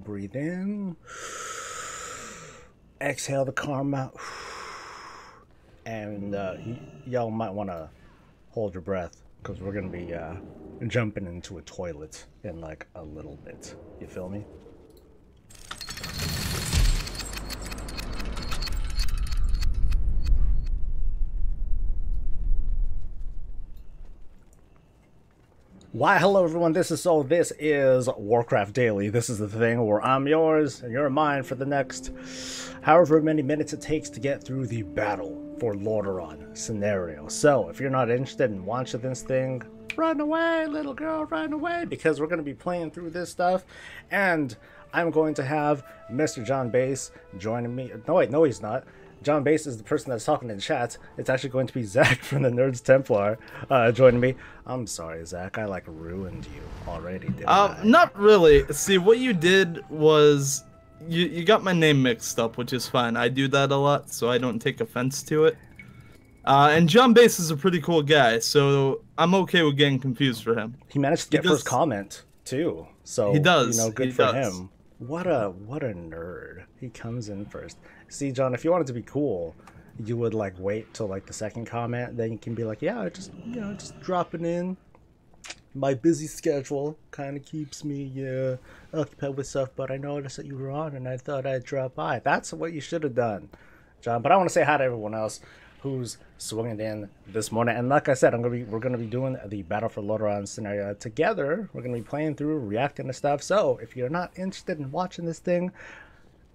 breathe in. Exhale the karma. And y'all might want to hold your breath because we're going to be jumping into a toilet in like a little bit. You feel me? Why, hello everyone, this is Warcraft Daily. This is the thing where I'm yours and you're mine for the next however many minutes it takes to get through the battle for Lordaeron scenario. So, if you're not interested in watching this thing, run away, little girl, run away, because we're going to be playing through this stuff, and I'm going to have Mr. John Bass joining me. No, wait, no he's not. John Bass is the person that's talking in chat. It's actually going to be Zach from the Nerds Templar joining me. I'm sorry, Zach. I like ruined you already, didn't I? Not really. See, what you did was you got my name mixed up, which is fine. I do that a lot, so I don't take offense to it. And John Bass is a pretty cool guy, so I'm okay with getting confused for him. He managed to get first comment too, so he does. You know, good for him. What a nerd. He comes in first. See, John, if you wanted to be cool, you would like wait till like the second comment, then you can be like, yeah, just just dropping in. My busy schedule kind of keeps me occupied with stuff, but I noticed that you were on and I thought I'd drop by. That's what you should have done, John. But I want to say hi to everyone else who's swinging in this morning. And like I said, we're gonna be doing the Battle for Lordaeron scenario together. We're gonna be playing through, reacting to stuff. So if you're not interested in watching this thing,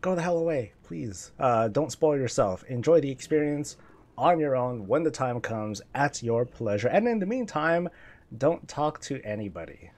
go the hell away, please. Don't spoil yourself. Enjoy the experience on your own when the time comes, at your pleasure. And in the meantime, don't talk to anybody.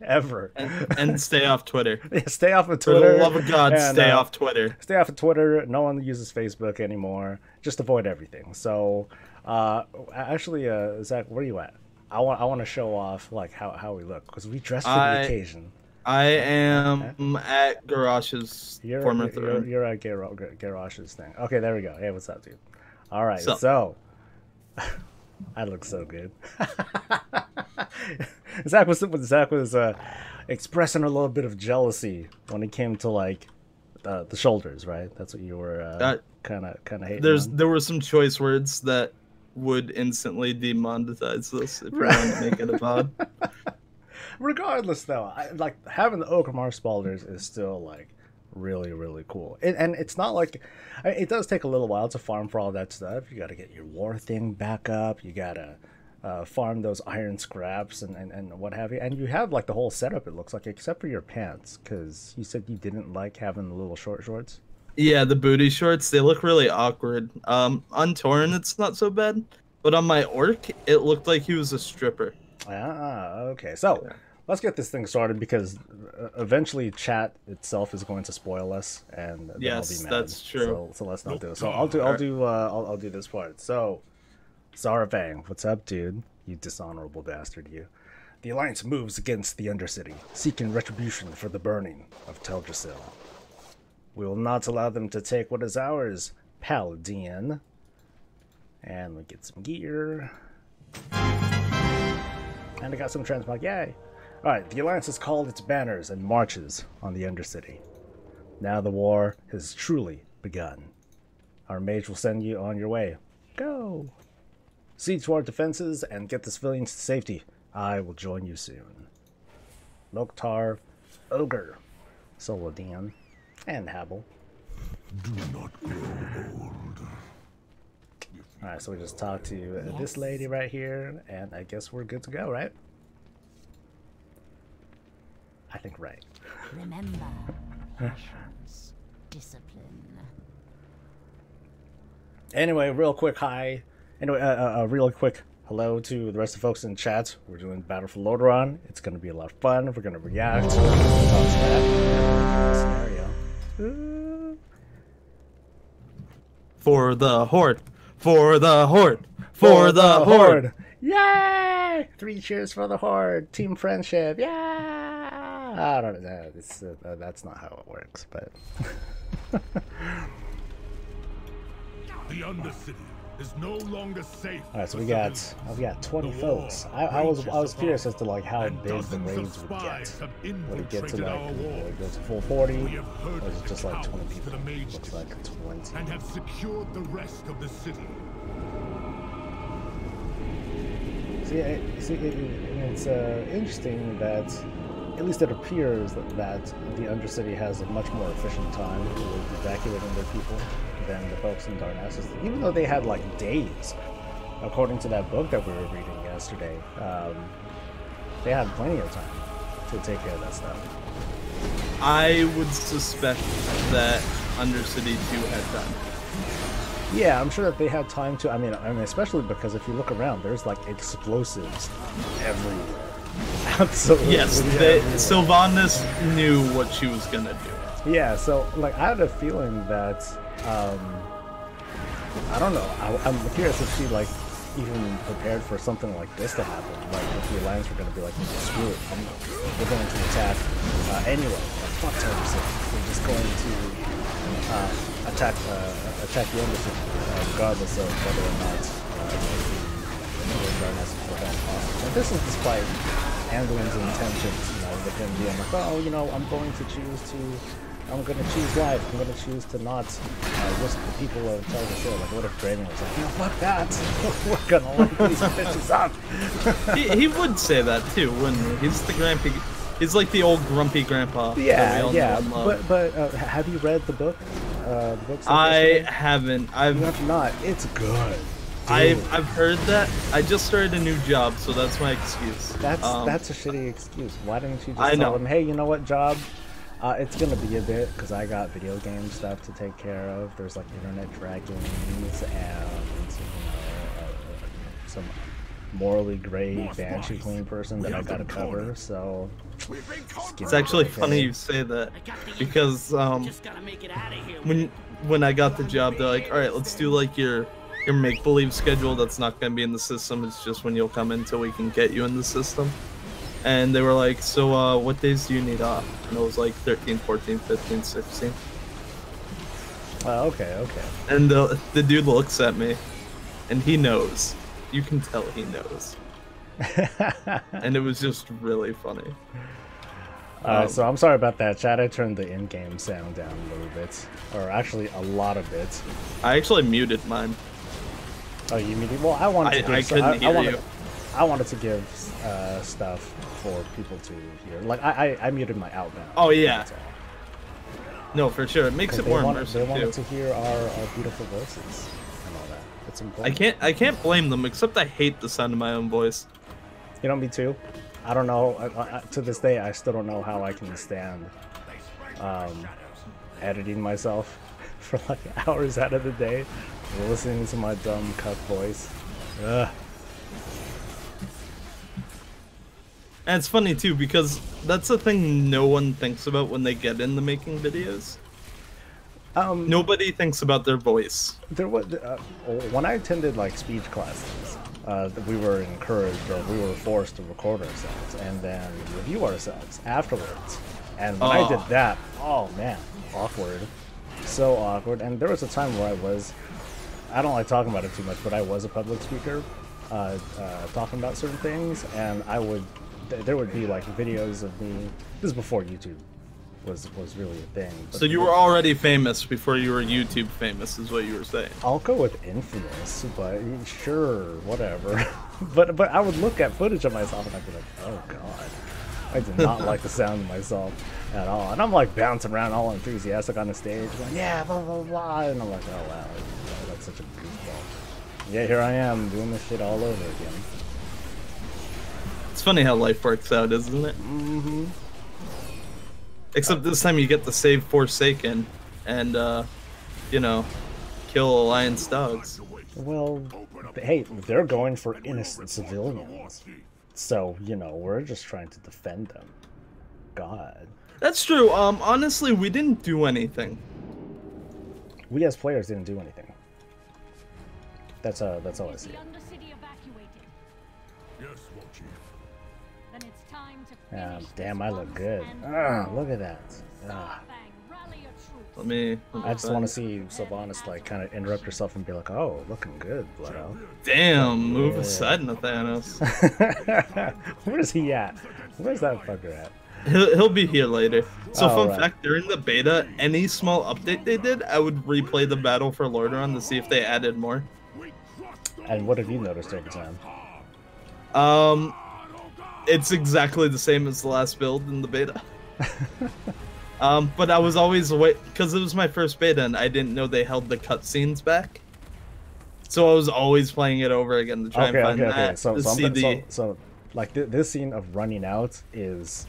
Ever. And stay off Twitter. Yeah, stay off of Twitter. For the love of God, and, stay off Twitter. Stay off of Twitter. No one uses Facebook anymore. Just avoid everything. So, actually, Zach, where are you at? I want to show off like how we look because we dressed for the occasion. I am at Garrosh's former throne. You're at Garrosh's thing. Okay, there we go. Hey, what's up, dude? All right, so I look so good. Zach was expressing a little bit of jealousy when it came to like the shoulders, right? That's what you were kind of hating. There were some choice words that would instantly demonetize this if you wanted to make it a pod. Regardless, though, like having the Okamar Spalders is still like really, really cool. And it's not like it does take a little while to farm for all that stuff. You got to get your war thing back up. You got to farm those iron scraps and what have you. And you have like the whole setup, it looks like, except for your pants, because you said you didn't like having the little short shorts. Yeah, the booty shorts, they look really awkward. Untorn, it's not so bad. But on my orc, it looked like he was a stripper. Ah, okay. So let's get this thing started because eventually chat itself is going to spoil us, and then yes, I'll be mad. That's true. So let's not do it. So I'll do this part. So Saravang, what's up, dude? You dishonorable bastard, you. The Alliance moves against the Undercity, seeking retribution for the burning of Teldrassil. We will not allow them to take what is ours, Paladin. And we get some gear. And I got some transmog, yay! Alright, the Alliance has called its banners and marches on the Undercity. Now the war has truly begun. Our mage will send you on your way. Go! See to our defenses and get the civilians to safety. I will join you soon. Loktar, Ogre, Solodian, and Habel. Do not grow old. Alright, so we just talked to this lady right here, and I guess we're good to go, right? I think right. Remember, patience, discipline. Anyway, real quick hi. Anyway, real quick hello to the rest of the folks in chat. We're doing Battle for Lordaeron. It's going to be a lot of fun. We're going to react to that scenario. For the Horde. For the Horde. For the Horde. Yay! 3 cheers for the Horde. Team friendship. Yeah! I don't know. That's not how it works, but... The Undercity is no longer safe. All right, so for we got civilians. 20 The folks. war I was rages curious above, as to like how and big the dozens of raids would get. spies have Would it get to infiltrated like our would it walls. go to full 40, We have or is herded it just like 20 cows to people? the mage Looks like district 20. and have secured the rest of the city. It's interesting that, at least it appears that the Undercity has a much more efficient time with evacuating their people than the folks in Darnassus. Even though they had like days, according to that book that we were reading yesterday, they had plenty of time to take care of that stuff. I would suspect that Undercity 2 had time. Yeah, I'm sure that they had time to. I mean, especially because if you look around, there's like explosives everywhere. Absolutely. Yes, Sylvanas knew what she was gonna do. Yeah, so like I had a feeling that I don't know. I'm curious if she like even prepared for something like this to happen. Like if the Alliance were gonna be like, screw it, we're going to attack anyway. Like, fuck terrorism. We're just going to attack the embassy, regardless of whether or not the Darnassus will have hostage. And this is despite Anduin's intentions, with him being like, oh, I'm going to choose life. I'm going to choose to not risk the people of Target. Like, what if Draven was like, fuck that. We're going to light these bitches up. he would say that too, wouldn't he? He's the grumpy. He's like the old grumpy grandpa. Yeah. But have you read the book? The book. I haven't. You have not. It's good. I've heard that. I just started a new job, so that's my excuse. That's a shitty excuse. Why didn't you just tell them, hey, you know what, job? It's gonna be a bit because I got video game stuff to take care of. There's like internet dragons and some morally gray banshee queen person that I gotta cover. So it's actually funny you say that because when I got the job, they're like, all right, let's do like your make-believe schedule that's not going to be in the system. It's just when you'll come in till we can get you in the system. And they were like, so what days do you need off? And it was like 13, 14, 15, 16. Okay. And the dude looks at me and he knows. You can tell he knows. And it was just really funny. So I'm sorry about that, chat. I turned the in-game sound down a little bit, or actually a lot of it. I actually muted mine. Oh, you muted? Well, I wanted to give. I wanted to give stuff for people to hear. Like I muted my outbound. Oh yeah. No, for sure. It makes it more immersive. They wanted to hear our beautiful voices and all that. It's important. I can't blame them, except I hate the sound of my own voice. You know, me too. I don't know. To this day, I still don't know how I can stand editing myself for like hours out of the day, listening to my dumb cuck voice. Ugh. And it's funny too because that's the thing no one thinks about when they get into making videos. Nobody thinks about their voice. There was when I attended like speech classes, we were encouraged, or we were forced to record ourselves and then review ourselves afterwards. And when I did that, oh man, awkward, so awkward. And there was a time where I don't like talking about it too much, but I was a public speaker, talking about certain things, and there would be like videos of me. This is before YouTube was really a thing. So you were already famous before you were YouTube famous, is what you were saying. I'll go with infamous, but sure, whatever. but I would look at footage of myself and I'd be like, oh god, I did not like the sound of myself at all. And I'm like bouncing around all enthusiastic on the stage, going, yeah, blah blah blah, and I'm like, oh wow, that's such a goofball. Yeah, here I am doing this shit all over again. It's funny how life works out, isn't it? Mm-hmm. Except this time you get to save Forsaken and, kill Alliance dogs. Well, hey, they're going for innocent civilians. So, we're just trying to defend them. God. That's true. Honestly, we didn't do anything. We as players didn't do anything. That's all I see. Damn, I look good. Look at that. Let me I just want to find- see Sylvanas like kind of interrupt herself and be like, "Oh, looking good, Blood." Damn, move Yeah. aside, Nathanos. Where's he at? Where's that fucker at? He'll be here later. So Oh, fun right. fact, during the beta, any small update they did, I would replay the battle for Lordaeron to see if they added more. And what have you noticed over time? It's exactly the same as the last build in the beta. But I was always because it was my first beta and I didn't know they held the cutscenes back. So I was always playing it over again to try and find that. So like this scene of running out is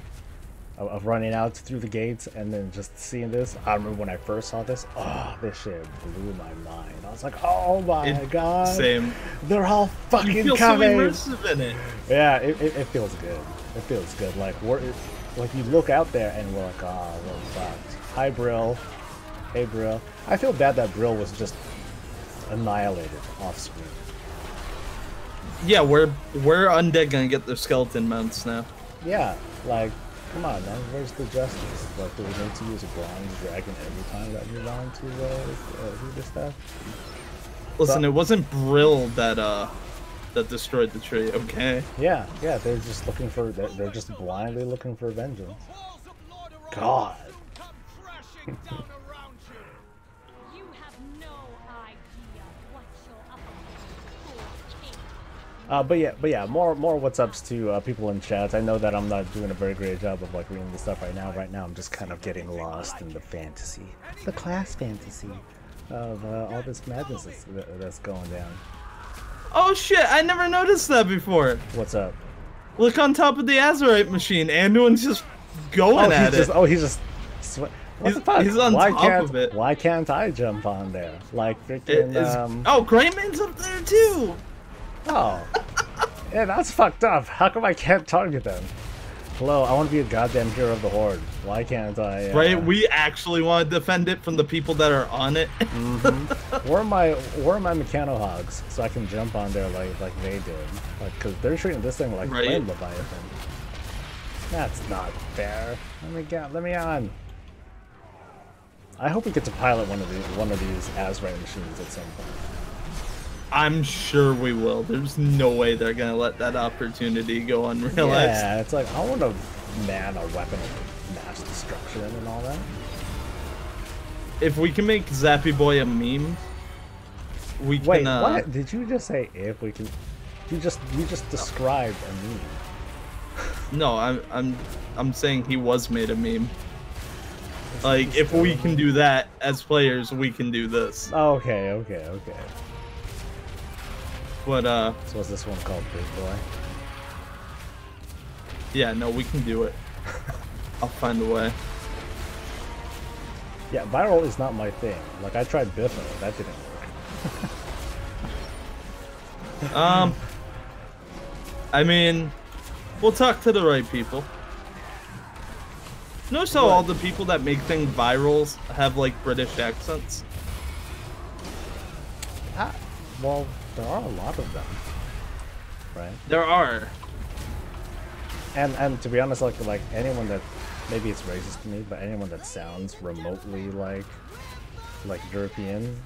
of running out through the gates and then just seeing this. I remember when I first saw this. Oh, this shit blew my mind. I was like, oh my god, same. They're all fucking You feel coming. so immersive in it. Yeah, it feels good. It feels good. Like like you look out there and we're like, oh, we're fucked. Hi, Brill. Hey, Brill. I feel bad that Brill was just annihilated off screen. Yeah, we're undead gonna get their skeleton mounts now. Yeah, like, come on, man. Where's the justice? Like, do we need to use a bronze dragon every time that we want to do this stuff? Listen, it wasn't Brill that destroyed the tree. Okay. Yeah, they're just looking for. They're just blindly looking for vengeance. God. You have no idea what you're up against. But yeah, more what's ups to people in chat. I know that I'm not doing a very great job of like reading this stuff right now. Right now, I'm just kind of getting lost in the fantasy, the class fantasy of all this madness that's going down. Oh shit! I never noticed that before. What's up? Look on top of the Azurite machine. Anduin's just going at it. He's just. What the fuck? He's on top of it. Why can't I jump on there? Like freaking. Oh, Greyman's up there too. Oh. Yeah, that's fucked up. How come I can't target them? Hello, I want to be a goddamn hero of the Horde. Why can't I? Right, we actually want to defend it from the people that are on it. Where are my mechano hogs so I can jump on there like they did? Like, cause they're treating this thing like Flame Leviathan. That's not fair. Let me on. I hope we get to pilot one of these Azurite machines at some point. I'm sure we will. There's no way they're gonna let that opportunity go unrealized. Yeah, it's like I want to man a weapon of mass destruction and all that. If we can make Zappy Boy a meme, we can. Wait, what did you just say? If we can, you just described a meme. No, I'm saying he was made a meme. Like, if we can do that as players, we can do this. Okay. But So what's this one called, Big Boy? yeah, no, we can do it. I'll find a way. Yeah, viral is not my thing. Like I tried Biffo, that didn't work. I mean, we'll talk to the right people. Notice how all the people that make things virals have like British accents? Well, there are a lot of them, right? There are. And to be honest, like anyone that, maybe it's racist to me, but anyone that sounds remotely like European,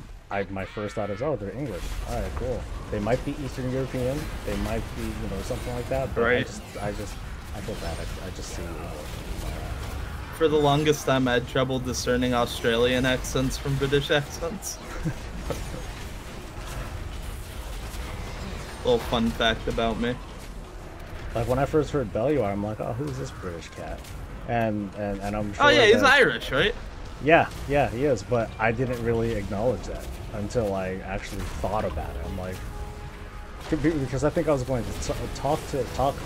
my first thought is, oh, they're English. All right, cool. They might be Eastern European. They might be, something like that. But right. I feel bad. I just see English. For the longest time, I had trouble discerning Australian accents from British accents. Little fun fact about me. Like when I first heard Belluar, I'm like, oh, who's this British cat? And I'm sure. Oh yeah, he's Irish, right? Yeah, he is. But I didn't really acknowledge that until I actually thought about it. I'm like, because I think I was going to talk.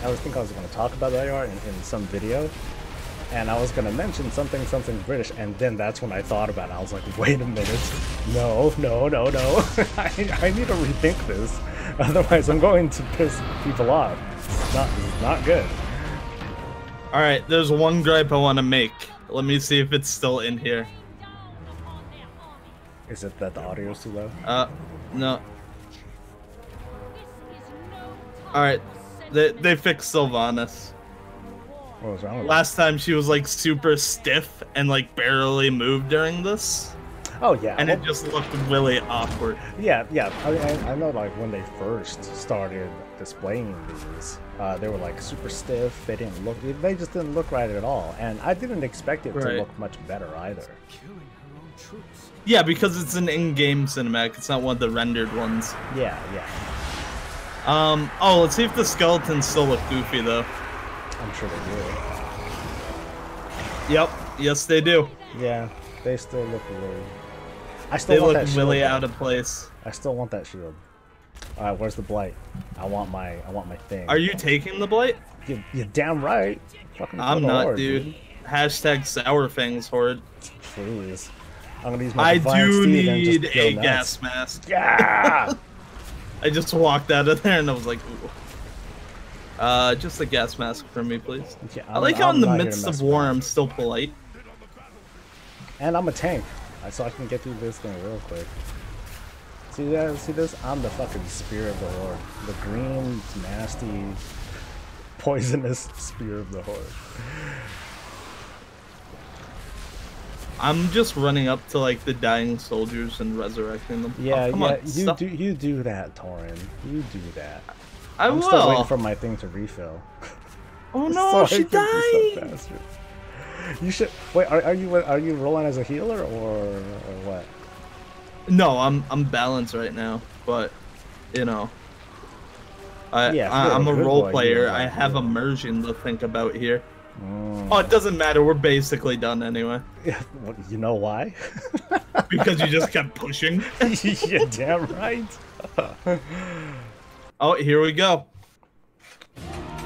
I think I was going to talk about Belluar in some video. And I was gonna mention something British, and then that's when I thought about it. I was like, wait a minute, no. I need to rethink this, otherwise I'm going to piss people off. This is not good. All right, there's one gripe I want to make. Let me see if it's still in here. Is it that the audio's too low? No. All right, they fixed Sylvanas. What was wrong with Last time she was like super stiff and like barely moved during this, that? Oh yeah. and well, it just looked really awkward. yeah. I know like when they first started displaying these, they were like super stiff. They just didn't look right at all. And I didn't expect it to Right. look much better either. Yeah, because it's an in-game cinematic. It's not one of the rendered ones. Yeah. Oh, let's see if the skeletons still look goofy though. I'm sure they Yep. Yes, they do. do. Yeah, they still look really. I They still want look that really shield, out though. of place. I still want that shield. All right, where's the blight? I want my thing. Are you taking the blight? You're damn right. Fucking I'm for the not, Lord, dude. Hashtag sour fangs horde. Please. I'm gonna use my I Defiant do Steed and need just go a nuts. gas mask. Yeah. I just walked out of there and I was like, ooh. Just a gas mask for me, please. Okay, I like how in the not here to midst mess of war, around. I'm still polite. And I'm a tank, so I can get through this thing real quick. See that? See this? I'm the fucking spear of the horde. The green, nasty, poisonous spear of the horde. I'm just running up to like the dying soldiers and resurrecting them. Yeah, Oh, come yeah. on, stop. You do that, Torin. You do that. I I'm still waiting will. for my thing to refill. Oh no, So I she can do died. stuff faster. You should wait. Are you rolling as a healer or what? No, I'm balanced right now, but you know, Yeah, if you're I'm a a good role boy, player. you're I like, have yeah. immersion to think about here. Oh, it doesn't matter. We're basically done anyway Yeah, well, you know why? because you just kept pushing. You're damn right. Oh, here we go.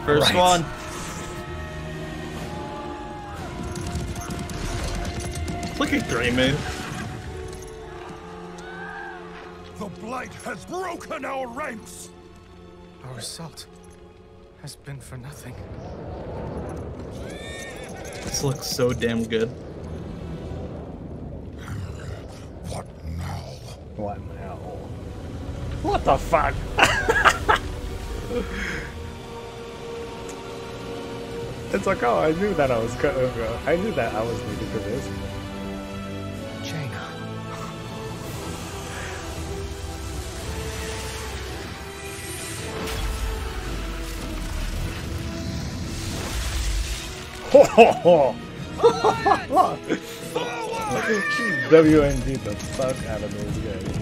First Right. one. Look at Greymane. The blight has broken our ranks. Our assault has been for nothing. This looks so damn good. What now? What now? What the fuck? It's like, oh, I knew that I was I knew that I was needed for this. Jaina. Ho ho ho! WND the fuck out of those guys.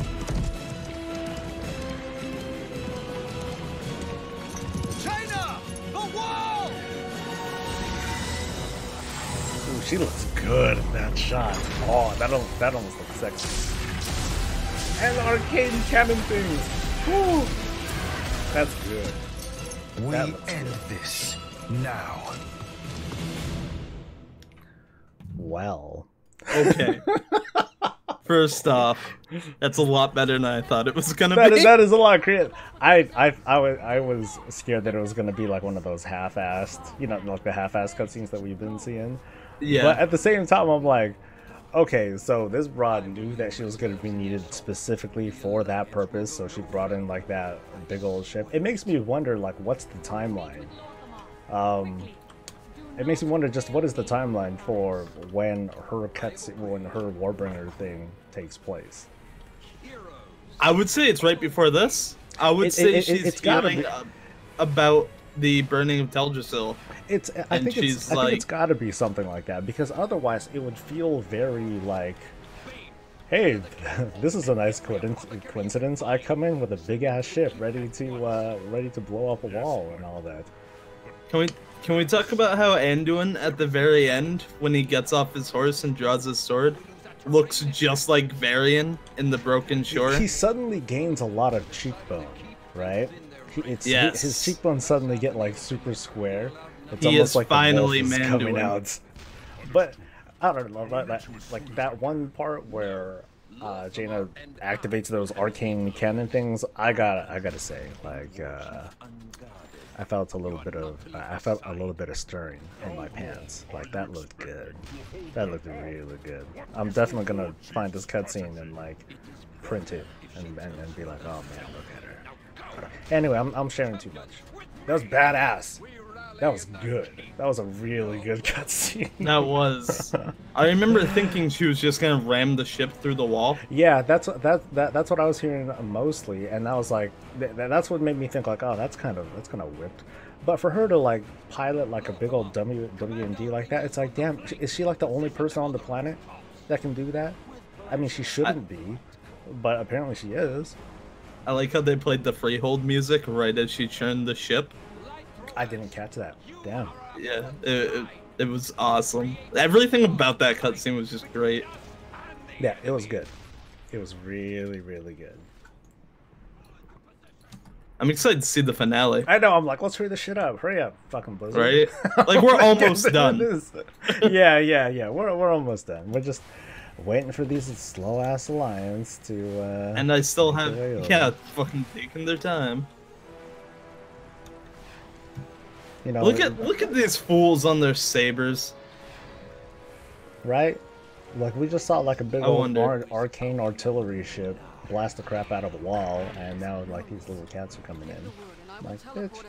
China! The wall! Ooh, she looks good in that shot. Oh, that almost looks sexy. And the arcane cannon things. Woo! That's good. We That looks end this now. Well. Okay. First off, that's a lot better than I thought it was gonna That be. is, that is a lot creative. I was scared that it was gonna be like one of those half-assed, you know, like the half-assed cutscenes that we've been seeing. Yeah. But at the same time, I'm like, okay, so this broad knew that she was gonna be needed specifically for that purpose, so she brought in like that big old ship. It makes me wonder, like, what's the timeline? It makes me wonder just what is the timeline for when her Warbringer thing takes place. I would say it's right before this. I would say she's it's gotta feeling be. about the burning of Teldrassil. I And think she's it's like- got to be something like that because otherwise it would feel very like, hey, this is a nice coincidence. I come in with a big ass ship ready to blow up a wall and all that. Can we talk about how Anduin at the very end, when he gets off his horse and draws his sword, looks just like Varian in the Broken Shore? He suddenly gains a lot of cheekbone, right? Yes. His cheekbones suddenly get like super square. It's He almost is like finally the wolf is coming Manduin. out. But I don't know, like that one part where Jaina activates those arcane cannon things. I gotta say, like, I felt a little bit of stirring in my pants. Like that looked good. That looked really good. I'm definitely gonna find this cutscene and like print it and be like, oh man, look at her. Anyway, I'm sharing too much. That was badass. That was good. That was a really good cutscene. That was. I remember thinking she was just gonna ram the ship through the wall. Yeah, that's what I was hearing mostly, and I was like, that's what made me think like, oh, that's kind of whipped. But for her to like pilot like a big old WMD like that, it's like, damn, is she like the only person on the planet that can do that? I mean, she shouldn't be, but apparently she is. I like how they played the freehold music right as she churned the ship. I didn't catch that. Damn. Yeah, it was awesome. Everything about that cutscene was just great. Yeah, it was good. It was really, really good. I'm excited to see the finale. I know, I'm like, let's hurry this shit up. Hurry up, fucking Blizzard. Right? Like, we're almost done. Yeah. We're almost done. We're just waiting for these slow-ass alliance to, And I still have, yeah, fucking taking their time. You know, look at these fools on their sabers. Right? Like, we just saw like a big old arcane artillery ship blast the crap out of a wall, and now like these little cats are coming in. Like, bitch.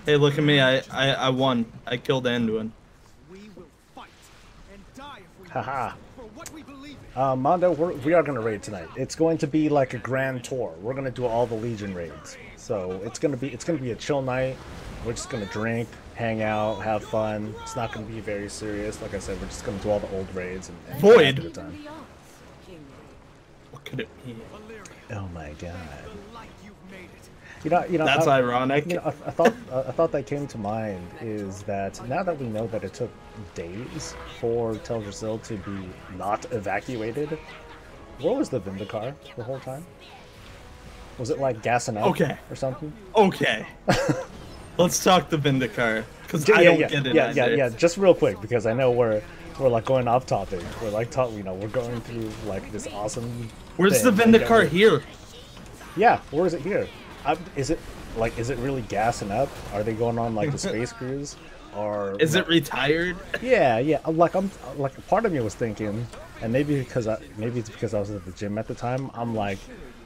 Hey, look at me! I won. I killed Anduin. Haha. Mondo, we are gonna raid tonight. It's going to be like a grand tour. We're gonna do all the Legion raids. So it's gonna be a chill night. We're just gonna drink, hang out, have fun. It's not gonna be very serious. Like I said, we're just gonna do all the old raids and Void. have a good time. What could it be? Oh my god. You know. That's ironic. You know, I thought that came to mind is that now that we know that it took days for Teldrassil to be not evacuated, where was the Vindicar the whole time? Was it like gassing up or something? Okay. Let's talk the Vindicar, because I don't get it either. Yeah. Just real quick, because I know we're like going off topic. We're like we're going through like this awesome. Where's the Vindicar here? Yeah, where is it here? Is it really gassing up? Are they going on like the space cruise? Or is it retired? Yeah. Like part of me was thinking, and maybe it's because I was at the gym at the time. I'm like,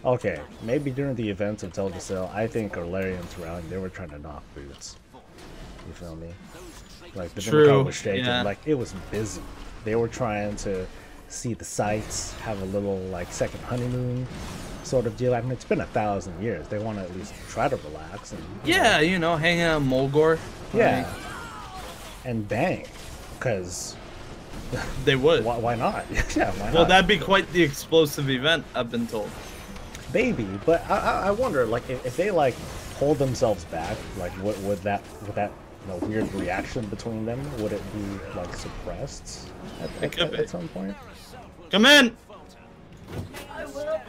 okay, maybe during the events of Teldrassil, I think Lordaeron's around. They were trying to knock boots. You feel me? Like the Vindicar was shaking. Yeah. Like it was busy. They were trying to see the sights, have a little like second honeymoon sort of deal. I mean, it's been 1,000 years. They want to at least try to relax and you know, hang out in Mulgore. Yeah, and bang, because they would. Why not? Yeah, why not? Well, that'd be quite the explosive event, I've been told. Maybe, but I wonder, like, if they like hold themselves back, like, would that weird reaction between them, would it be like suppressed at some point? Come in. I will.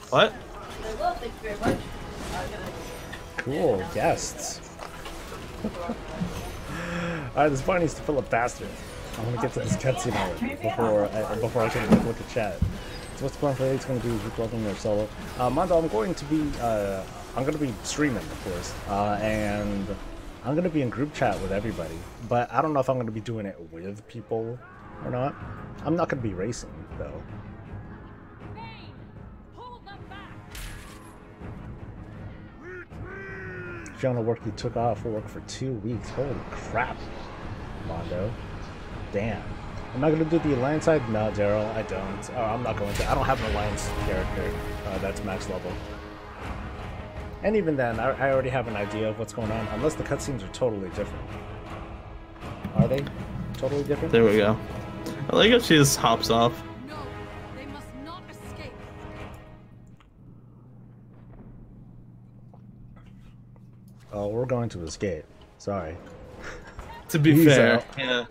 What? I will, thank you very much. Cool, guests. Alright, this bar needs to fill up faster. I want to get to this cutscene before I take a quick look at chat. So what's the plan for today? It's going to be group leveling or solo. Mondo, I'm going to be streaming, of course, and I'm going to be in group chat with everybody, but I don't know if I'm going to be doing it with people or not. I'm not going to be racing, though. Fiona work, you took off work for 2 weeks. Holy crap, Mondo. Damn. Am I going to do the Alliance side? No, Daryl, I don't. Oh, I'm not going to. I don't have an Alliance character that's max level. And even then, I already have an idea of what's going on, unless the cutscenes are totally different. Are they totally different? There we go. I like how she just hops off. No, they must not escape. Oh, we're going to escape. Sorry. To be fair, yeah.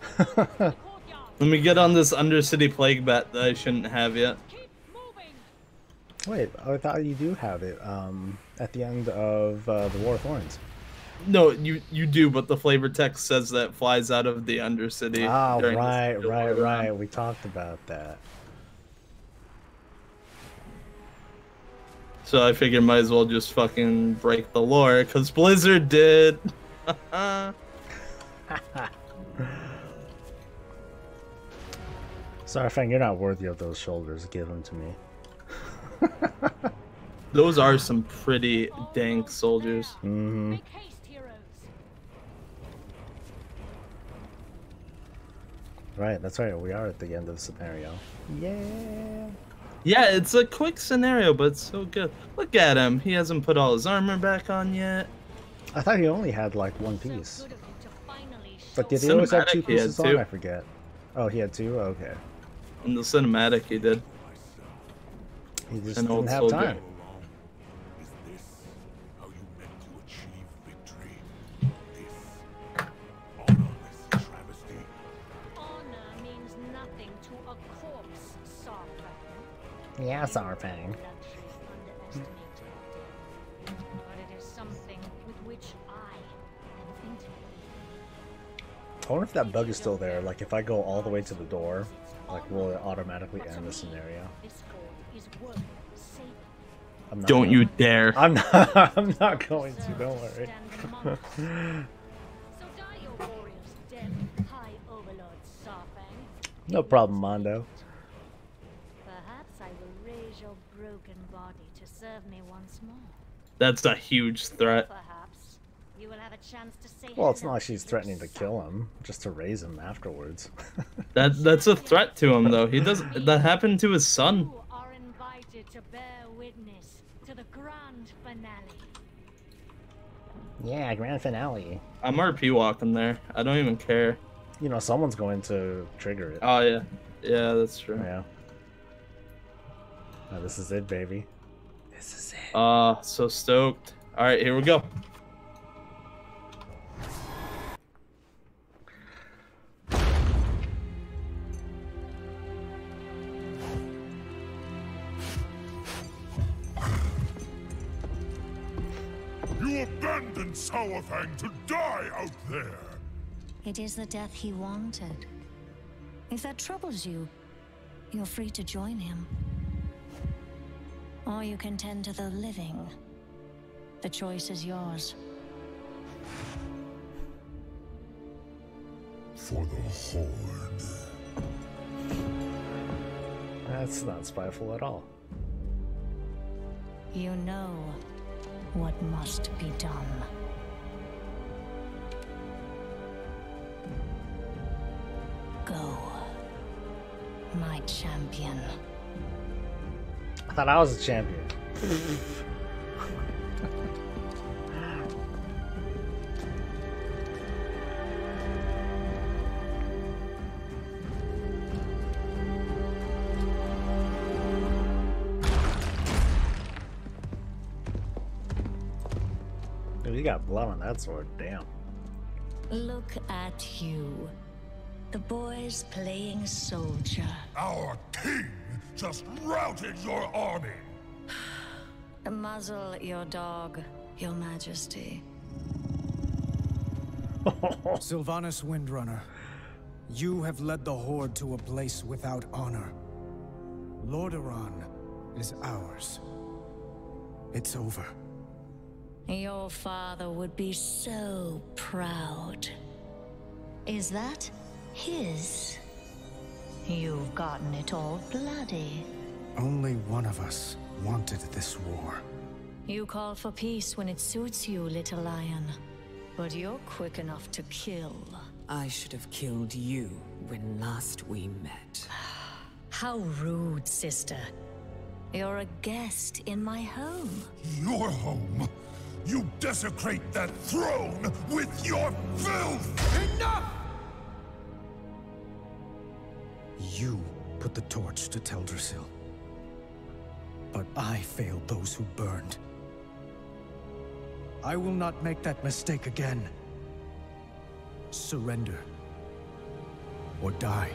Let me get on this Undercity Plague bet that I shouldn't have yet. Wait, I thought you do have it at the end of the War of Thorns. No, you do, but the flavor text says that flies out of the Undercity. Ah, right. We talked about that. So I figured might as well just fucking break the lore, because Blizzard did. Sorry, Fang, you're not worthy of those shoulders. Give them to me. Those are some pretty dank soldiers. Mm-hmm. Right, that's right. We are at the end of the scenario. Yeah. Yeah, it's a quick scenario, but it's so good. Look at him. He hasn't put all his armor back on yet. I thought he only had like one piece. But did he always have two Cinematic, he had pieces on? two. I forget. Oh, he had two? Okay. In the cinematic, he did. He just An didn't old have soldier. time. Is this how you meant to achieve victory? This honorless travesty? Honor means nothing to a corpse, Sarfang. Yeah, Sarfang. Luxury underestimated. But it is something with which I am intimate. I wonder if that bug is still there. Like, if I go all the way to the door, like, will it automatically end the scenario? This goal is worth saving. I'm not Don't gonna- you dare. I'm not. I'm not going to. Don't worry. Stand among us. So die your warriors dead, High Overlord Sarfang. No problem, Mondo. Perhaps I will raise your broken body to serve me once more. That's a huge threat. Perhaps you will have a chance to say Well, it's not hello like she's to threatening to your kill him, just to raise him afterwards. That's a threat to him, though. He doesn't. That happened to his son. You are invited to bear witness to the grand finale. Yeah, grand finale. I'm RP walking there. I don't even care. You know, someone's going to trigger it. Oh yeah, yeah, that's true. Yeah. Oh, this is it, baby. This is it. So stoked. All right, here we go. You abandoned Sauerfang to die out there! It is the death he wanted. If that troubles you, you're free to join him. Or you can tend to the living. The choice is yours. For the Horde. That's not spiteful at all. You know what must be done. Go, my champion. I thought I was a champion. Dude, you got blood on that sword. Damn. Look at you. The boys playing soldier. Our king just routed your army! Muzzle your dog, your majesty. Sylvanas Windrunner, you have led the Horde to a place without honor. Lordaeron is ours. It's over. Your father would be so proud. Is that his? You've gotten it all bloody. Only one of us wanted this war. You call for peace when it suits you, little lion. But you're quick enough to kill. I should have killed you when last we met. How rude, sister. You're a guest in my home. Your home? You desecrate that throne with your filth! Enough! You put the torch to Teldrassil. But I failed those who burned. I will not make that mistake again. Surrender. Or die.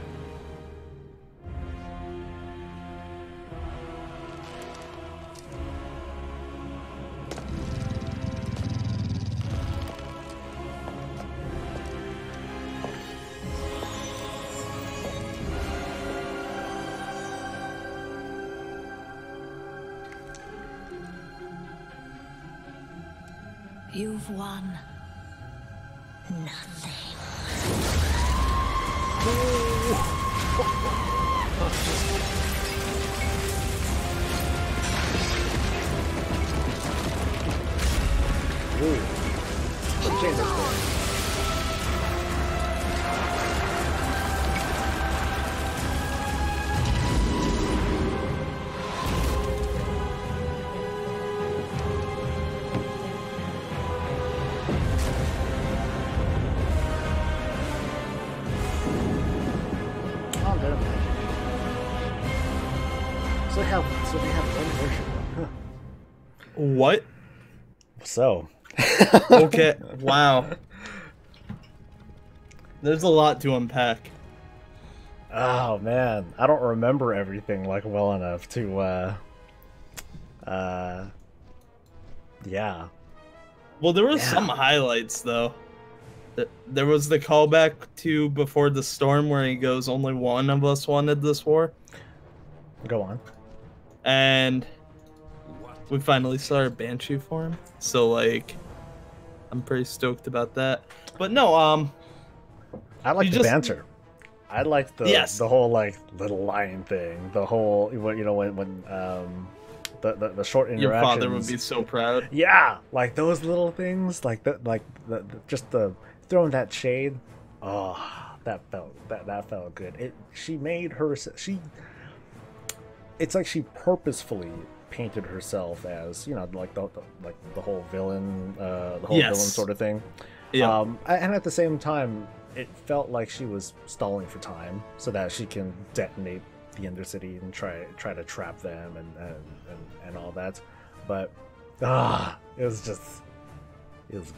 You've won. Nothing. Ooh. The chamber's there. So they have one version. Huh. What? So. Okay. Wow. There's a lot to unpack. Oh man, I don't remember everything like well enough to yeah. Well, there was some highlights though. There was the callback to Before the Storm where he goes, only one of us wanted this war. Go on. And we finally saw our Banshee form. So like I'm pretty stoked about that. But no, I like the banter. I like the whole like little lion thing. The whole when the short interactions. Your father would be so proud. Yeah, like those little things, like just the throwing that shade. Oh, that felt good. She made her. It's like she purposefully painted herself as like the whole villain, villain sort of thing. Yeah. And at the same time, it felt like she was stalling for time so that she can detonate the Undercity and try to trap them and all that. But it was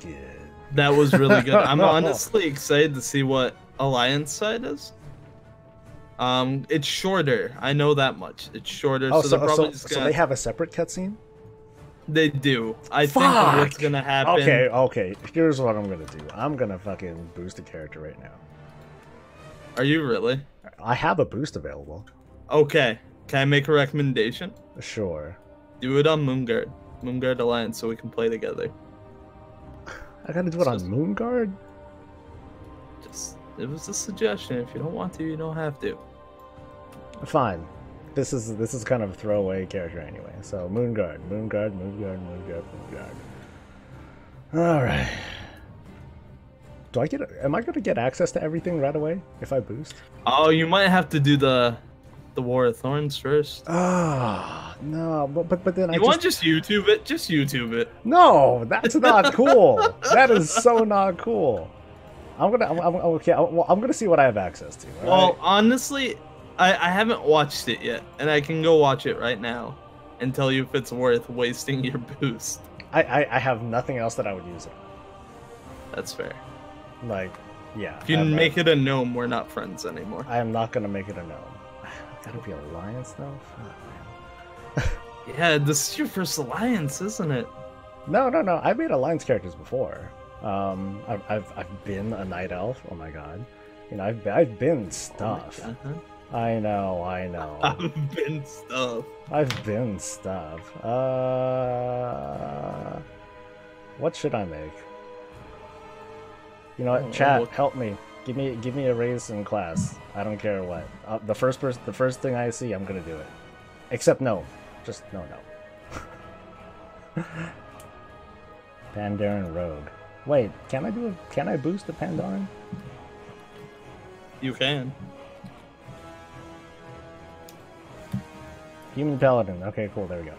good. That was really good. I'm honestly excited to see what Alliance side is. It's shorter. I know that much. It's shorter. Oh, so they have a separate cutscene? They do. I think what's gonna happen. Okay. Here's what I'm gonna do. I'm gonna fucking boost a character right now. Are you really? I have a boost available. Okay. Can I make a recommendation? Sure. Do it on Moonguard. Moonguard Alliance so we can play together. I gotta do it on Moonguard? It was a suggestion. If you don't want to, you don't have to. Fine. This is kind of a throwaway character anyway. So Moonguard. Alright. Am I gonna get access to everything right away if I boost? Oh, you might have to do the War of Thorns first. Ah, no, but then you want to just YouTube it? Just YouTube it. No, that's not cool. That is so not cool. I'm gonna see what I have access to. Well, honestly, I haven't watched it yet, and I can go watch it right now and tell you if it's worth wasting your boost. I have nothing else that I would use it on. That's fair. Like, yeah. If you make it a gnome, we're not friends anymore. I am not gonna make it a gnome. Gotta be Alliance though? Fuck, man. Yeah, this is your first Alliance, isn't it? No. I made Alliance characters before. I've been a Night Elf. Oh my god. I've been stuff. Oh I know. I've been stuff. I've been stuff. What should I make? You know what? Chat, help me. Give me a raise in class. I don't care what. The first thing I see, I'm gonna do it. Except no. Just no. Pandaren Rogue. Wait, can I boost the Pandaren? You can. Human Paladin. Okay, cool. There we go.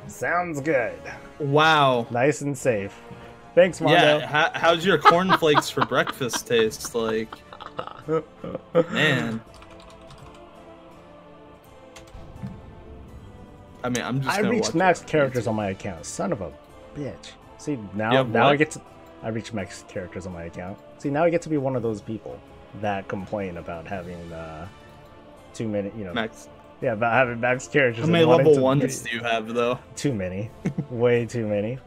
Sounds good. Wow. Nice and safe. Thanks, Mondo. Yeah, how's your cornflakes for breakfast taste? Like, man. I mean, I'm just. I reached max characters on my account. Son of a bitch. See now I reached max characters on my account. See now I get to be one of those people that complain about having too many. Max. Yeah, about having max characters. How many level 1s do you have though? Too many. Way too many.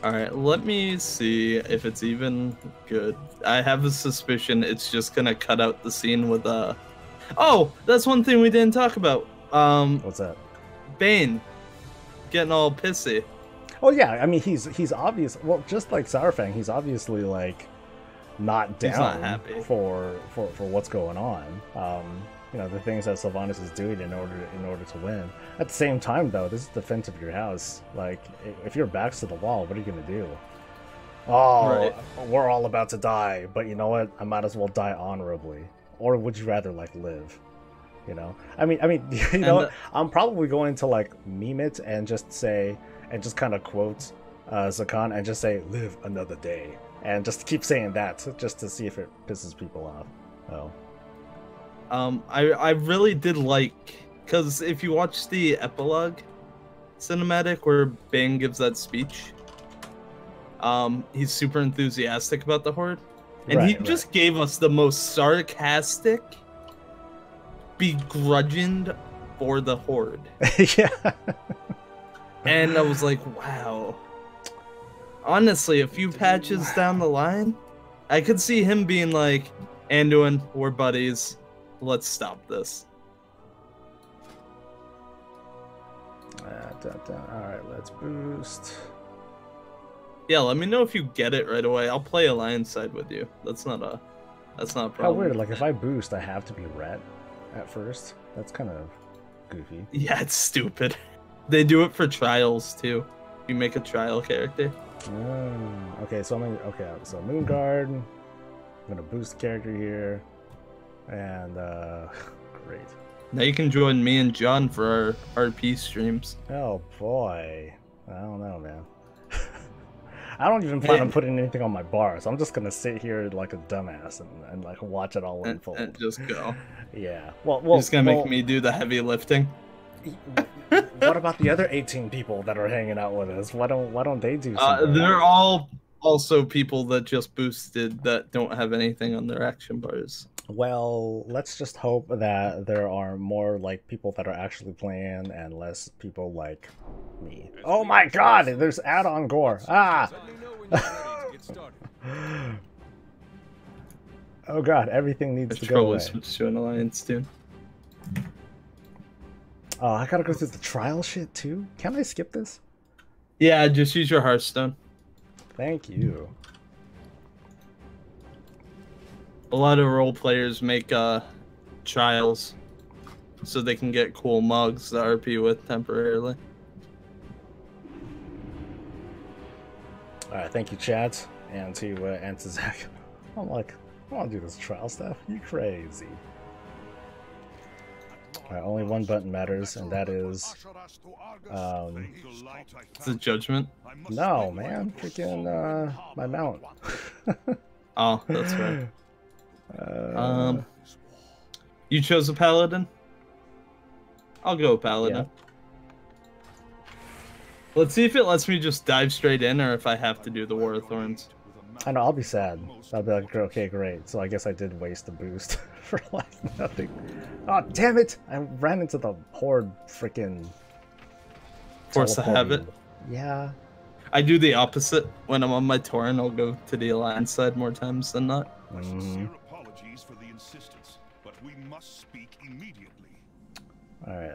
Alright, let me see if it's even good. I have a suspicion it's just gonna cut out the scene with Oh! That's one thing we didn't talk about. What's that? Bane. Getting all pissy. Oh yeah, I mean he's obvious. Well, just like Sourfang, he's obviously like not down not happy. for what's going on. The things that Sylvanas is doing in order to win. At the same time, though, this is defense of your house. Like, if your back's to the wall, what are you gonna do? Oh, right. We're all about to die, but you know what? I might as well die honorably. Or would you rather like live? I mean, what? I'm probably going to like meme it and just say and just kind of quote Zakan and just say "live another day" and just keep saying that just to see if it pisses people off. Oh. I really did like, because if you watch the epilogue cinematic where Bane gives that speech, he's super enthusiastic about the Horde, and he just gave us the most sarcastic, begrudged for the Horde. Yeah. And I was like, wow. Honestly, a few patches down the line, I could see him being like, Anduin, we're buddies. Let's stop this. Alright, let's boost. Yeah, let me know if you get it right away. I'll play Alliance side with you. That's not a problem. How weird, like if I boost, I have to be ret at first. That's kind of goofy. Yeah, it's stupid. They do it for trials too. You make a trial character. Okay, so so Moonguard. I'm gonna boost the character here. And great. Now you can join me and John for our RP streams. Oh boy. I don't know, man. I don't even plan on putting anything on my bar, so I'm just gonna sit here like a dumbass and like watch it all unfold. And just go. Yeah. Well, you're just gonna make me do the heavy lifting. What about the other 18 people that are hanging out with us? Why don't they do something? They're all also people that just boosted that don't have anything on their action bars. Well, let's just hope that there are more like people that are actually playing and less people like me. Oh my god, there's add-on gore. Ah! Oh god, everything needs to go away. Switch to an alliance, dude. Oh, I gotta go through the trial shit too? Can I skip this? Yeah, just use your Hearthstone. Thank you. A lot of role players make trials so they can get cool mugs to RP with temporarily. Alright, thank you, chat, and to Zach. I'm like, I want to do this trial stuff. You crazy. Alright, only one button matters, and that is it's a judgment. No, man, freaking my mount. Oh, that's right. You chose a paladin? I'll go paladin. Yeah. Let's see if it lets me just dive straight in or if I have to do the War of Thorns. I know, I'll be sad. I'll be like, okay, great. So I guess I did waste the boost for like nothing. Oh, damn it! I ran into the Horde freaking... Force the habit? Yeah. I do the opposite. When I'm on my Tauren, I'll go to the Alliance side more times than not. Apologies for the insistence, but we must speak immediately. Alright,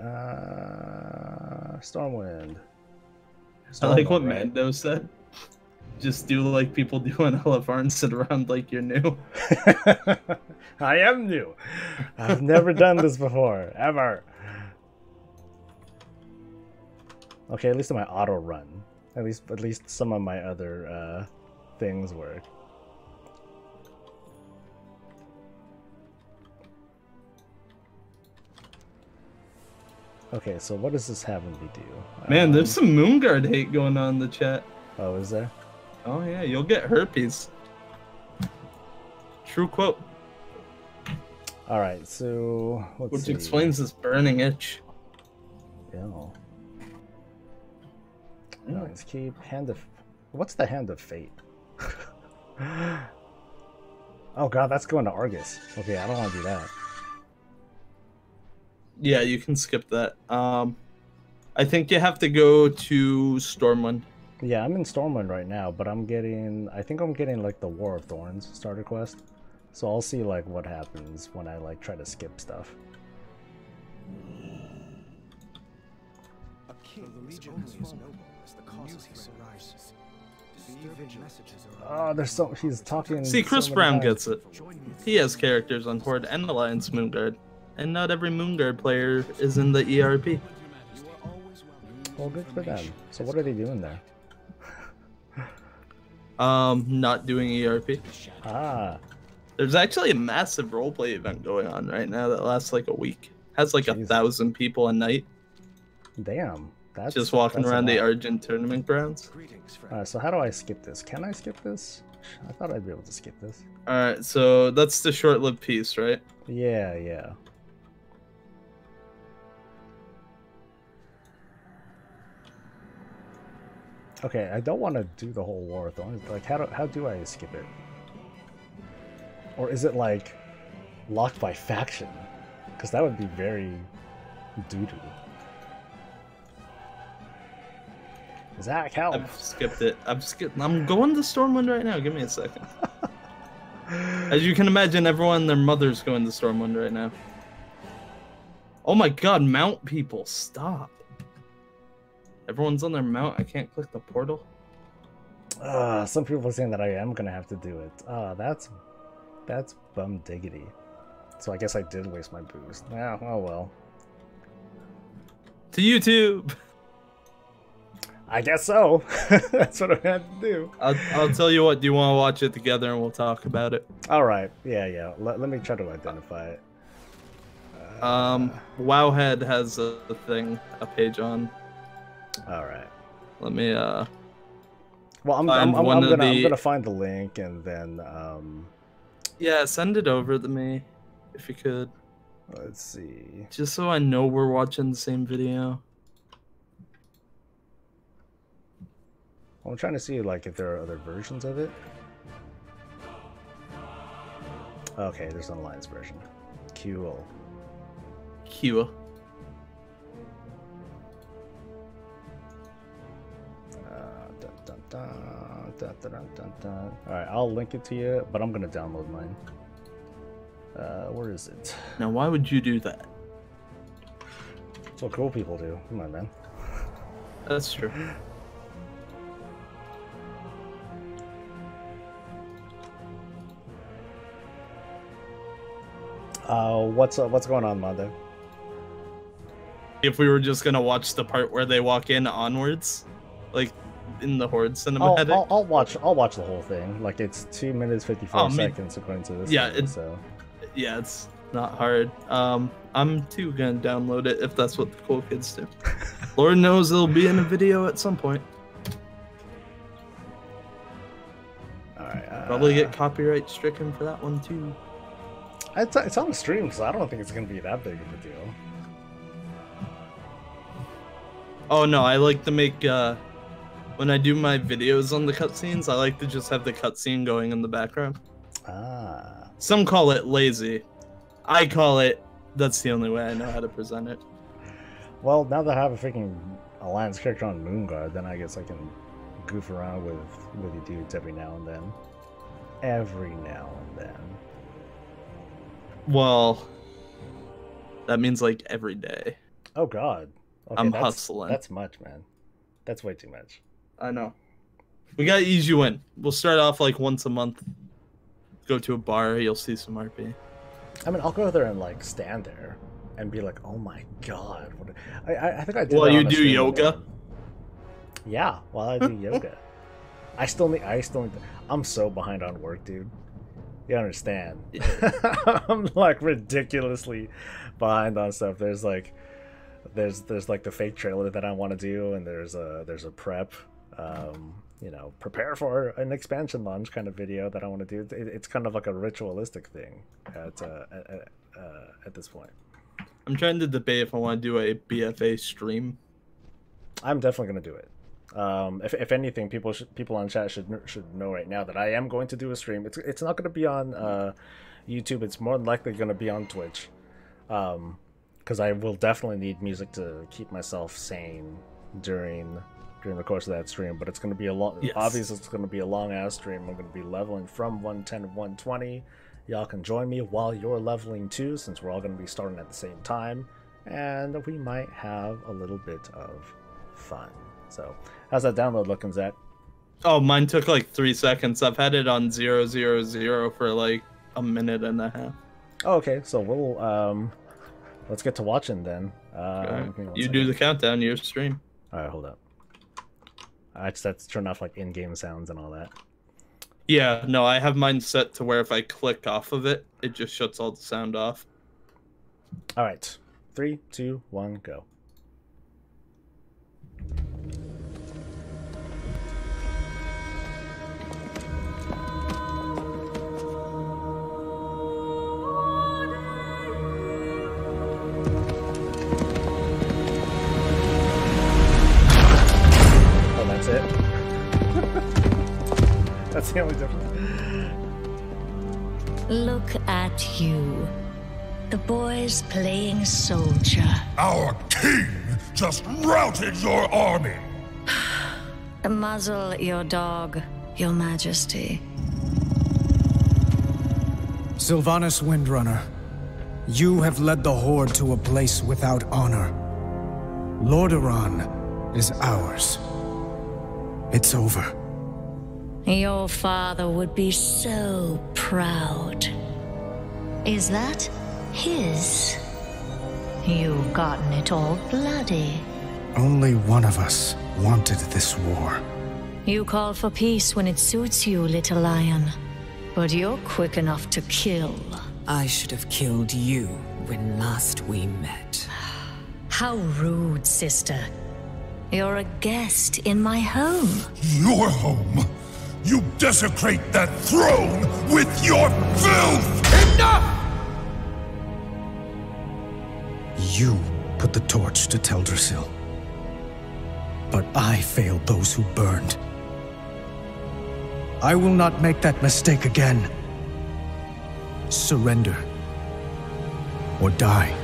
Stormwind. I like what Mando said. Just do like people do on LFR and sit around like you're new. I am new. I've never done this before, ever. Okay, at least in my auto run. At least some of my other things work. Okay, so what does this have me do? Man, there's some Moonguard hate going on in the chat. Oh, is there? Oh yeah, you'll get herpes. True quote. Alright, so Which explains this burning itch. Yeah. Let's keep Hand of... What's the Hand of Fate? Oh god, that's going to Argus. Okay, I don't want to do that. Yeah, you can skip that. I think you have to go to Stormwind. Yeah, I'm in Stormwind right now, but I think I'm getting like the War of Thorns starter quest. So I'll see like what happens when I like try to skip stuff. A king, the legion is noble as the causes he arises. Oh, there's so he's talking. See, Chris so Brown gets it. He has characters on Horde and Alliance Moonguard, and not every Moonguard player is in the ERP. Well, good for them. So what are they doing there? Not doing ERP. Ah. There's actually a massive roleplay event going on right now that lasts like a week. Has like 1,000 people a night. Damn. That's just walking around the Argent tournament grounds. So how do I skip this? Can I skip this? I thought I'd be able to skip this. Alright, so that's the short-lived piece, right? Yeah, yeah. Okay, I don't want to do the whole warathon. Like, how do I skip it? Or is it like locked by faction? Because that would be very doo-doo. Zach, help! I've skipped it. I'm going to Stormwind right now. Give me a second. As you can imagine, everyone and their mother's going to Stormwind right now. Oh my god, mount people, stop. Everyone's on their mount. I can't click the portal. Some people are saying that I am gonna have to do it. That's bum diggity. So I guess I did waste my boost. Yeah, oh well. To YouTube. I guess so. That's what I had to do. I'll tell you what. Do you want to watch it together and we'll talk about it? All right. Yeah. Let me try to identify it. Wowhead has a page on. All right. Let me Well, I'm gonna find the link and then yeah, send it over to me if you could. Let's see. Just so I know we're watching the same video. I'm trying to see like if there are other versions of it. Okay, there's an Alliance version. Cool. Cool. Alright, I'll link it to you, but I'm gonna download mine. Where is it? Now, why would you do that? That's what cool people do. Come on, man. That's true. What's going on, Mother? If we were just gonna watch the part where they walk in onwards, like in the Horde cinematic. I'll watch the whole thing. Like it's 2 minutes 54 seconds according to this. Yeah, thing, it's not hard. I'm too gonna download it if that's what the cool kids do. Lord knows it'll be in a video at some point. All right. Probably get copyright stricken for that one too. It's on the stream, so I don't think it's gonna be that big of a deal. Oh no, I like to make when I do my videos on the cutscenes, I like to just have the cutscene going in the background. Ah. Some call it lazy. I call it that's the only way I know how to present it. Well, now that I have a freaking Alliance character on Moonguard, then I guess I can goof around with you dudes every now and then. Every now and then. Well, that means like every day. Oh god. Okay, I'm hustling. That's much, man. That's way too much. I know. We gotta ease you in. We'll start off like once a month. Go to a bar, you'll see some RP. I mean, I'll go there and like stand there and be like, "Oh my god!" I think I did. Well, you do yoga. Yeah, while I do yoga, I still need. I'm so behind on work, dude. You understand? I'm like ridiculously behind on stuff. There's like the fake trailer that I want to do, and there's a prep. Prepare for an expansion launch kind of video that I want to do. It's kind of like a ritualistic thing at this point. I'm trying to debate if I want to do a BFA stream. I'm definitely going to do it. If anything, people on chat should know right now that I am going to do a stream. It's not going to be on YouTube. It's more likely going to be on Twitch, because I will definitely need music to keep myself sane during the course of that stream. But it's going to be a long. Yes. Obviously, it's going to be a long ass stream. I'm going to be leveling from 110 to 120. Y'all can join me while you're leveling too, since we're all going to be starting at the same time, and we might have a little bit of fun. So, how's that download looking, Zach? Oh, mine took like 3 seconds. I've had it on 000 for like a minute and a half. Oh, okay, so we'll let's get to watching then. You do the countdown, your stream. All right, hold up. I just have to turn off like in-game sounds and all that. Yeah, no, I have mine set to where if I click off of it, it just shuts all the sound off. All right, 3, 2, 1, go. That's the only difference. Look at you. The boys playing soldier. Our king just routed your army. Muzzle your dog, Your Majesty. Sylvanas Windrunner, you have led the Horde to a place without honor. Lordaeron is ours. It's over. Your father would be so proud. Is that his? You've gotten it all bloody. Only one of us wanted this war. You call for peace when it suits you, little lion. But you're quick enough to kill. I should have killed you when last we met. How rude, sister. You're a guest in my home. Your home? You desecrate that throne with your filth! Enough! You put the torch to Teldrassil. But I failed those who burned. I will not make that mistake again. Surrender. Or die.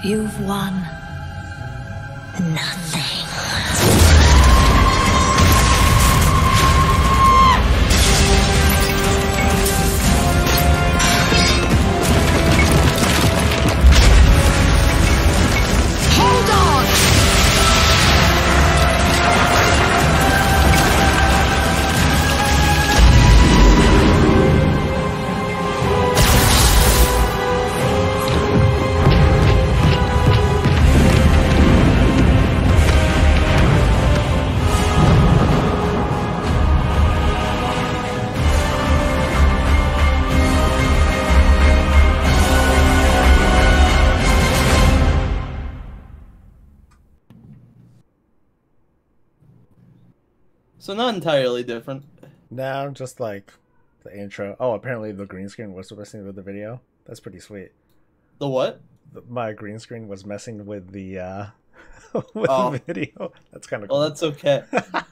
You've won nothing. So not entirely different. No, just like the intro. Oh, apparently the green screen was messing with the video. That's pretty sweet. The what? My green screen was messing with the with Oh. the video. That's kind of cool. Well, that's okay.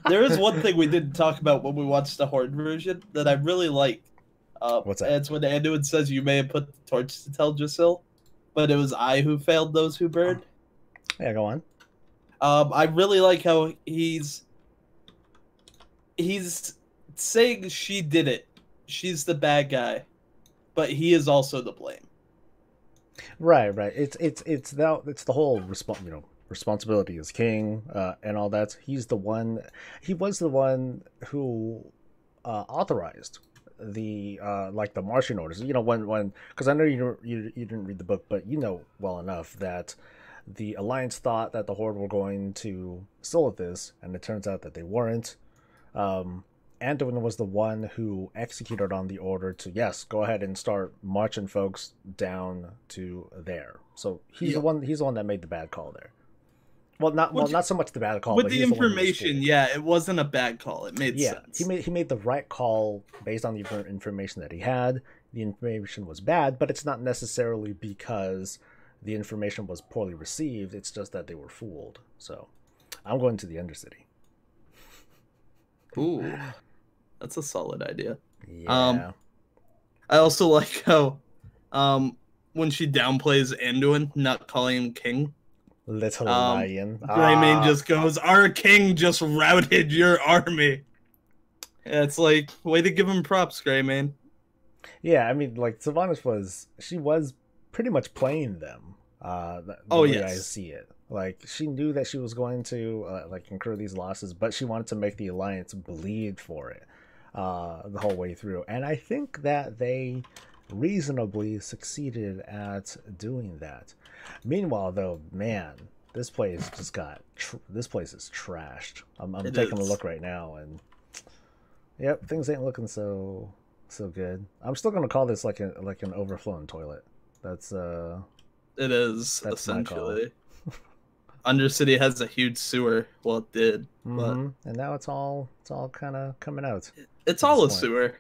There is one thing we didn't talk about when we watched the Horde version that I really like. What's that? It's when Anduin says you may have put the torch to Teldrassil, but it was I who failed those who burned. Yeah, go on. I really like how he's saying she did it. She's the bad guy, but he is also the blame. Right. It's the whole responsibility as king and all that. He was the one who authorized the the marching orders. You know, when because I know you didn't read the book, but you know well enough that the Alliance thought that the Horde were going to Silithus, and it turns out that they weren't. Anduin was the one who executed on the order to, yes, go ahead and start marching folks down to there. So he's the one that made the bad call there. Not so much the bad call, With but the he's the one who was information, yeah, it wasn't a bad call. It made sense. he made the right call based on the information that he had. The information was bad, but it's not necessarily because the information was poorly received. It's just that they were fooled. So I'm going to the Undercity. Ooh, that's a solid idea. Yeah. I also like how when she downplays Anduin, not calling him king. Little lion. Greymane just goes, "Our king just routed your army." Yeah, it's like, way to give him props, Greymane. Yeah, I mean, like, Sylvanas was pretty much playing them. The way yes. I see it. Like, she knew that she was going to incur these losses, but she wanted to make the Alliance bleed for it the whole way through. And I think that they reasonably succeeded at doing that. Meanwhile, though, man, this place just got this place is trashed. I'm taking a look right now, and yep, things ain't looking so good. I'm still gonna call this like an overflowing toilet. That's It is, That's my call. essentially. Undercity has a huge sewer. Well, it did, but and now it's all kind of coming out. it's all a sewer.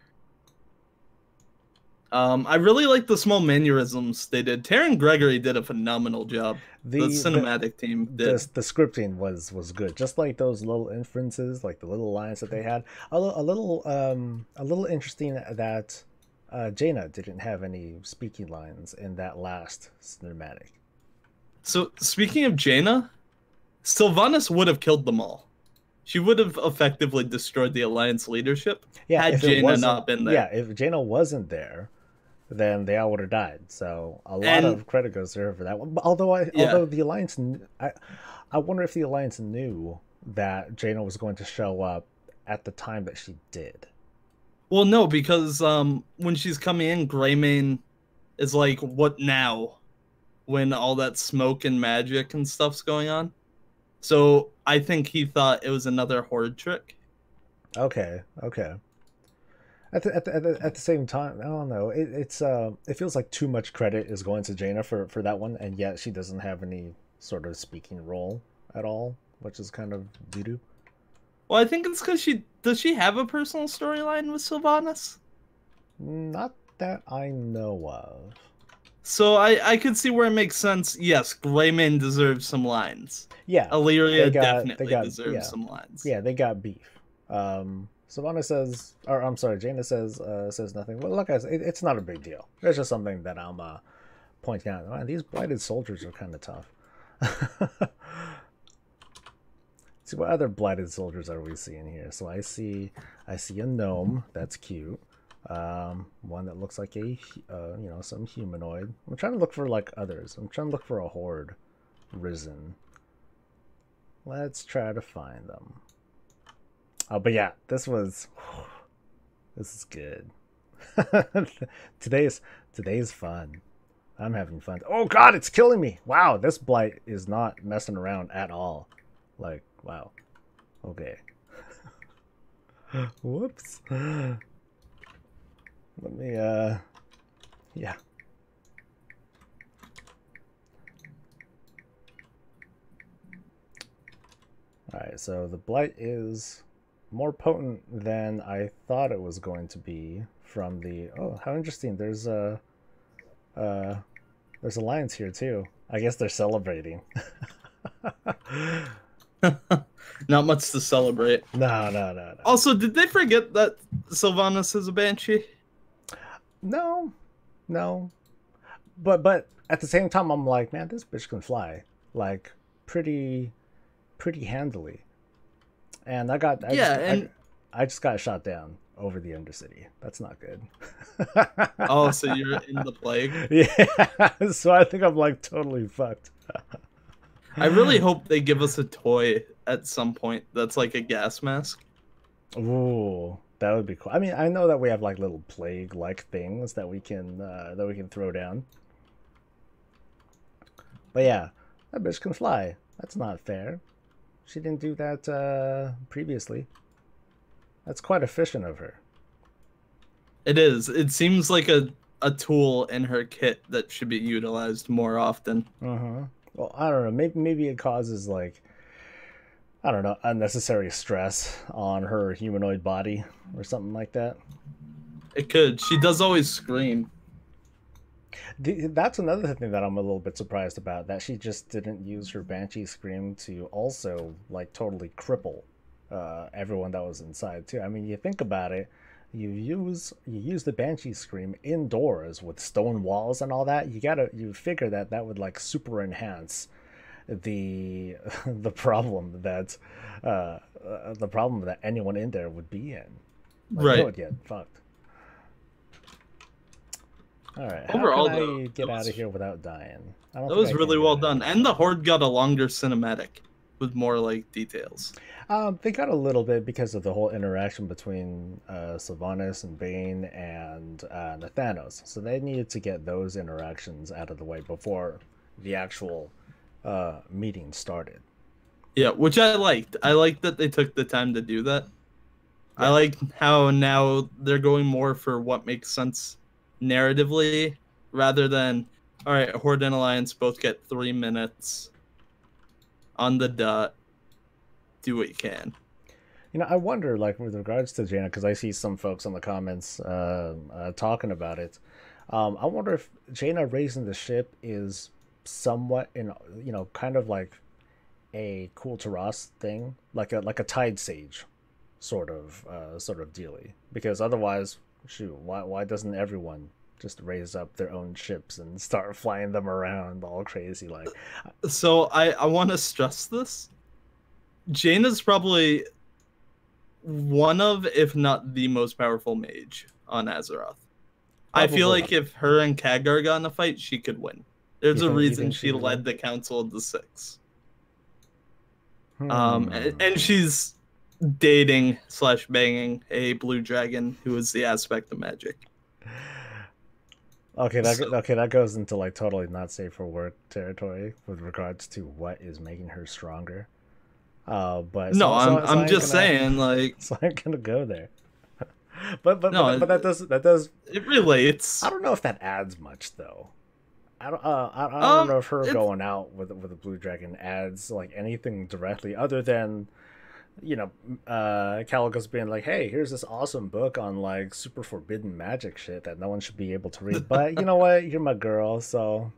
I really like the small mannerisms they did. Taryn Gregory did a phenomenal job. The cinematic team did. The scripting was good. Just like those little inferences, like the little lines that they had. A little interesting that Jaina didn't have any speaking lines in that last cinematic. So speaking of Jaina, Sylvanas would have killed them all. She would have effectively destroyed the Alliance leadership had Jaina not been there. Yeah, if Jaina wasn't there, then they all would have died. So a lot of credit goes to her for that one. Although the Alliance, I wonder if the Alliance knew that Jaina was going to show up at the time that she did. Well, no, because when she's coming in, Greymane is like, "What now?" When all that smoke and magic and stuff's going on. So I think he thought it was another horde trick. Okay. At the same time, I don't know. It feels like too much credit is going to Jaina for that one, and yet she doesn't have any sort of speaking role at all, which is kind of doo-doo. Well, I think it's because does she have a personal storyline with Sylvanas? Not that I know of. So I could see where it makes sense. Yes, Greymane deserves some lines. Yeah, Illyria definitely deserves some lines. Yeah, they got beef. Sylvanas says, or I'm sorry, Jaina says nothing. Well, look, it's not a big deal. It's just something that I'm pointing out. Man, these blighted soldiers are kind of tough. See, what other blighted soldiers are we seeing here? So I see a gnome. That's cute. One that looks like a some humanoid. I'm trying to look for like others. I'm trying to look for a horde risen. Let's try to find them. Oh, but yeah, this is good. Today's fun. I'm having fun. Oh god, it's killing me. Wow, this blight is not messing around at all. Like, wow. Okay. Whoops. Let me yeah. Alright, so the blight is more potent than I thought it was going to be from the... Oh, how interesting. There's a lions here too. I guess they're celebrating. Not much to celebrate. No. Also, did they forget that Sylvanas is a banshee? No. But at the same time, I'm like, man, this bitch can fly like pretty handily. And I just got shot down over the Undercity. That's not good. Oh, so you're in the plague? Yeah. So I think I'm like totally fucked. I really hope they give us a toy at some point that's like a gas mask. Ooh, that would be cool. I mean, I know that we have like little plague-like things that we can throw down. But yeah, that bitch can fly. That's not fair. She didn't do that previously. That's quite efficient of her. It is. It seems like a tool in her kit that should be utilized more often. Well, I don't know. Maybe it causes like, I don't know, unnecessary stress on her humanoid body or something like that. It could. She does always scream. That's another thing that I'm a little bit surprised about, that she just didn't use her Banshee Scream to also like totally cripple everyone that was inside too. I mean, you think about it, you use the Banshee Scream indoors with stone walls and all that. You figure that would like super enhance the problem that anyone in there would be in. Like, right. They would get fucked. All right. Overall, how can I get out of here without dying? That was really well done, and the Horde got a longer cinematic with more like details. They got a little bit because of the whole interaction between Sylvanas and Bane and Nathanos. So they needed to get those interactions out of the way before the actual meeting started. Yeah, which I liked. I liked that they took the time to do that. Yeah. I like how now they're going more for what makes sense narratively rather than All right, Horde and Alliance both get 3 minutes on the dot. Do what you can. You know, I wonder, like, with regards to Jaina, because I see some folks in the comments talking about it. I wonder if Jaina raising the ship is somewhat, kind of like a cool to Ross thing, like a Tide Sage sort of dealy. Because otherwise, shoot, why doesn't everyone just raise up their own ships and start flying them around all crazy like? So I want to stress this. Jaina's probably one of, if not the most powerful mage on Azeroth. I feel like if her and Khadgar got in a fight, she could win. There's a reason she led the Council of the Six. And she's dating / banging a blue dragon who is the aspect of magic. Okay, that goes into like totally not safe for work territory with regards to what is making her stronger. But no, I'm just saying, like, so I'm gonna go there. but that does it relates. I don't know if that adds much though. I don't know if her going out with a blue dragon adds like anything directly other than, Calico's being like, hey, here's this awesome book on like super forbidden magic shit that no one should be able to read. But you know what? You're my girl, so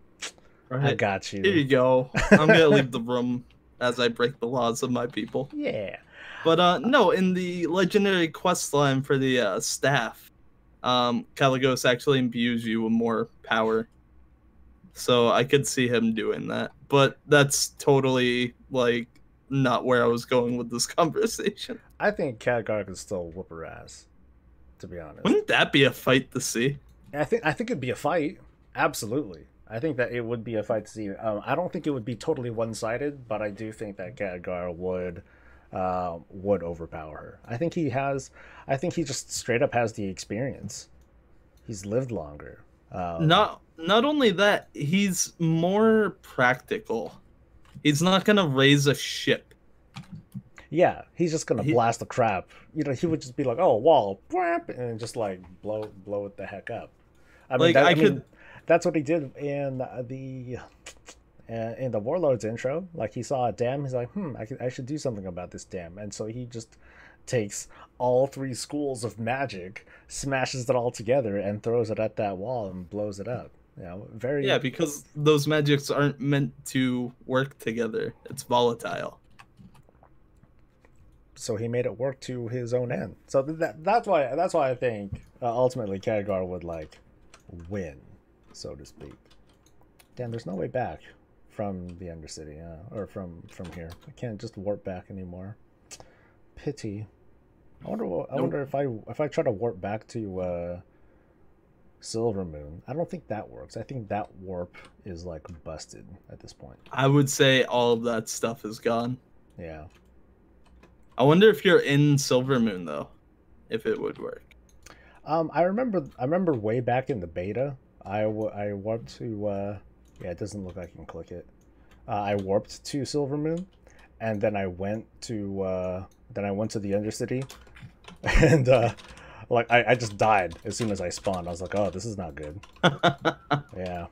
I got you. Here you go. I'm gonna leave the room as I break the laws of my people. Yeah. But no, in the legendary quest line for the staff, Caligos actually imbues you with more power. So I could see him doing that. But that's totally like not where I was going with this conversation. I think Khadgar could still whoop her ass, to be honest. Wouldn't that be a fight to see? I think it'd be a fight. Absolutely. I think that it would be a fight to see. I don't think it would be totally one-sided, but I do think that Khadgar would overpower her. I think he just straight up has the experience. He's lived longer. Not only that, he's more practical. He's not gonna raise a ship. Yeah, he's just gonna blast the crap. He would just be like, "Oh, wall," and just like blow it the heck up. I mean, that's what he did in the Warlord's intro. Like, he saw a dam, he's like, I should do something about this dam. And so he just takes all 3 schools of magic, smashes it all together, and throws it at that wall and blows it up. Yeah, because those magics aren't meant to work together. It's volatile. So he made it work to his own end. So that's why I think ultimately Khadgar would like win, so to speak. Damn, there's no way back from the Undercity, or from here. I can't just warp back anymore. Pity. I wonder if I try to warp back to Silvermoon. I don't think that works. I think that warp is like busted at this point. I would say all of that stuff is gone. Yeah. I wonder if you're in Silvermoon though, if it would work. I remember way back in the beta, I warped to yeah, it doesn't look like I can click it. I warped to Silvermoon, and then I went to the Undercity, and like I just died as soon as I spawned. I was like, oh, this is not good. Yeah.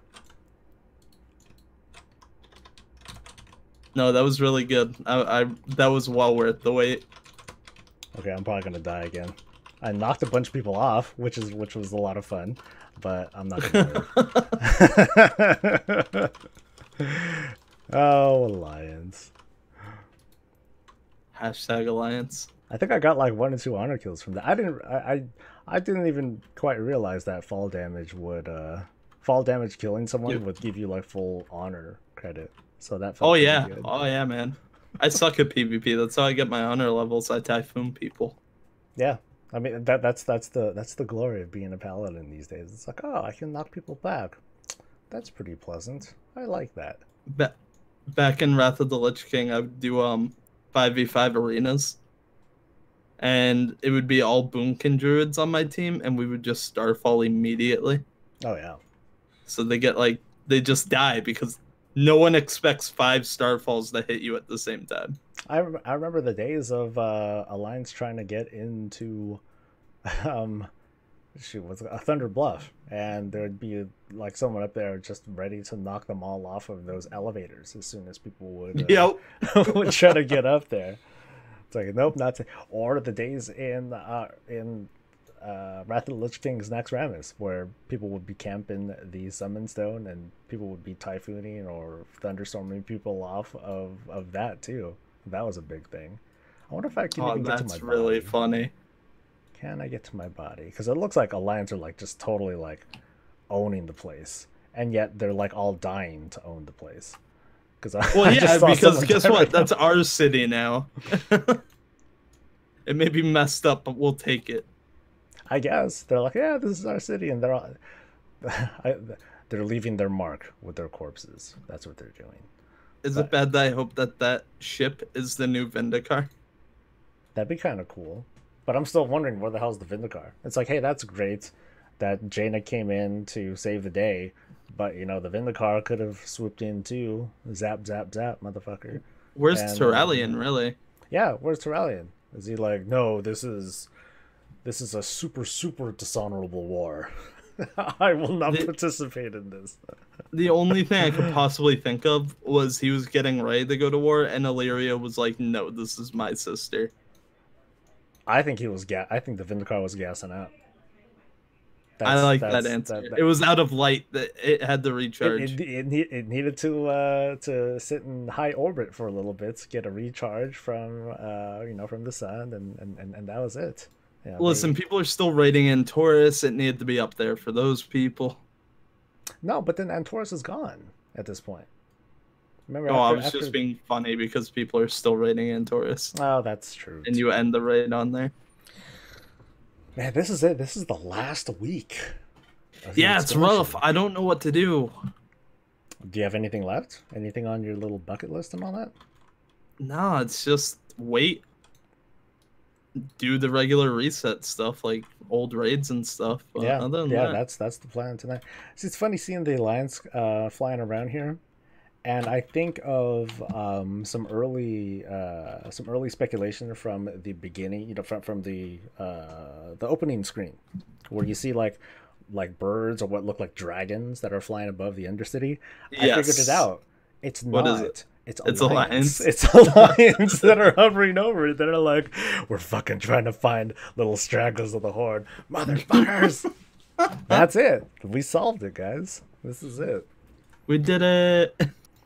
No, that was really good. That was well worth the wait. Okay, I'm probably gonna die again. I knocked a bunch of people off, which was a lot of fun, but I'm not gonna live. Oh, Alliance. Hashtag Alliance. I think I got like 1 or 2 honor kills from that. I didn't even quite realize that fall damage killing someone would give you like full honor credit. So that felt good. Oh yeah, man. I suck at PvP. That's how I get my honor levels. I typhoon people. Yeah, I mean that's the glory of being a paladin these days. It's like, oh, I can knock people back. That's pretty pleasant. I like that. Back in Wrath of the Lich King, I would do 5v5 arenas, and it would be all Boomkin druids on my team, and we would just starfall immediately. Oh yeah. So they just die because no one expects 5 starfalls to hit you at the same time. I remember the days of Alliance trying to get into shoot, what's a Thunder Bluff, and there'd be like someone up there just ready to knock them all off of those elevators as soon as people would would try to get up there. It's like, nope, not to. Or the days in Wrath of the Lich King's Naxxramas, where people would be camping the Summon Stone and people would be typhooning or thunderstorming people off of that too. That was a big thing. I wonder if I can even get to my body. That's really funny. Can I get to my body? Because it looks like Alliance are like just totally like owning the place, and yet they're like all dying to own the place. Well, yeah, because guess what? That's our city now. It may be messed up, but we'll take it. I guess they're like, yeah, this is our city, and they're all they're leaving their mark with their corpses. That's what they're doing. Is it bad that I hope that ship is the new Vindicar? That'd be kind of cool. But I'm still wondering where the hell's the Vindicar? It's like, hey, that's great that Jaina came in to save the day, but you know, the Vindicar could have swooped in too. Zap, zap, zap, motherfucker. Where's Turallion, really? Yeah, where's Turallion? Is he like, no, this is a super dishonorable war. I will not participate in this. The only thing I could possibly think of was he was getting ready to go to war, and Illyria was like, no, this is my sister. I think he was I think the Vindicar was gassing out. I like that answer. It was out of light that it had to recharge. It needed to sit in high orbit for a little bit, get a recharge from from the sun, and that was it. Yeah, listen, people are still rating in Taurus. It needed to be up there for those people. No, but then Taurus is gone at this point. Remember? I was just being funny because people are still rating in Taurus. Oh, that's true. And you end the raid on there. Man, this is it. This is the last week. Yeah, it's rough. I don't know what to do. Do you have anything left? Anything on your little bucket list and all that? No, it's just wait. Do the regular reset stuff like old raids and stuff. Yeah, that's the plan tonight. See, it's funny seeing the Alliance flying around here, and I think of some early speculation from the beginning. You know, from the opening screen, where you see like birds or what look like dragons that are flying above the Undercity. Yes. I figured it out. It's not. What is it? It's Alliance. It's Alliance that are hovering over it. That are like, we're fucking trying to find little stragglers of the Horde, motherfuckers. That's it. We solved it, guys. This is it. We did it.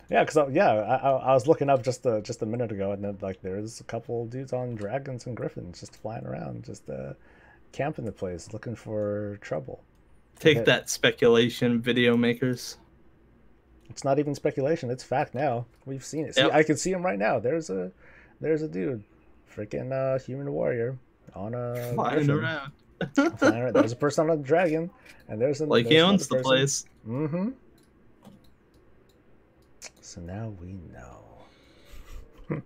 Yeah, because I was looking up just a minute ago, and then like there's a couple dudes on dragons and griffins just flying around, just camping the place, looking for trouble. Take that, speculation, video makers. It's not even speculation; it's fact now. We've seen it. See, I can see him right now. There's a dude, freaking human warrior on a flying around. Flying around. There's a person on a dragon, and there's he owns the place. Mm-hmm. So now we know.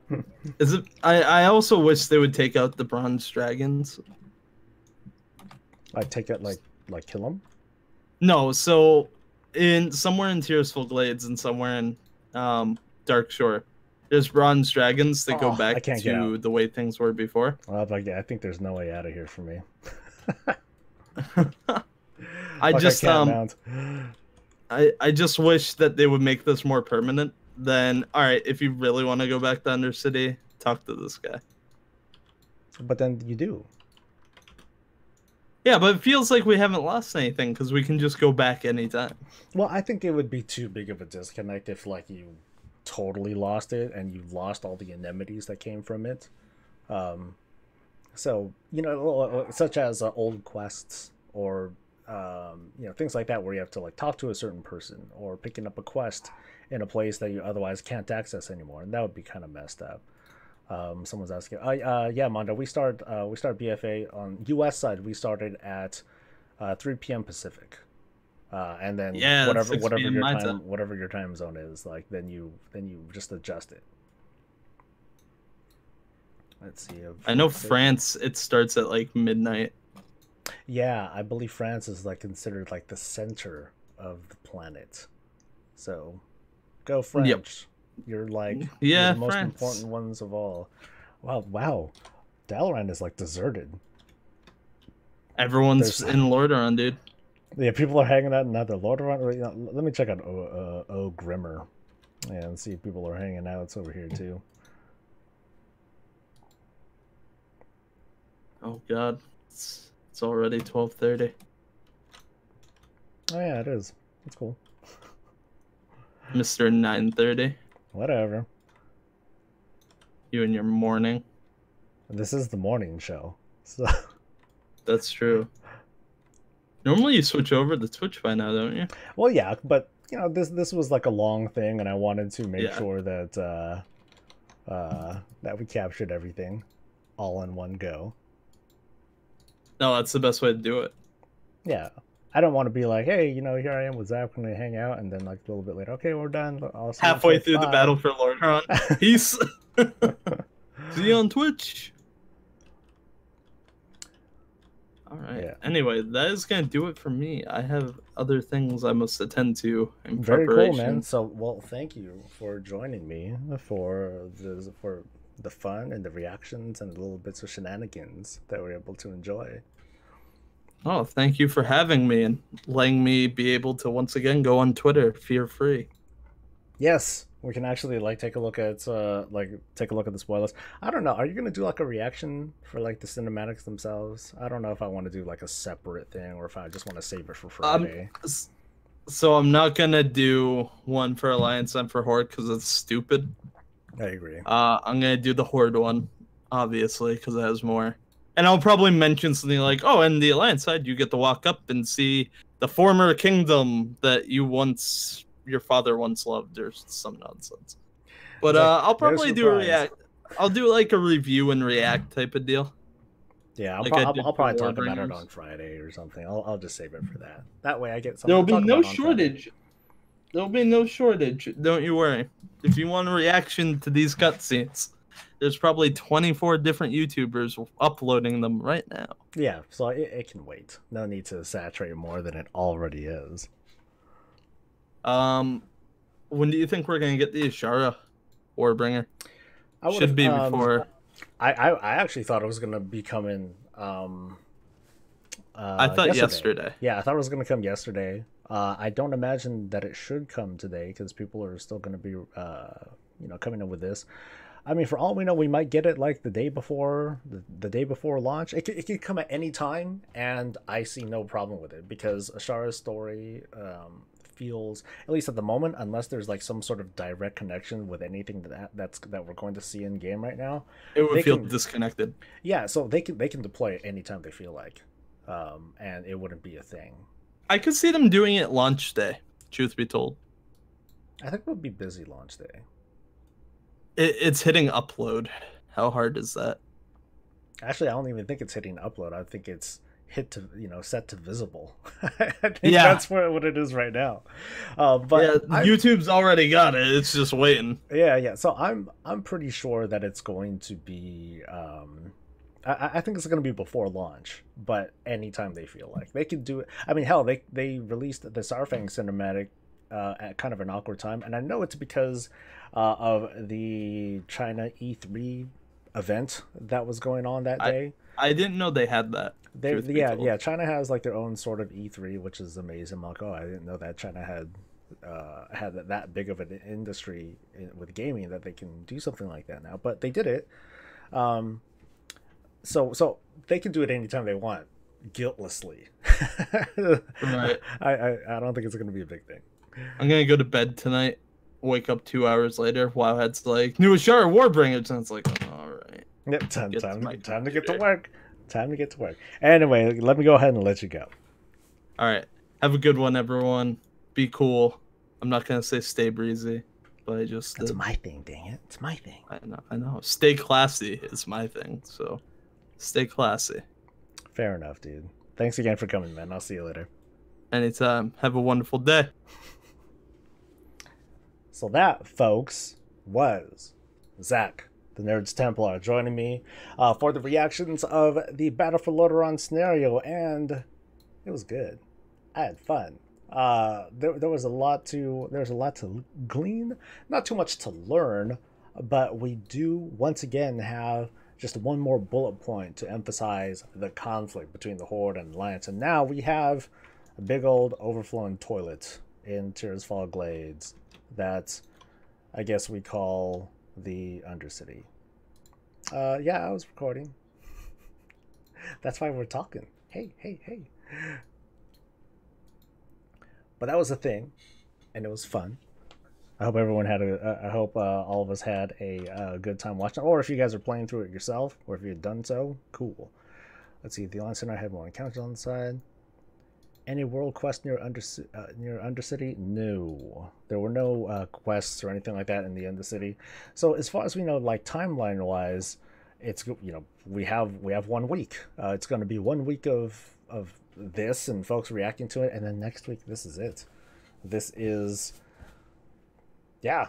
Is it? I also wish they would take out the bronze dragons. Like take it like kill them? No, so somewhere in Tearsful Glades and somewhere in Dark Shore, there's bronze dragons that go back to the way things were before. Well, like, yeah, I think there's no way out of here for me. I just wish that they would make this more permanent. Then, all right, if you really want to go back to Undercity, talk to this guy. But then you do. Yeah, but it feels like we haven't lost anything because we can just go back anytime. Well, I think it would be too big of a disconnect if like you totally lost it and you lost all the amenities that came from it. So, you know, such as old quests or you know, things like that where you have to like talk to a certain person or picking up a quest in a place that you otherwise can't access anymore, and that would be kind of messed up. Someone's asking, yeah, Mondo, we start BFA on US side. We started at 3 p.m. Pacific, and then whatever your time zone is, like then you just adjust it. Let's see. I know France, it starts at like midnight. Yeah, I believe France is like considered like the center of the planet. So, go French. Yep. You're like the most important ones of all. Wow. Dalaran is like deserted. Everyone's in Lordaeron, dude. Yeah, people are hanging out in other Lordaeron. Let me check out Grimmer and see if people are hanging out. It's over here too. Oh god, it's already 12:30. Oh yeah, it is. It's cool. Mr. 9:30. Whatever. You and your morning. This is the morning show. So That's true. Normally you switch over to Twitch by now, don't you? well, yeah, but you know, this was like a long thing, and I wanted to make sure that that we captured everything all in one go. No, that's the best way to do it. Yeah. I don't want to be like, hey, you know, here I am with Zap, going to hang out, and then like a little bit later, okay, we're done. Halfway through the battle for Lordaeron. Peace. See you on Twitch. All right. Yeah. Anyway, that is going to do it for me. I have other things I must attend to in Very preparation. Cool, man. So, well, thank you for joining me for the fun and the reactions and the little bits of shenanigans that we're able to enjoy. Oh, thank you for having me and letting me be able to once again go on Twitter, fear free. Yes, we can actually like take a look at the spoilers. I don't know. Are you gonna do like a reaction for like the cinematics themselves? I don't know if I want to do like a separate thing or if I just want to save it for Friday. So I'm not gonna do one for Alliance and for Horde because it's stupid. I agree. I'm gonna do the Horde one, obviously, because it has more. And I'll probably mention something like, oh, and the Alliance side, you get to walk up and see the former kingdom that your father once loved, or some nonsense. But I'll probably do a react. I'll do like a review and react type of deal. Yeah, I'll probably talk about it on Friday or something. I'll just save it for that. That way I get something. There'll be no shortage. There'll be no shortage. Don't you worry. If you want a reaction to these cutscenes, there's probably 24 different YouTubers uploading them right now. Yeah, so it can wait. No need to saturate more than it already is. When do you think we're gonna get the Ashara Warbringer? Should be before. I actually thought it was gonna be coming. I thought yesterday. Yeah, I thought it was gonna come yesterday. I don't imagine that it should come today because people are still gonna be coming in with this. I mean, for all we know, we might get it like the day before launch. It could come at any time, and I see no problem with it because Ashara's story feels, at least at the moment, unless there's like some sort of direct connection with anything that we're going to see in game right now, it would feel disconnected. Yeah, so they can deploy it anytime they feel like, and it wouldn't be a thing. I could see them doing it launch day. Truth be told, I think we'll be busy launch day. It's hitting upload. How hard is that? Actually, I don't even think it's hitting upload. I think it's hit to set to visible. I think that's what it is right now. But YouTube's already got it. It's just waiting. Yeah. So I'm pretty sure that it's going to be. I think it's going to be before launch, but anytime they feel like they could do it. I mean, hell, they released the Sarfang cinematic at kind of an awkward time, and I know it's because of the China E3 event that was going on that day. I didn't know they had that. China has like their own sort of E3, which is amazing. I'm like, oh, I didn't know that China had that big of an industry with gaming that they can do something like that now. But they did it, so they can do it anytime they want, guiltlessly. Right. I don't think it's going to be a big thing. I'm gonna go to bed tonight. Wake up 2 hours later. Wowhead's like, new Ashara Warbringers, and it's like, all right. Yep, time to get to work. Time to get to work. Anyway, let me go ahead and let you go. All right. Have a good one, everyone. Be cool. I'm not gonna say stay breezy, but I just. It's my thing, dang it. It's my thing. I know. Stay classy is my thing. So, stay classy. Fair enough, dude. Thanks again for coming, man. I'll see you later. Anytime. Have a wonderful day. So that, folks, was Zach, the Nerds Templar, joining me for the reactions of the Battle for Lordaeron scenario, and it was good. I had fun. There was a lot to glean, not too much to learn, but we do once again have just one more bullet point to emphasize the conflict between the Horde and Alliance. And now we have a big old overflowing toilet in Tears Fall Glades that I guess we call the Undercity. Yeah, I was recording. That's why we're talking. Hey, hey, hey. But that was a thing, and it was fun. I hope everyone had I hope all of us had a good time watching. Or if you guys are playing through it yourself, or if you've done so, cool. Let's see. The Alliance Center had more encounters on the side. Any world quest near Undercity? No, there were no quests or anything like that in the Undercity. So as far as we know, like timeline wise, it's, you know, we have 1 week. It's going to be 1 week of this and folks reacting to it, and then next week this is it. This is, yeah,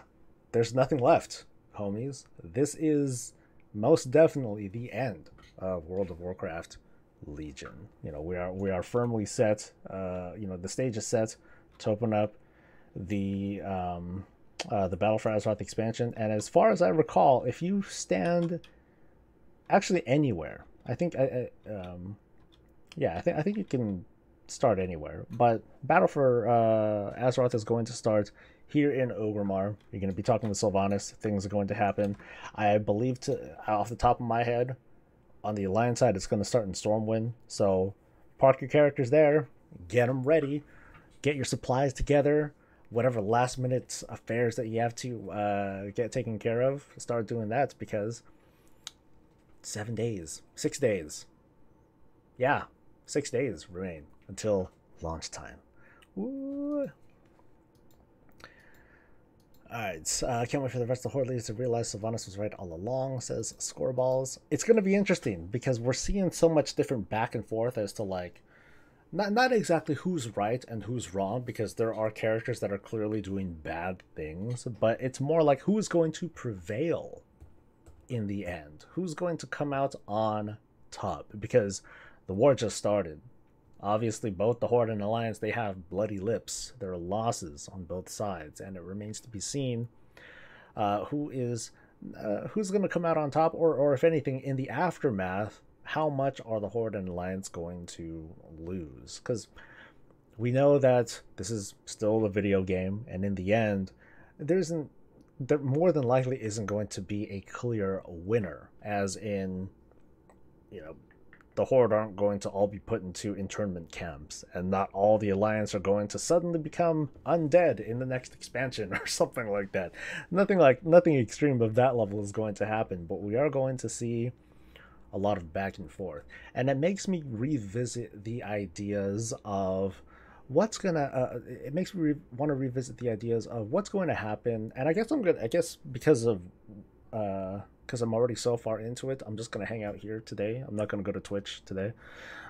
there's nothing left, homies. This is most definitely the end of World of Warcraft Legion. You know, we are firmly set. You know, the stage is set to open up the Battle for Azeroth expansion. And as far as I recall, if you stand actually anywhere, I think yeah, I think you can start anywhere. But Battle for Azeroth is going to start here in Orgrimmar. You're going to be talking with Sylvanas. Things are going to happen. I believe, off the top of my head, on the Alliance side, it's going to start in Stormwind. So park your characters there, get them ready, get your supplies together, whatever last minute affairs that you have to get taken care of, start doing that, because 7 days, 6 days. Yeah, 6 days remain until launch time. Woo. Alright, I can't wait for the rest of the Horde leaders to realize Sylvanas was right all along, says Scoreballs. It's going to be interesting because we're seeing so much different back and forth as to, like, not exactly who's right and who's wrong, because there are characters that are clearly doing bad things, but it's more like who's going to prevail in the end. Who's going to come out on top, because the war just started. Obviously, both the Horde and Alliance, they have bloody lips. There are losses on both sides, and it remains to be seen who's going to come out on top, or if anything, in the aftermath, how much are the Horde and Alliance going to lose? Because we know that this is still a video game, and in the end, there more than likely isn't going to be a clear winner, as in, you know, the Horde aren't going to all be put into internment camps, and not all the Alliance are going to suddenly become undead in the next expansion or something like that. Nothing extreme of that level is going to happen, but we are going to see a lot of back and forth, and it makes me revisit the ideas of what's gonna. It makes me want to revisit the ideas of what's going to happen, and I guess because of because I'm already so far into it, I'm just going to hang out here today. I'm not going to go to Twitch today.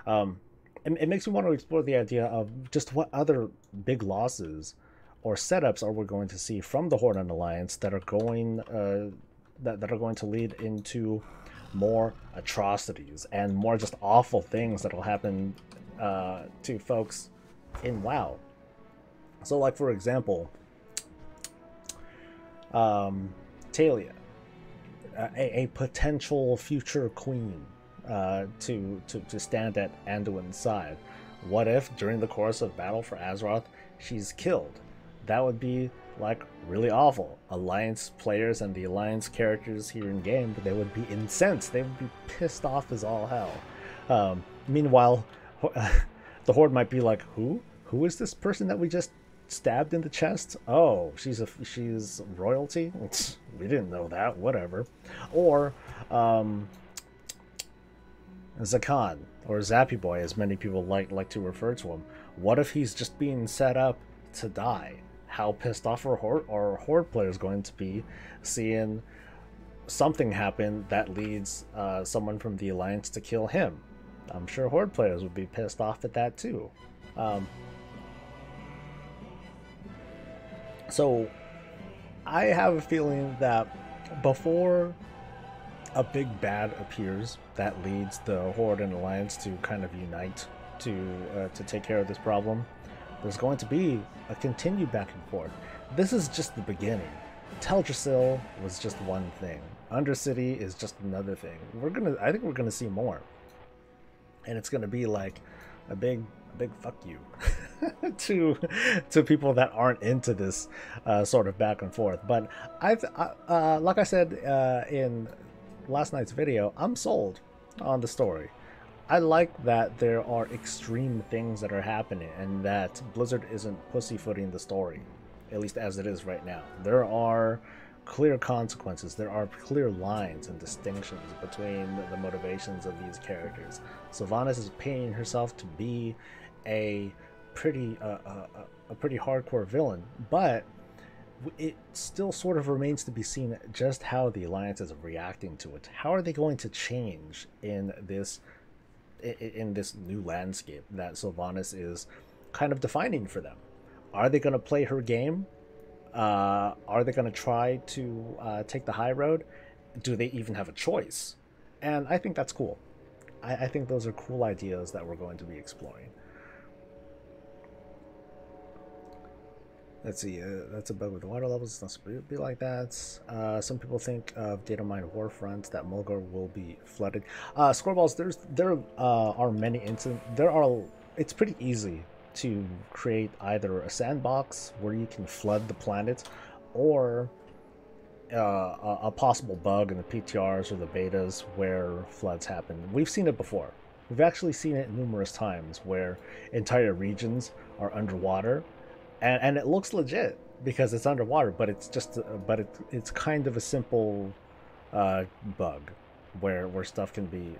It makes me want to explore the idea of just what other big losses or setups are we going to see from the Horde and Alliance that are going that are going to lead into more atrocities and more just awful things that will happen to folks in WoW. So, like, for example, Talia, a potential future queen to stand at Anduin's side. What if during the course of Battle for Azeroth she's killed? That would be, like, really awful. Alliance players and the Alliance characters here in game, they would be incensed. They would be pissed off as all hell. Meanwhile, the Horde might be like, who is this person that we just stabbed in the chest? Oh, she's royalty? We didn't know that. Whatever. Or Zakan, or Zappy Boy, as many people like to refer to him. What if he's just being set up to die? How pissed off are Horde players going to be seeing something happen that leads someone from the Alliance to kill him? I'm sure Horde players would be pissed off at that too. So I have a feeling that before a big bad appears that leads the Horde and Alliance to kind of unite to take care of this problem, there's going to be a continued back and forth. This is just the beginning. Teldrassil was just one thing. Undercity is just another thing. I think we're gonna see more, and it's gonna be like a big fuck you to people that aren't into this sort of back and forth. But like I said in last night's video, I'm sold on the story. I like that there are extreme things that are happening and that Blizzard isn't pussyfooting the story, at least as it is right now. There are clear consequences, there are clear lines and distinctions between the motivations of these characters. Sylvanas is painting herself to be a pretty hardcore villain, but it still sort of remains to be seen just how the Alliance is reacting to it. How are they going to change in this new landscape that Sylvanas is kind of defining for them? Are they going to play her game? Are they going to try to take the high road? Do they even have a choice? And I think that's cool. I think those are cool ideas that we're going to be exploring. Let's see, that's a bug with the water levels. It's not supposed to be like that. Some people think of data mine warfronts that Mulgar will be flooded. Scoreballs, there are many instances. It's pretty easy to create either a sandbox where you can flood the planet, or a possible bug in the PTRs or the betas where floods happen. We've seen it before. We've actually seen it numerous times where entire regions are underwater. And it looks legit because it's underwater, but it's just it's kind of a simple bug where stuff can be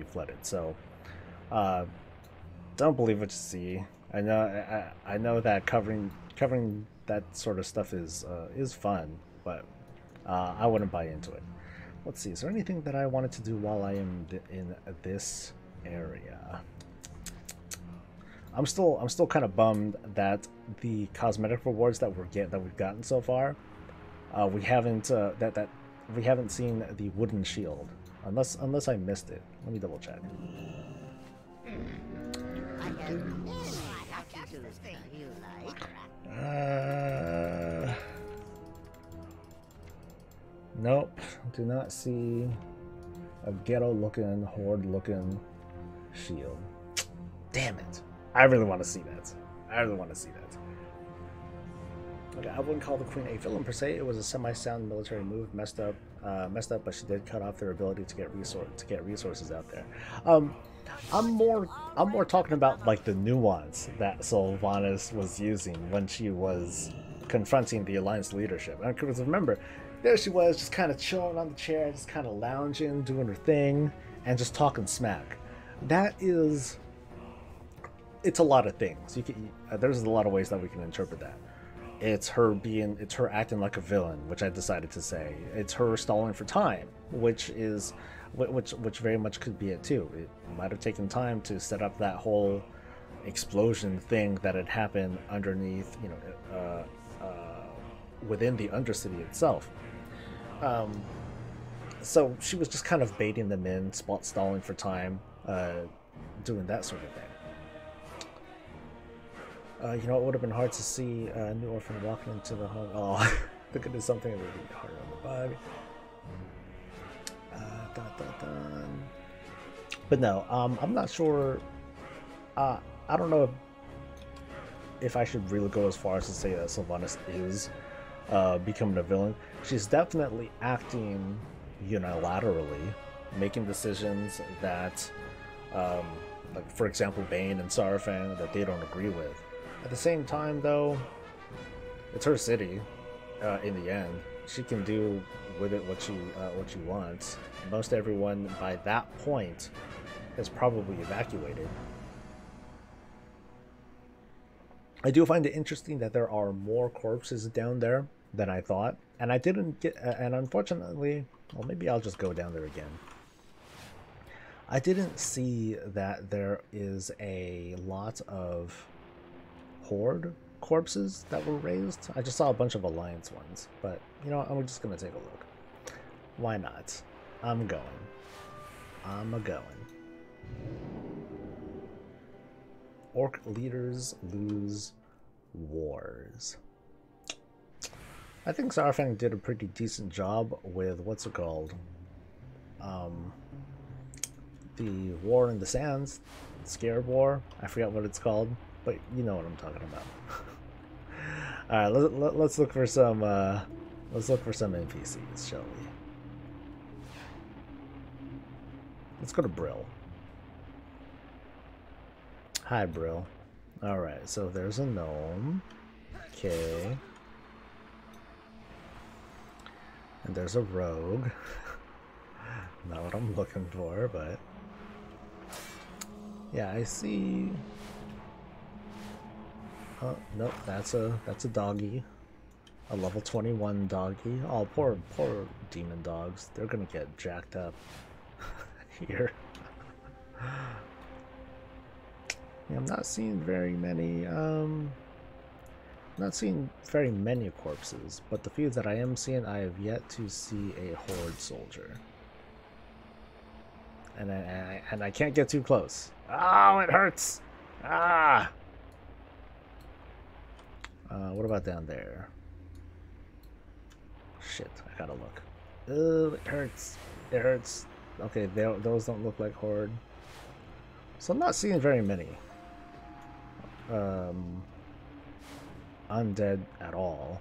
flooded. So don't believe what you see. I know that covering that sort of stuff is fun, but I wouldn't buy into it. Let's see. Is there anything that I wanted to do while I am in this area? I'm still kind of bummed that the cosmetic rewards that we've gotten so far, we haven't seen the wooden shield, unless I missed it. Let me double check. Nope, do not see a ghetto-looking, horde-looking shield. Damn it. I really want to see that. Okay, I wouldn't call the Queen a villain per se. It was a semi-sound military move, messed up, but she did cut off their ability to get resources out there. I'm more talking about like the nuance that Sylvanas was using when she was confronting the Alliance leadership. Because remember, there she was, just kind of chilling on the chair, just kind of lounging, doing her thing, and just talking smack. It's a lot of things. There's a lot of ways that we can interpret that. It's her acting like a villain, which I decided to say. It's her stalling for time, which very much could be it too. It might have taken time to set up that whole explosion thing that had happened underneath, within the Undercity itself. So she was just kind of baiting them in, stalling for time, doing that sort of thing. It would have been hard to see a new orphan walking into the home. Oh, look at this, something that would be harder on the bug. But no, I'm not sure. I don't know if I should really go as far as to say that Sylvanas is becoming a villain. She's definitely acting unilaterally, making decisions that, like for example, Bane and Sarafan, that they don't agree with. At the same time, though, it's her city. In the end, she can do with it what she wants. Most everyone by that point is probably evacuated. I do find it interesting that there are more corpses down there than I thought, and I didn't get. And unfortunately, well, maybe I'll just go down there again. I didn't see that there is a lot of Horde corpses that were raised. I just saw a bunch of Alliance ones, but I'm just gonna take a look. Why not? I'm a going. Orc leaders lose wars. I think Saurfang did a pretty decent job with what's it called? The War in the Sands, Scared War. I forget what it's called, but you know what I'm talking about. All right, let's look for some. Let's look for some NPCs, shall we? Let's go to Brill. Hi, Brill. All right, so there's a gnome. Okay. And there's a rogue. Not what I'm looking for, but yeah, I see. Oh nope, that's a doggy, a level 21 doggy. Oh, poor demon dogs. They're gonna get jacked up here. Yeah, I'm not seeing very many. Not seeing very many corpses, but the few that I am seeing, I have yet to see a horde soldier. And I can't get too close. Oh, it hurts! Ah! What about down there? Shit, I gotta look. Oh, it hurts. It hurts. Okay, those don't look like horde. So I'm not seeing very many. Undead at all.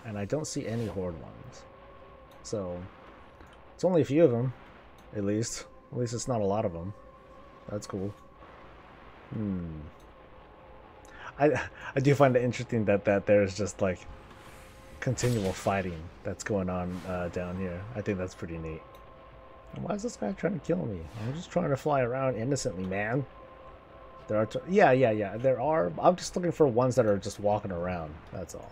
And I don't see any horde ones. So it's only a few of them, at least. At least it's not a lot of them. That's cool. I do find it interesting that there's just like continual fighting that's going on down here. I think that's pretty neat. And why is this guy trying to kill me? I'm just trying to fly around innocently, man. There are yeah. There are. I'm just looking for ones that are just walking around. That's all.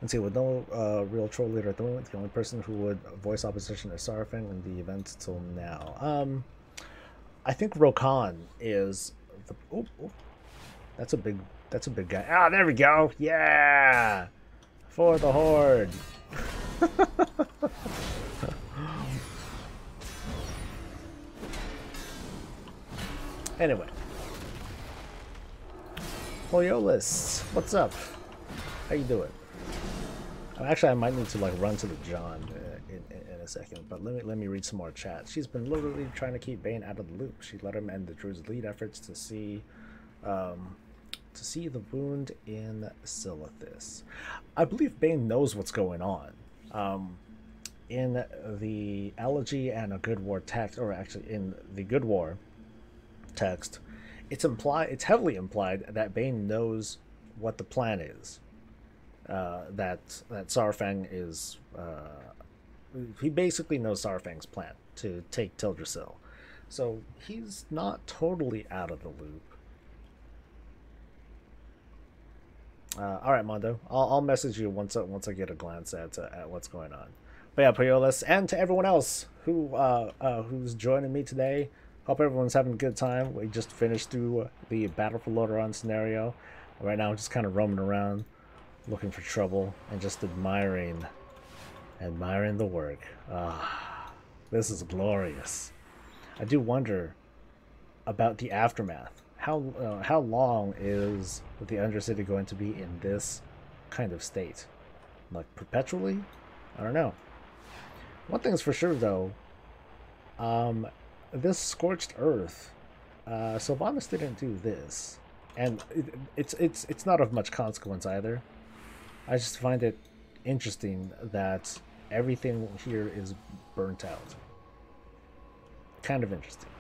Let's see. With no real troll leader at the moment, the only person who would voice opposition is Saurfang in the event till now. I think Rokan is the. Oh, that's a big guy. Ah, there we go. Yeah, for the horde. Anyway, Hoyolis, what's up? How you doing? Actually, I might need to like run to the John in a second, but let me read some more chat. She's been literally trying to keep Bane out of the loop. She let him end the Druid's lead efforts to see the wound in Silithus. I believe Bane knows what's going on. In the Elegy and a Good War text, or actually in the Good War text, it's heavily implied that Bane knows what the plan is. That Saurfang is he basically knows Saurfang's plan to take Teldrassil. So he's not totally out of the loop. Alright, Mondo. I'll message you once I get a glance at what's going on. But yeah, Payolas, and to everyone else who's joining me today. Hope everyone's having a good time. We just finished through the Battle for Lordaeron scenario. Right now I'm just kind of roaming around, looking for trouble, and just admiring the work. This is glorious. I do wonder about the aftermath. How long is the Undercity going to be in this kind of state? Like perpetually? I don't know. One thing's for sure though. This scorched earth, Sylvanas didn't do this, and it's not of much consequence either. I just find it interesting that everything here is burnt out. Kind of interesting.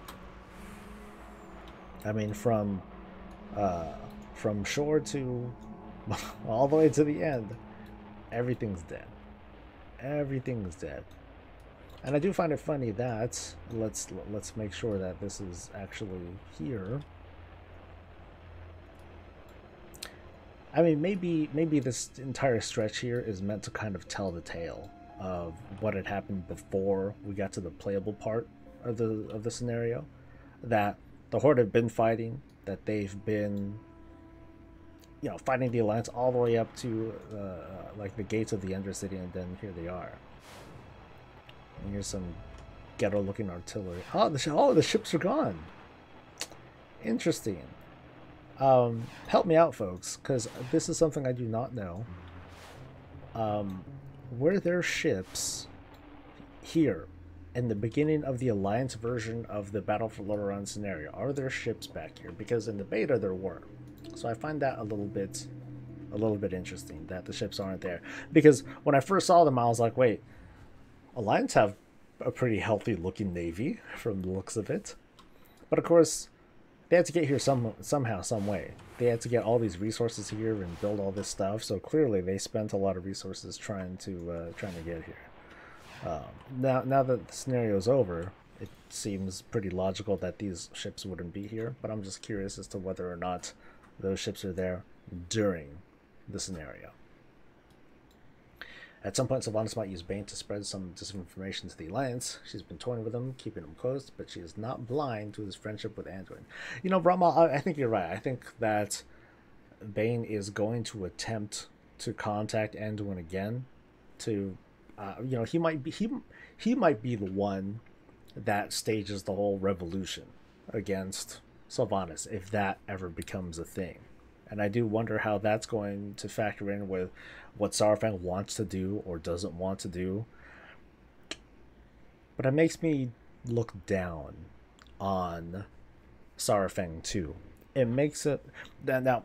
I mean, from shore to all the way to the end, everything's dead. Everything's dead. And I do find it funny that let's make sure that this is actually here. I mean, maybe this entire stretch here is meant to kind of tell the tale of what had happened before we got to the playable part of the scenario. That the Horde have been fighting, that they've been, you know, fighting the Alliance all the way up to like the gates of the Undercity, and then here they are. And here's some ghetto-looking artillery. Oh, the ships are gone. Interesting. Help me out, folks, because this is something I do not know. Were there ships here in the beginning of the Alliance version of the Battle for Lordaeron scenario? Are there ships back here? Because in the beta there were. So I find that a little bit interesting that the ships aren't there. Because when I first saw them, I was like, wait, Alliance have a pretty healthy looking navy from the looks of it. But of course, they had to get here somehow, some way. They had to get all these resources here and build all this stuff. So clearly, they spent a lot of resources trying to get here. Now that the scenario is over, it seems pretty logical that these ships wouldn't be here. But I'm just curious as to whether or not those ships are there during the scenario. At some point, Sylvanas might use Bane to spread some disinformation to the Alliance. She's been toying with him, keeping him close, but she is not blind to his friendship with Anduin. You know, Brahma, I think you're right. I think that Bane is going to attempt to contact Anduin again. To, you know, he might be the one that stages the whole revolution against Sylvanas, if that ever becomes a thing. And I do wonder how that's going to factor in with what Saurfang wants to do or doesn't want to do. But it makes me look down on Saurfang too. It makes it now.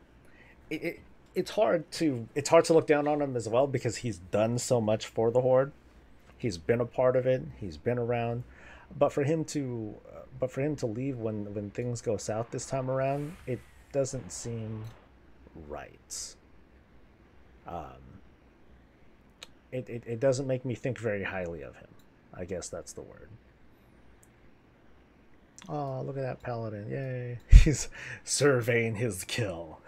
It's hard to look down on him as well, because he's done so much for the Horde. He's been a part of it. He's been around. But for him to leave when things go south this time around, it doesn't seem right. It doesn't make me think very highly of him. I guess that's the word. Oh, look at that paladin. Yay. He's surveying his kill.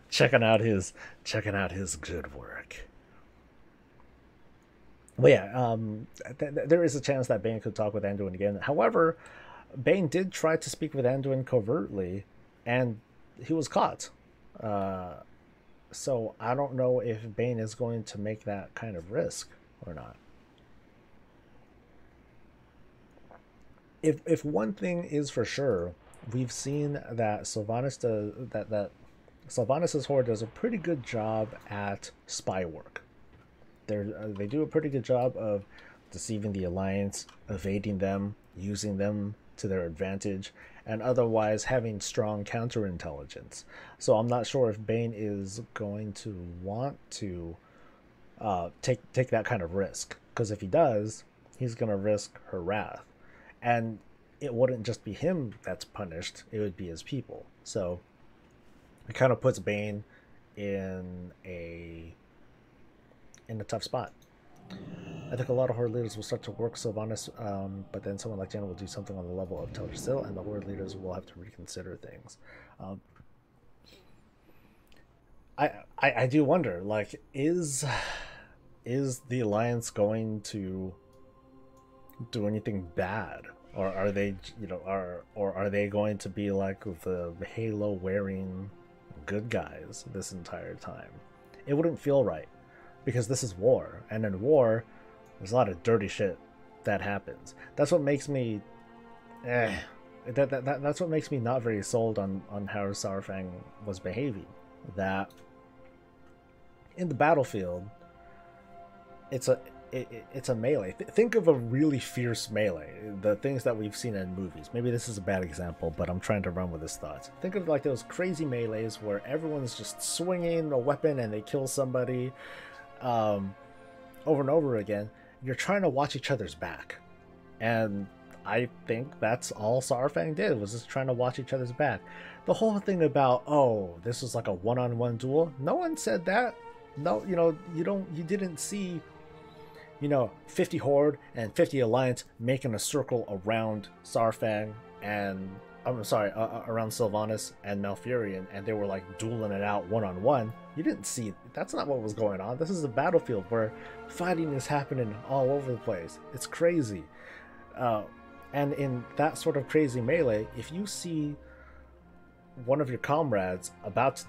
checking out his good work. Well, yeah, there is a chance that Bane could talk with Anduin again. However, Bane did try to speak with Anduin covertly, and he was caught. So I don't know if Bane is going to make that kind of risk or not. If one thing is for sure, we've seen that that Sylvanas' Horde does a pretty good job at spy work. They do a pretty good job of deceiving the Alliance, evading them, using them to their advantage, and otherwise having strong counterintelligence. So I'm not sure if Bane is going to want to take that kind of risk, because if he does, he's going to risk her wrath. And it wouldn't just be him that's punished, it would be his people. So it kind of puts Bane in a tough spot. I think a lot of Horde leaders will start to work Sylvanas, but then someone like Jen will do something on the level of Teldrassil, and the Horde leaders will have to reconsider things. I do wonder, like, is the Alliance going to do anything bad, or are they, you know, are they going to be like the halo wearing good guys this entire time? It wouldn't feel right, because this is war, and in war there's a lot of dirty shit that happens. That's what makes me that's what makes me not very sold on how Saurfang was behaving. That in the battlefield, it's a melee. Think of a really fierce melee. The things that we've seen in movies. Maybe this is a bad example, but I'm trying to run with this thought. Think of like those crazy melees where everyone's just swinging a weapon and they kill somebody over and over again. You're trying to watch each other's back. And I think that's all Saurfang did, was just trying to watch each other's back. The whole thing about, oh, this was like a one-on-one duel, no one said that. No, you know, you didn't see, you know, 50 Horde and 50 Alliance making a circle around Saurfang and, I'm sorry, around Sylvanas and Malfurion, and they were like dueling it out one-on-one. You didn't see, that's not what was going on. This is a battlefield where fighting is happening all over the place. It's crazy. And in that sort of crazy melee, if you see one of your comrades about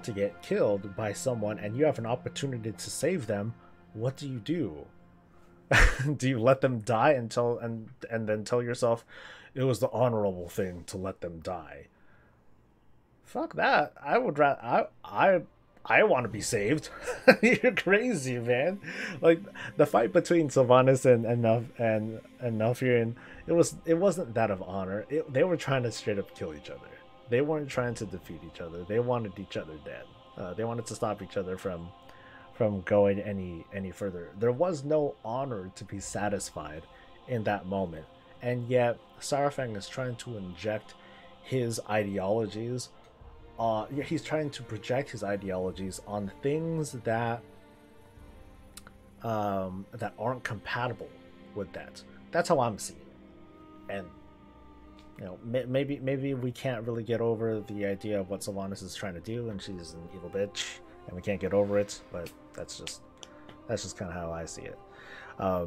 to get killed by someone and you have an opportunity to save them, what do you do? Do you let them die and then tell yourself it was the honorable thing to let them die? Fuck that. I would rather. I want to be saved. You're crazy, man. Like the fight between Sylvanas and Nelfirion, it wasn't that of honor. They were trying to straight up kill each other. They weren't trying to defeat each other. They wanted each other dead. They wanted to stop each other from going any further. There was no honor to be satisfied in that moment, and yet Saurfang is trying to inject his ideologies. He's trying to project his ideologies on things that that aren't compatible with that. That's how I'm seeing it. And you know, maybe we can't really get over the idea of what Sylvanas is trying to do, and she's an evil bitch, and we can't get over it. But that's just kind of how I see it. At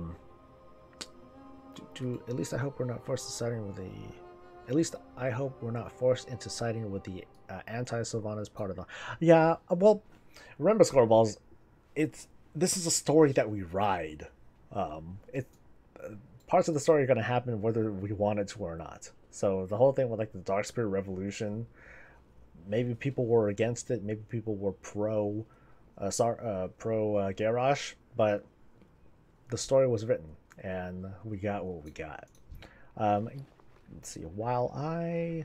least I hope we're not forced to siding with the. At least I hope we're not forced into siding with the anti-Sylvanas part of the. Yeah, well, remember, Scoreballs, this is a story that we ride. Parts of the story are going to happen whether we want it to or not. So the whole thing with like the Dark Spirit Revolution, maybe people were against it, maybe people were pro Garrosh, but the story was written and we got what we got. Let's see. Let me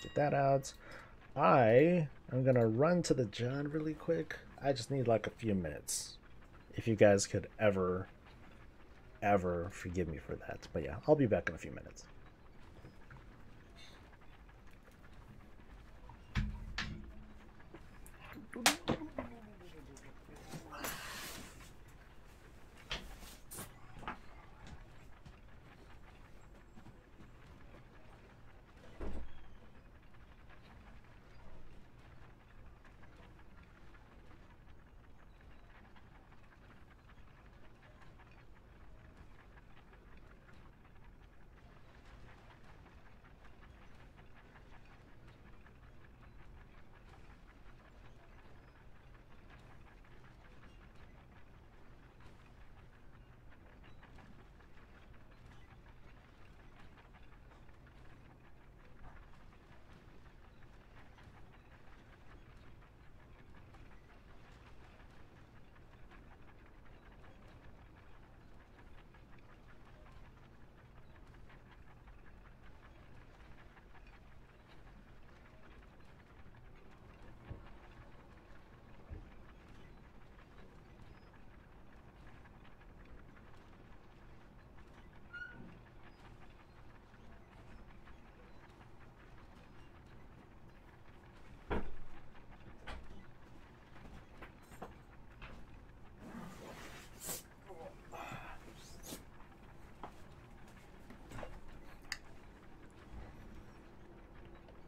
get that out. I am gonna run to the John really quick. I just need like a few minutes. If you guys could ever forgive me for that. But yeah, I'll be back in a few minutes.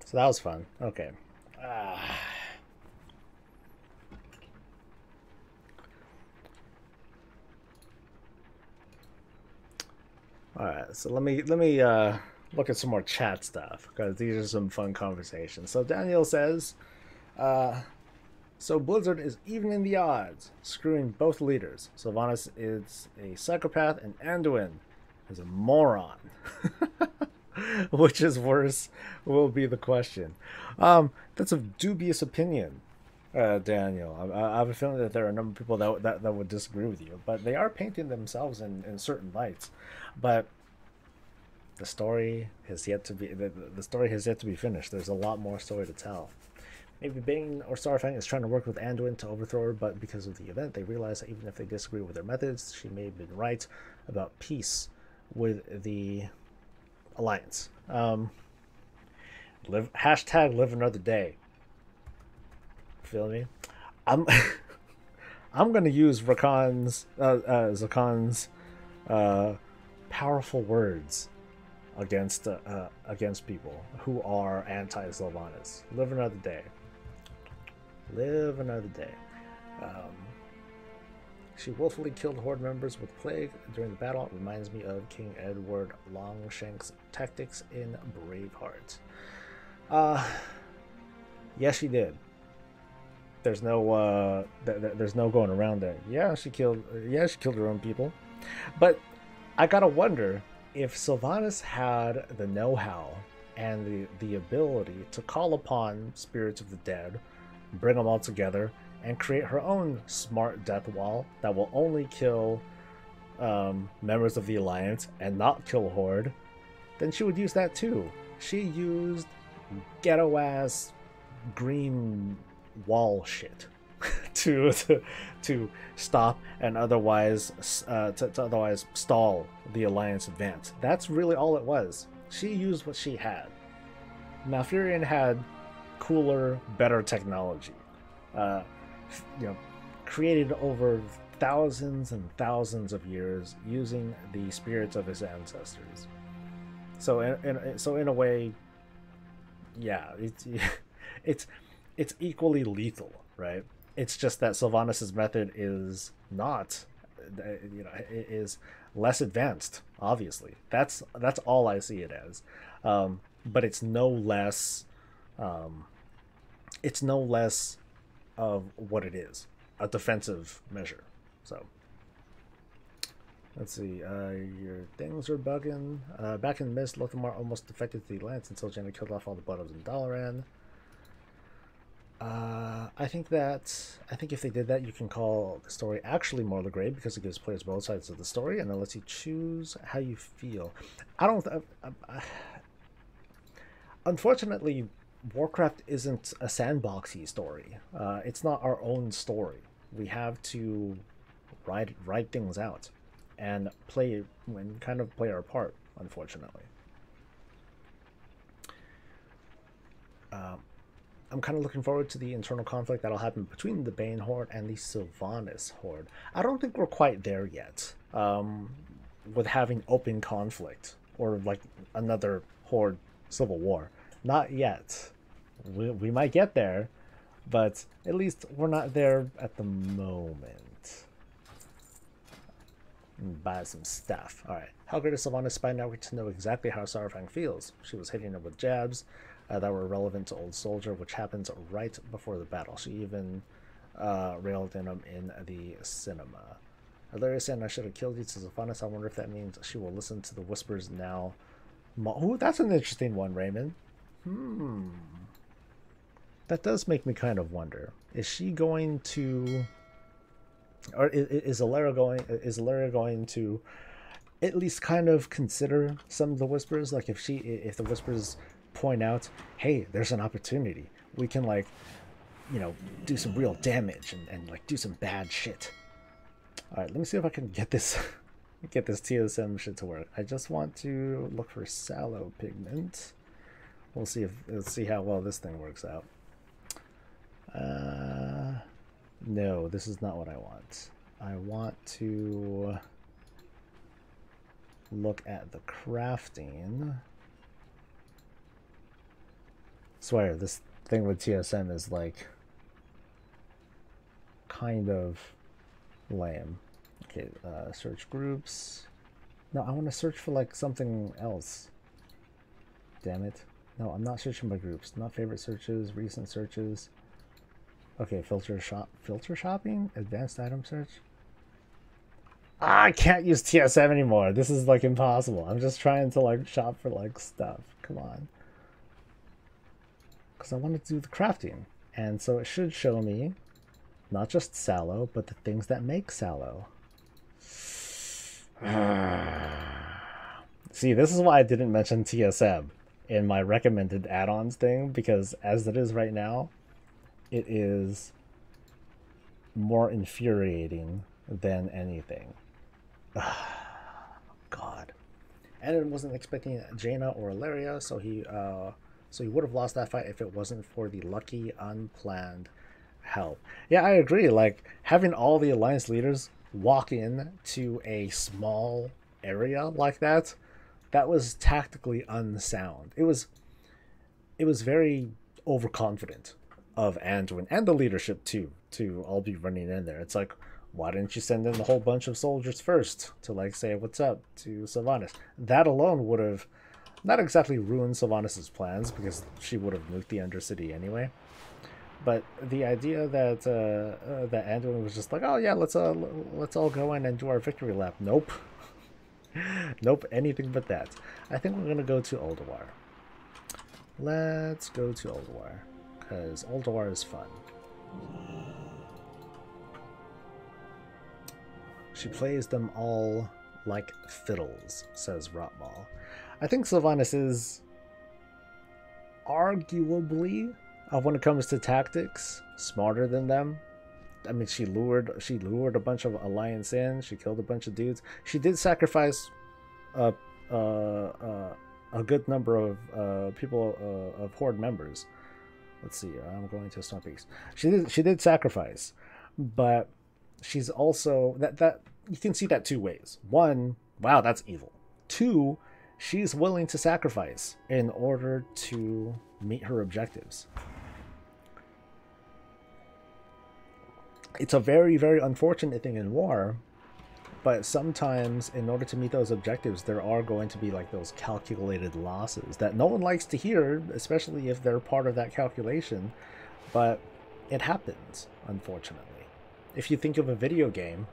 So that was fun. Okay. All right. So let me look at some more chat stuff because these are some fun conversations. So Daniel says, so Blizzard is evening the odds, screwing both leaders. Sylvanas is a psychopath and Anduin is a moron. Which is worse will be the question. That's a dubious opinion, Daniel. I have a feeling that there are a number of people that would disagree with you, but they are painting themselves in certain lights. But the story has yet to be the story has yet to be finished. There's a lot more story to tell. Maybe Bane or Starfang is trying to work with Anduin to overthrow her, but because of the event, they realize that even if they disagree with their methods, she may have been right about peace with the Alliance. Live another day. Feel me? I'm gonna use Zakan's powerful words against people who are anti-Sylvanas. Live another day. Live another day. She willfully killed Horde members with plague during the battle. It reminds me of King Edward Longshank's tactics in Braveheart. Yes, she did. There's no going around that. Yeah, she killed her own people. But I gotta wonder if Sylvanas had the know-how and the ability to call upon spirits of the dead, bring them all together, and create her own smart death wall that will only kill members of the Alliance and not kill Horde, then she would use that too. She used ghetto-ass green wall shit to stop and otherwise to otherwise stall the Alliance advance. That's really all it was. She used what she had. Malfurion had cooler, better technology. Created over thousands and thousands of years using the spirits of his ancestors. So in a way, yeah, it's equally lethal, right? It's just that Sylvanas' method is not, it is less advanced. Obviously, that's all I see it as. But it's no less. It's no less of what it is, a defensive measure. So let's see. Your things are bugging. Back in Mist, Lothamar almost defected to the Alliance until Jenna killed off all the bottoms in Dalaran. I think if they did that, you can call the story actually more Legrade because it gives players both sides of the story and it lets you choose how you feel. Unfortunately, Warcraft isn't a sandboxy story. It's not our own story. We have to write things out and play our part, unfortunately. I'm kind of looking forward to the internal conflict that'll happen between the Bane Horde and the Sylvanas Horde. I don't think we're quite there yet with having open conflict or like another Horde civil war. Not yet. We might get there, but at least we're not there at the moment. Buy some stuff. Alright. How great is Sylvanas' spy network to know exactly how Saurfang feels? She was hitting it with jabs that were relevant to Old Soldier, which happens right before the battle. She even railed in him in the cinema. Ilaria saying I should have killed you to Sylvanas. I wonder if that means she will listen to the whispers now. Ooh, that's an interesting one, Raymond. That does make me kind of wonder. Is she going to, or is Ilaria going to at least kind of consider some of the whispers? Like if the whispers point out, hey, there's an opportunity, we can like, do some real damage and like do some bad shit. All right, let me see if I can get this TSM shit to work. I just want to look for sallow pigment. Let's see how well this thing works out. No, this is not what I want. I want to look at the crafting. Swear, this thing with TSM is like kind of lame. Okay, search groups. No, I want to search for like something else. Damn it. No, I'm not searching by groups. Not favorite searches, recent searches. Okay, filter shopping, advanced item search. I can't use TSM anymore. This is like impossible. I'm just trying to like shop for like stuff. Come on. Because I want to do the crafting. And so it should show me not just sallow, but the things that make sallow. See, this is why I didn't mention TSM in my recommended add-ons thing, because as it is right now, it is more infuriating than anything. God. And wasn't expecting Jaina or Ilaria, so he would have lost that fight if it wasn't for the lucky, unplanned help. Yeah, I agree. Like, having all the Alliance leaders walk in to a small area like that, that was tactically unsound. It was very overconfident of Anduin and the leadership too, to all be running in there. It's like, why didn't you send in a whole bunch of soldiers first to like say what's up to Sylvanas? That alone would have not exactly ruined Sylvanas' plans, because she would have nuked the Undercity anyway. But the idea that that Anduin was just like, oh yeah, let's all go in and do our victory lap. Nope. Nope, anything but that. I think we're gonna go to Ulduar. Let's go to Ulduar, because Ulduar is fun. She plays them all like fiddles, says Rotmal. I think Sylvanas is arguably, when it comes to tactics, smarter than them. I mean, she lured a bunch of Alliance in. She killed a bunch of dudes. She did sacrifice a good number of people, of Horde members. Let's see. I'm going to Storm Peaks. She did sacrifice, but she's also that you can see that two ways. One, wow, that's evil. Two, she's willing to sacrifice in order to meet her objectives. It's a very, very unfortunate thing in war, but sometimes in order to meet those objectives, there are going to be like those calculated losses that no one likes to hear, especially if they're part of that calculation, but it happens, unfortunately. If you think of a video game,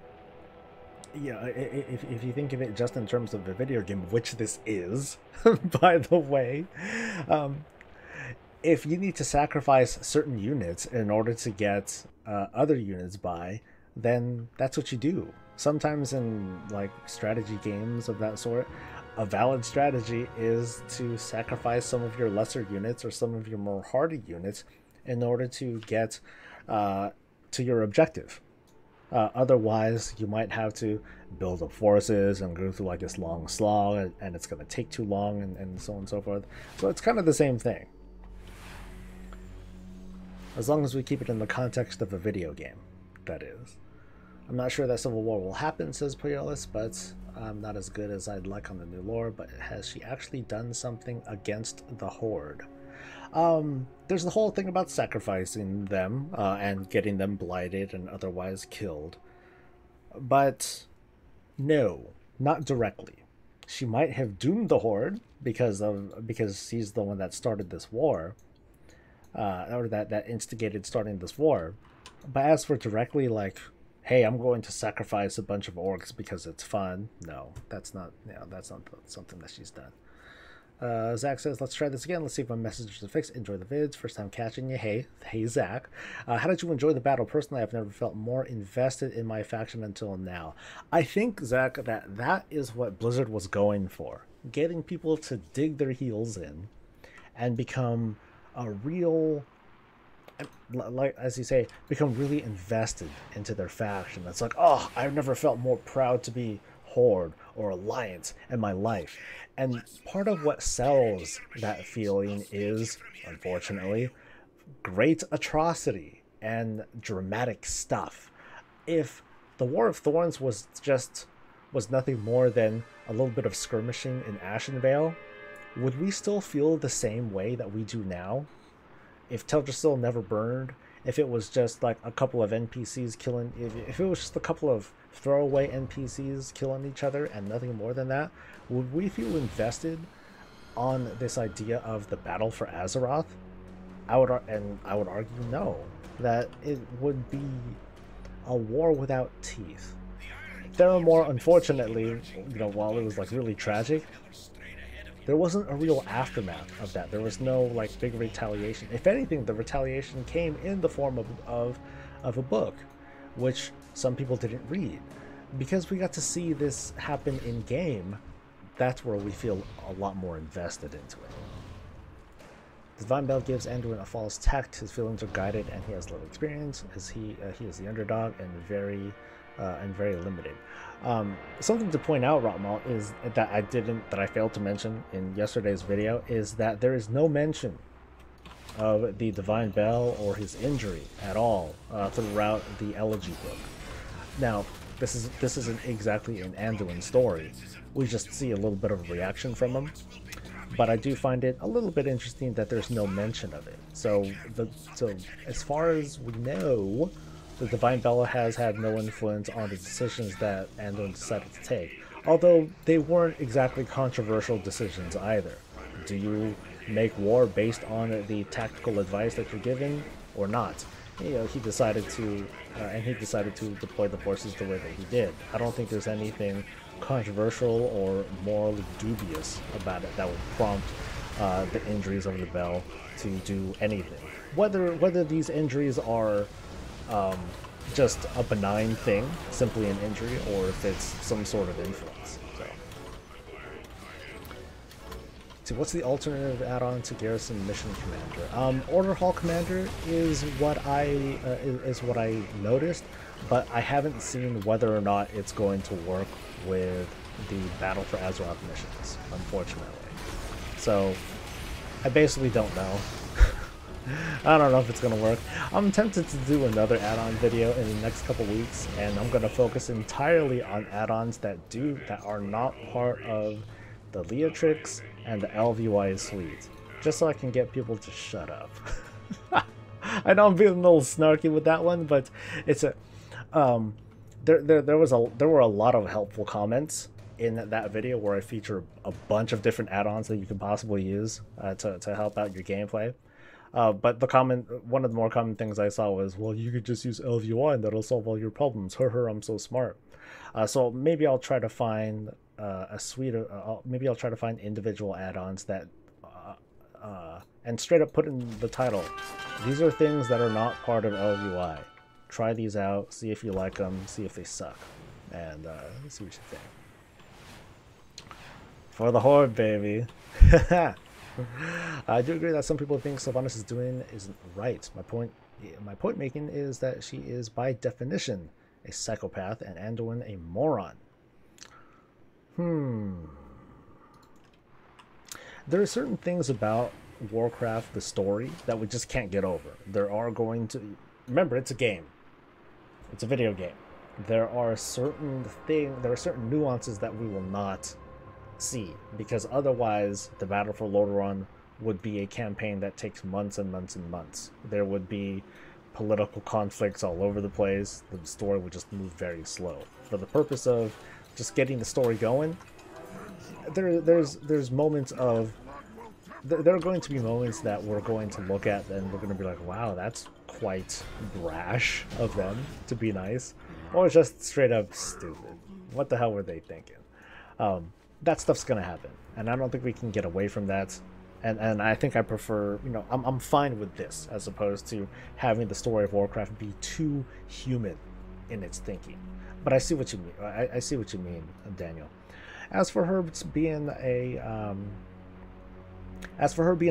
yeah, if you think of it just in terms of a video game, which this is, by the way, if you need to sacrifice certain units in order to get other units by, then that's what you do. Sometimes in like strategy games of that sort, a valid strategy is to sacrifice some of your lesser units or some of your more hardy units in order to get to your objective. Otherwise, you might have to build up forces and go through like this long slog, and it's going to take too long, and so on and so forth. So it's kind of the same thing. As long as we keep it in the context of a video game, that is. I'm not sure that Civil War will happen, says Poyalis, but I'm not as good as I'd like on the new lore. But has she actually done something against the Horde? There's the whole thing about sacrificing them and getting them blighted and otherwise killed. But no, not directly. She might have doomed the Horde because she's the one that started this war. Or that instigated starting this war. But as for directly, like, hey, I'm going to sacrifice a bunch of orcs because it's fun, no, that's not something that she's done. Zach says, let's try this again. Let's see if my message is fixed. Enjoy the vids. First time catching you. Hey Zach. How did you enjoy the battle? Personally, I've never felt more invested in my faction until now. I think, Zach, that is what Blizzard was going for. Getting people to dig their heels in and become a real, like as you say, become really invested into their faction. It's like, oh, I've never felt more proud to be Horde or Alliance in my life. And part of what sells that feeling is, unfortunately, great atrocity and dramatic stuff. If the War of Thorns was nothing more than a little bit of skirmishing in Ashenvale, would we still feel the same way that we do now? If Teldrassil never burned, if it was just like a couple of NPCs killing, if it was just a couple of throwaway NPCs killing each other and nothing more than that, would we feel invested on this idea of the battle for Azeroth? I would argue no, that it would be a war without teeth. Theramore, unfortunately, while it was like really tragic, there wasn't a real aftermath of that. There was no like big retaliation. If anything, the retaliation came in the form of a book, which some people didn't read. Because we got to see this happen in game, that's where we feel a lot more invested into it. Divine Bell gives Anduin a false tact. His feelings are guided, and he has little experience, as he is the underdog and very limited. Something to point out, Rotmal, is that I failed to mention in yesterday's video, is that there is no mention of the Divine Bell or his injury at all throughout the Elegy book. Now, this isn't exactly an Anduin story. We just see a little bit of a reaction from him. But I do find it a little bit interesting that there's no mention of it. So as far as we know, the Divine Bella has had no influence on the decisions that Anduin decided to take. Although they weren't exactly controversial decisions either. Do you make war based on the tactical advice that you're given or not? He decided to deploy the forces the way that he did. I don't think there's anything controversial or morally dubious about it that would prompt the injuries of the bell to do anything. Whether these injuries are just a benign thing, simply an injury, or if it's some sort of influence. So what's the alternative add-on to Garrison Mission Commander? Order Hall Commander is what I noticed, but I haven't seen whether or not it's going to work with the Battle for Azeroth missions, unfortunately. So I basically don't know. I don't know if it's going to work. I'm tempted to do another add-on video in the next couple weeks, and I'm going to focus entirely on add-ons that are not part of the Leatrix and the LVY suite, just so I can get people to shut up. I know I'm being a little snarky with that one, but it's a there were a lot of helpful comments in that video where I feature a bunch of different add-ons that you can possibly use to help out your gameplay. But one of the more common things I saw was, well, you could just use LVY and that'll solve all your problems. I'm so smart. So maybe I'll try to find a suite of, maybe I'll try to find individual add-ons that, and straight up put in the title, these are things that are not part of LVY. Try these out, see if you like them, see if they suck, and see what you think. For the Horde, baby. I do agree that some people think Sylvanas is doing isn't right. My point making is that she is by definition a psychopath and Anduin a moron. There are certain things about Warcraft, the story, that we just can't get over. Remember, it's a game. It's a video game. There are certain nuances that we will not see, because otherwise the Battle for Lordaeron would be a campaign that takes months and months and months. There would be political conflicts all over the place. The story would just move very slow. For the purpose of just getting the story going, there's moments of there are going to be moments that we're going to look at and we're going to be like, wow, that's quite brash of them to be nice, or just straight up stupid. What the hell were they thinking? That stuff's gonna happen, and I don't think we can get away from that. And I think I prefer, I'm fine with this as opposed to having the story of Warcraft be too human in its thinking. But I see what you mean. I see what you mean, Daniel. As for her being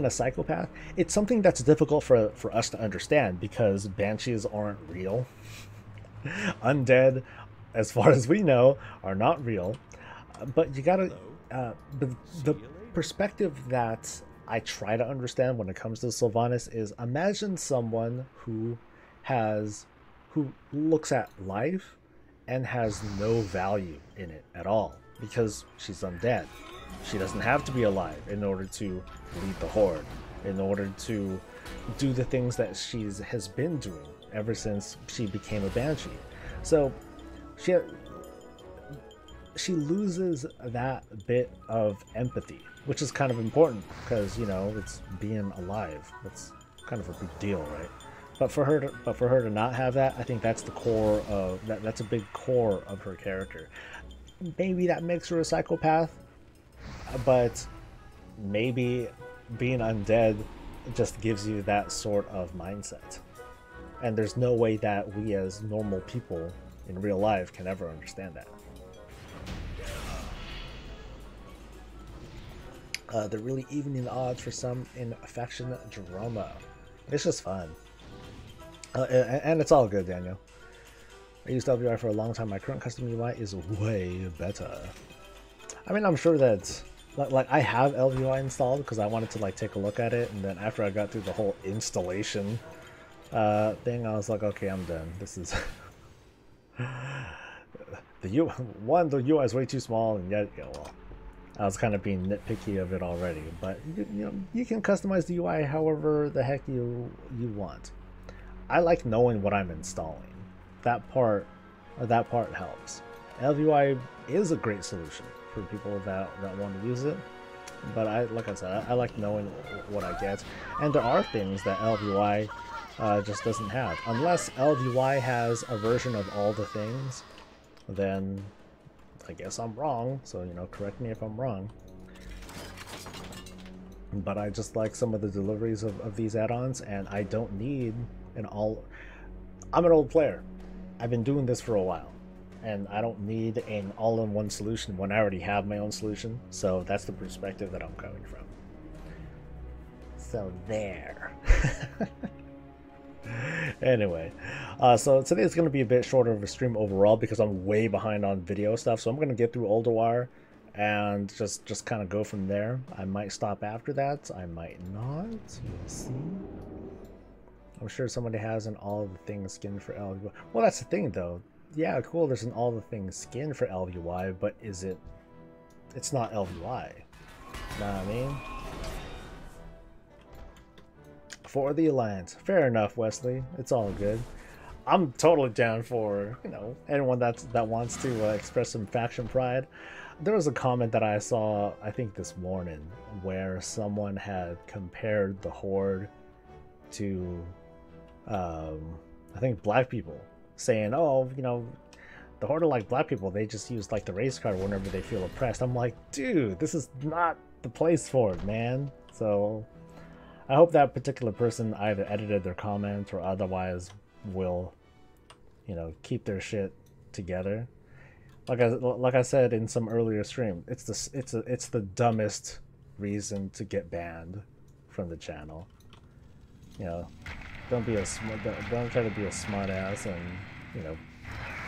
a psychopath, it's something that's difficult for us to understand because banshees aren't real. Undead, as far as we know, are not real. But you gotta, the perspective that I try to understand when it comes to Sylvanas is, imagine someone who looks at life and has no value in it at all because she's undead. She doesn't have to be alive in order to lead the Horde, in order to do the things that has been doing ever since she became a banshee. So she loses that bit of empathy, which is kind of important because, it's being alive. That's kind of a big deal, right? But for her to not have that, I think that's the core of that's a big core of her character. Maybe that makes her a psychopath, but maybe being undead just gives you that sort of mindset. And there's no way that we as normal people in real life can ever understand that. They're really evening the odds for some in faction drama. It's just fun. And it's all good, Daniel. I used LVI for a long time. My current custom UI is way better. I mean, I'm sure that I have LVI installed because I wanted to take a look at it, and then after I got through the whole installation thing, I was like, okay, I'm done. This is the UI is way too small, and yet, well, I was kind of being nitpicky of it already. But you can customize the UI however the heck you want. I like knowing what I'm installing. That part helps. LVI is a great solution for people that want to use it, but like I said, I like knowing what I get. And there are things that LVI just doesn't have. Unless LVI has a version of all the things, then I guess I'm wrong. So correct me if I'm wrong. but I just like some of the deliveries of these add-ons, and I don't need an all... I'm an old player. I've been doing this for a while, and I don't need an all-in-one solution when I already have my own solution. So that's the perspective that I'm coming from. So there. Anyway, so today is going to be a bit shorter of a stream overall because I'm way behind on video stuff. So I'm going to get through Lordaeron and just kind of go from there. I might stop after that. I might not. We'll see. I'm sure somebody has an all the things skin for LVY. Well, that's the thing though. Yeah, cool. There's an all the things skin for LVY, but is it? It's not LVY. Know what I mean? For the Alliance. Fair enough, Wesley. It's all good. I'm totally down for, you know, anyone that wants to express some faction pride. There was a comment that I saw, I think this morning, where someone had compared the Horde to, I think black people, saying, oh, you know, the Horde are like black people. They just use like the race card whenever they feel oppressed. I'm like, dude, this is not the place for it, man. So I hope that particular person either edited their comment or otherwise will, you know, keep their shit together. Like I said in some earlier stream, it's the dumbest reason to get banned from the channel. You know, don't try to be a smart ass and, you know,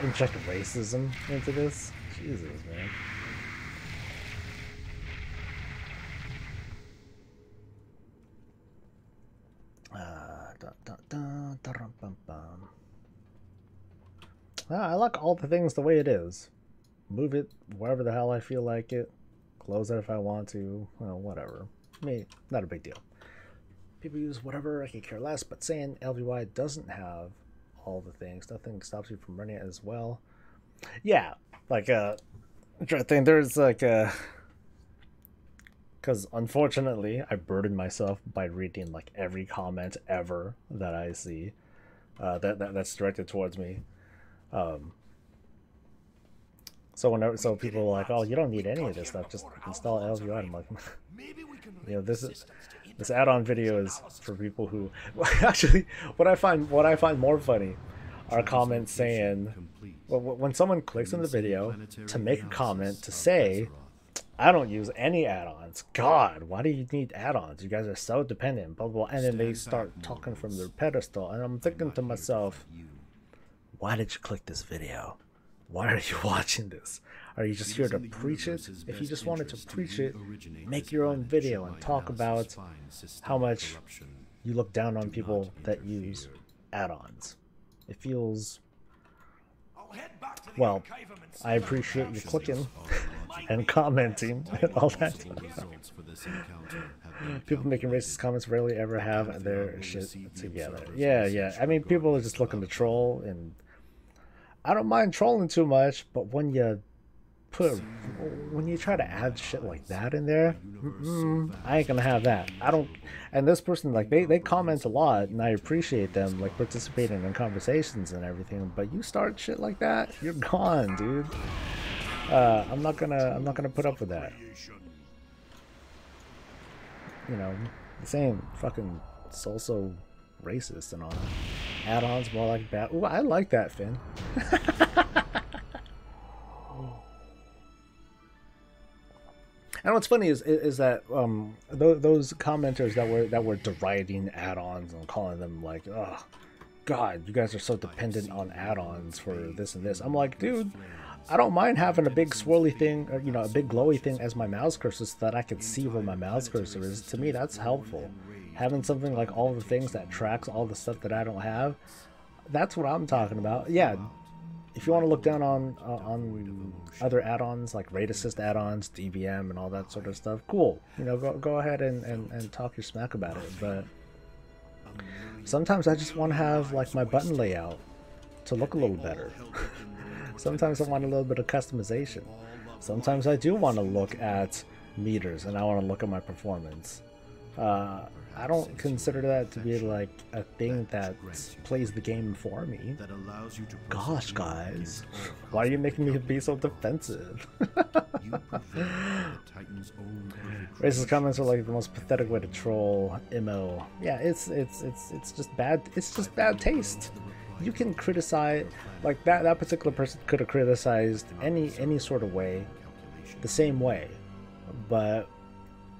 inject racism into this. Jesus, man. I like all the things the way it is. Move it wherever the hell I feel like it. Close it if I want to. Well, whatever. Me, not a big deal. People use whatever, I could care less, but saying LVY doesn't have all the things, nothing stops you from running it as well. Yeah, like, I'm trying to think, there's like because unfortunately I burden myself by reading like every comment ever that I see that's directed towards me. So people are like, oh, you don't need any of this stuff, just install LVI. I'm like, you know, this add-on video is for people who actually what I find more funny are comments saying, well, when someone clicks on the video to make a comment to say, I don't use any add-ons. God, why do you need add-ons? You guys are so dependent, blah, blah, blah. And then they start talking from their pedestal. And I'm thinking to myself, why did you click this video? Why are you watching this? Are you just here to preach it? If you just wanted to preach it, make your own video and talk about how much you look down on people that use add-ons. It feels... Well, I appreciate you clicking and commenting and all that. People making racist comments rarely ever have their shit together. Yeah. I mean, people are just looking to troll, and I don't mind trolling too much, but when you try to add shit like that in there, I ain't gonna have that. I don't. And this person, like, they comment a lot, and I appreciate them like participating in conversations and everything. But you start shit like that, you're gone, dude. I'm not gonna put up with that. You know, this ain't fucking so racist and all. Add-ons more like bad. Ooh, I like that, Finn. And what's funny is that those commenters that were deriding add-ons and calling them like, oh God, you guys are so dependent on add-ons for this and this. I'm like, dude, I don't mind having a big swirly thing, or, you know, a big glowy thing as my mouse cursor so that I can see where my mouse cursor is. To me, that's helpful. Having something like all the things that tracks all the stuff that I don't have, that's what I'm talking about. Yeah, if you want to look down on other add-ons like raid assist add-ons, DVM, and all that sort of stuff, cool. You know, go ahead and talk your smack about it. But sometimes I just want to have like my button layout to look a little better. Sometimes I want a little bit of customization. Sometimes I do want to look at meters and I want to look at my performance. I don't consider that to be like a thing that plays the game for me. Gosh, guys, why are you making me be so defensive? Racist comments are like the most pathetic way to troll MO. Yeah, it's just bad. It's just bad taste. You can criticize, like that particular person could have criticized any sort of way, the same way, but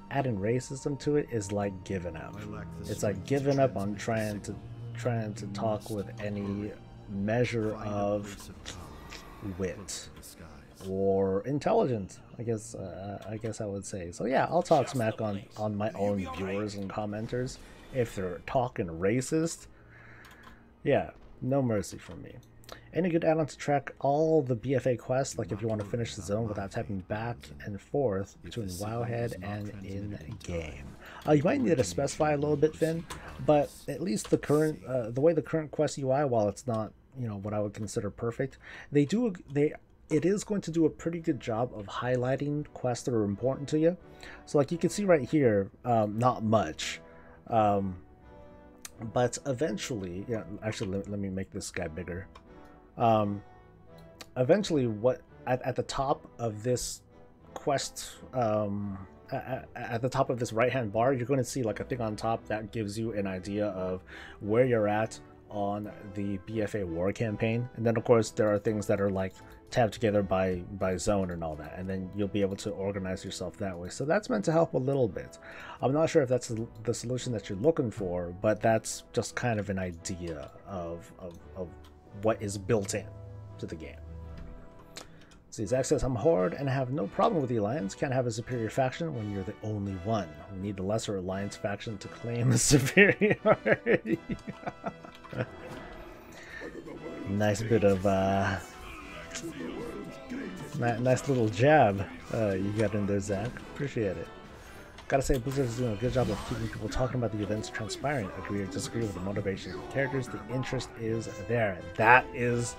adding racism to it is like giving up. It's like giving up on trying to talk with any measure of wit or intelligence. I guess I would say. So yeah, I'll talk smack on my own viewers and commenters if they're talking racist. Yeah, no mercy from me. Any good add-on to track all the BFA quests, like if you want to finish the zone without tapping back and forth between Wowhead and in-game. You might need to specify a little bit, Finn, but at least the current, the way the current quest UI, while it's not, you know, what I would consider perfect, it is going to do a pretty good job of highlighting quests that are important to you. So like you can see right here, not much. But eventually, yeah, actually let me make this guy bigger. Eventually, what at the top of this quest, at the top of this right hand bar, you're going to see like a thing on top that gives you an idea of where you're at on the BFA war campaign. And then of course there are things that are like tabbed together by zone and all that, and then you'll be able to organize yourself that way. So that's meant to help a little bit. I'm not sure if that's the solution that you're looking for, but that's just kind of an idea of what is built in to the game. So Zach says, I'm Horde and have no problem with the Alliance. Can't have a superior faction when you're the only one. We need the lesser Alliance faction to claim superiority. Nice bit of nice little jab you got in there, Zach. Appreciate it. Gotta say, Blizzard is doing a good job of keeping people talking about the events transpiring. Agree or disagree with the motivation of the characters. The interest is there. That's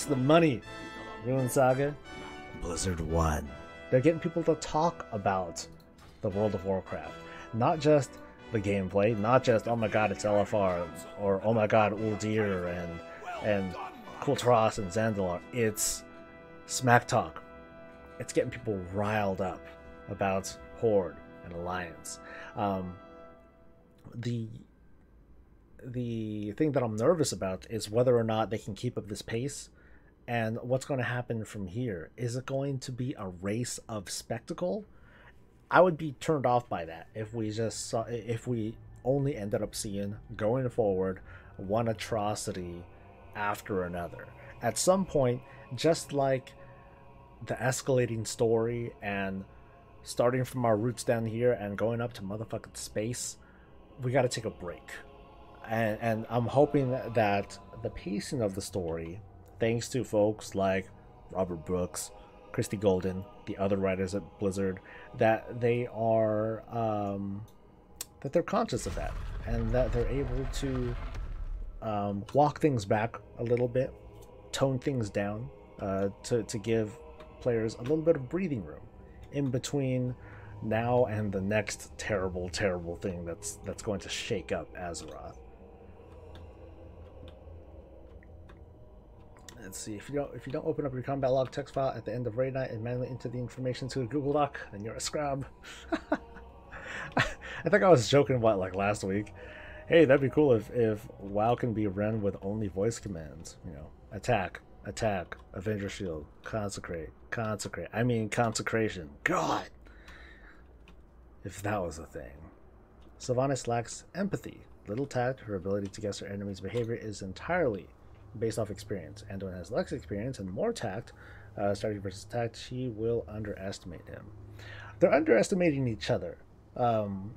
the money. Ruin Saga, Blizzard won. They're getting people to talk about the World of Warcraft, not just the gameplay, not just oh my god it's LFR or oh my god Uldir and Kultras and Zandalar. It's smack talk. It's getting people riled up about Horde and Alliance. The thing that I'm nervous about is whether or not they can keep up this pace, and what's going to happen from here. Is it going to be a race of spectacle? I would be turned off by that if we only ended up seeing, going forward, one atrocity after another. At some point, just like the escalating story and starting from our roots down here and going up to motherfucking space, we got to take a break. And I'm hoping that the pacing of the story, thanks to folks like Robert Brooks, Christy Golden, the other writers at Blizzard, that they are that they're conscious of that, and that they're able to walk things back a little bit, tone things down, to give players a little bit of breathing room in between now and the next terrible thing that's going to shake up Azeroth. Let's see, if you don't open up your combat log text file at the end of raid night and manually enter the information to a Google Doc, then you're a scrub. I think I was joking about like last week. Hey, that'd be cool if WoW can be run with only voice commands. You know, attack, Avenger Shield, consecrate. I mean consecration. God, if that was a thing. Sylvanas lacks empathy, little tact. Her ability to guess her enemy's behavior is entirely based off experience. Anduin has less experience and more tact. Starting versus tact, she will underestimate him. They're underestimating each other.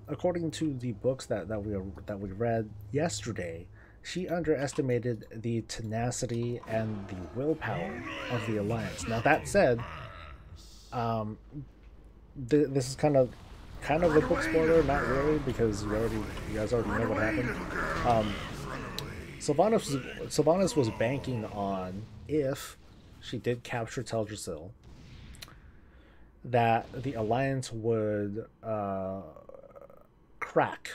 According to the books that we read yesterday, she underestimated the tenacity and the willpower of the Alliance. Now that said, this is kind of a book spoiler, not really, because you guys already know what happened. Sylvanas was banking on, if she did capture Teldrassil, that the Alliance would crack